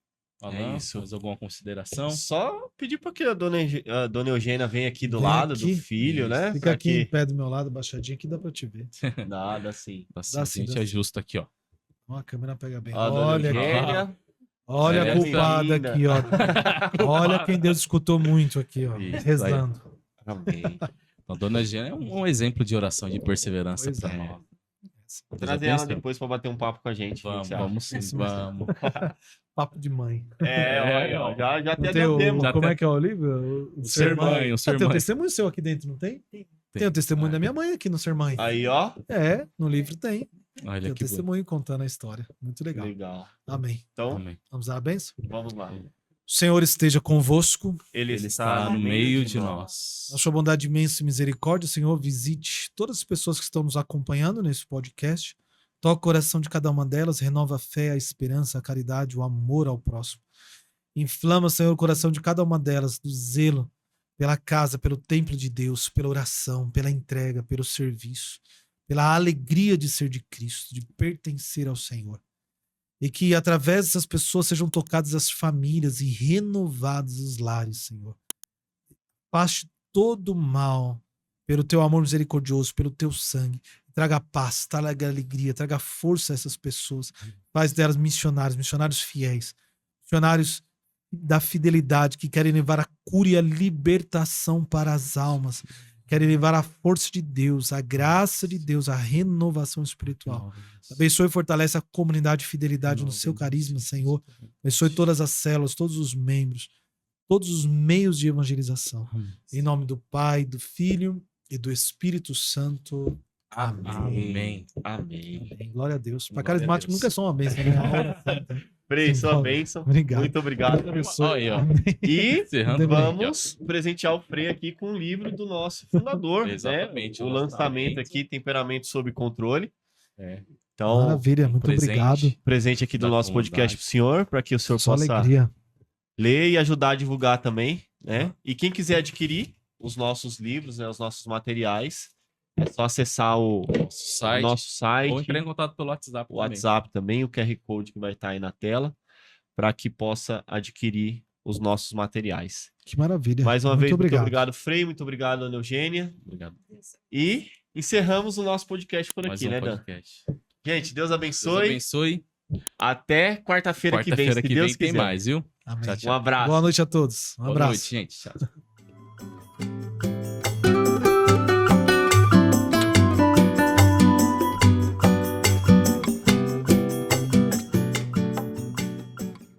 Alan, mais alguma consideração? Só pedir para que a dona Eugênia venha aqui do lado do filho, né? Fica aqui em pé do meu lado, baixadinho, que dá para te ver. Dá sim. A gente ajusta aqui, ó. A câmera pega bem. Olha aqui. Olha É, a culpada linda. aqui, ó. Olha quem Deus escutou muito aqui, ó. Isso, Rezando. Amém. Então, Dona Jean é um exemplo de oração, de perseverança Pois pra é. nós. Vou Deus trazer ela abençoe. depois pra bater um papo com a gente. o que Vamos, você acha? vamos sim, Isso mesmo. vamos. Papo de mãe. Olha, ó, já Não até tem o, demos. Já como tem- é que é o livro? O sermão, o Tem sermão. o testemunho seu aqui dentro, não tem? Tem o testemunho da minha mãe aqui no sermão. Aí, ó. É, no livro tem. Tem Olha o que bonito. testemunho contando a história. Muito legal. Legal. Amém. Então, Amém. Vamos dar a benção? vamos lá. O Senhor esteja convosco. Ele Ele está no meio de nós. Na sua bondade imensa e misericórdia, Senhor, visite todas as pessoas que estão nos acompanhando nesse podcast. Toca o coração de cada uma delas, renova a fé, a esperança, a caridade, o amor ao próximo. Inflama, Senhor, o coração de cada uma delas do zelo pela casa, pelo templo de Deus, pela oração, pela entrega, pelo serviço, pela alegria de ser de Cristo, de pertencer ao Senhor. E que através dessas pessoas sejam tocadas as famílias e renovados os lares, Senhor. Afaste todo o mal pelo teu amor misericordioso, pelo teu sangue. Traga paz, traga alegria, traga força a essas pessoas. Faz delas missionários fiéis, missionários da fidelidade, que querem levar a cura e a libertação para as almas, querem levar a força de Deus, a graça de Deus, a renovação espiritual. Abençoe e fortalece a comunidade de fidelidade no seu carisma, Senhor. Abençoe todas as células, todos os membros, todos os meios de evangelização. Em nome do Pai, do Filho e do Espírito Santo. Amém. Amém. Amém. Glória a Deus. Para Glória a carismático Deus. nunca é só uma bênção, né? É uma oração. Frei, Sim, sua Paulo. bênção. Obrigado. Muito obrigado. Abençoe. Aí, ó. Amém. E Encerrando vamos presentear o Frei aqui com um livro do nosso fundador, Exatamente, né? O lançamento aqui, Temperamento Sob Controle. É. Então, Maravilha, muito presente. obrigado. presente aqui do Da nosso comunidade. podcast pro senhor, para que o senhor Só possa alegria. ler e ajudar a divulgar também, né? E quem quiser adquirir os nossos livros, né, os nossos materiais, é só acessar o Site. nosso site, Ou entrar em contato pelo WhatsApp. o WhatsApp também, o QR Code que vai estar aí na tela, para que possa adquirir os nossos materiais. Que maravilha. Mais uma muito vez, obrigado. muito obrigado, Frei, muito obrigado, Ana Eugênia. Obrigado. E encerramos o nosso podcast por Mais aqui, um né, Dan? podcast. Gente, Deus Deus abençoe. abençoe. Até quarta-feira que vem, Quarta-feira se que Deus vem tem quiser. mais, viu? Amém. Tchau, tchau. Um abraço. Boa noite a todos. Um Boa abraço. noite, gente. Tchau.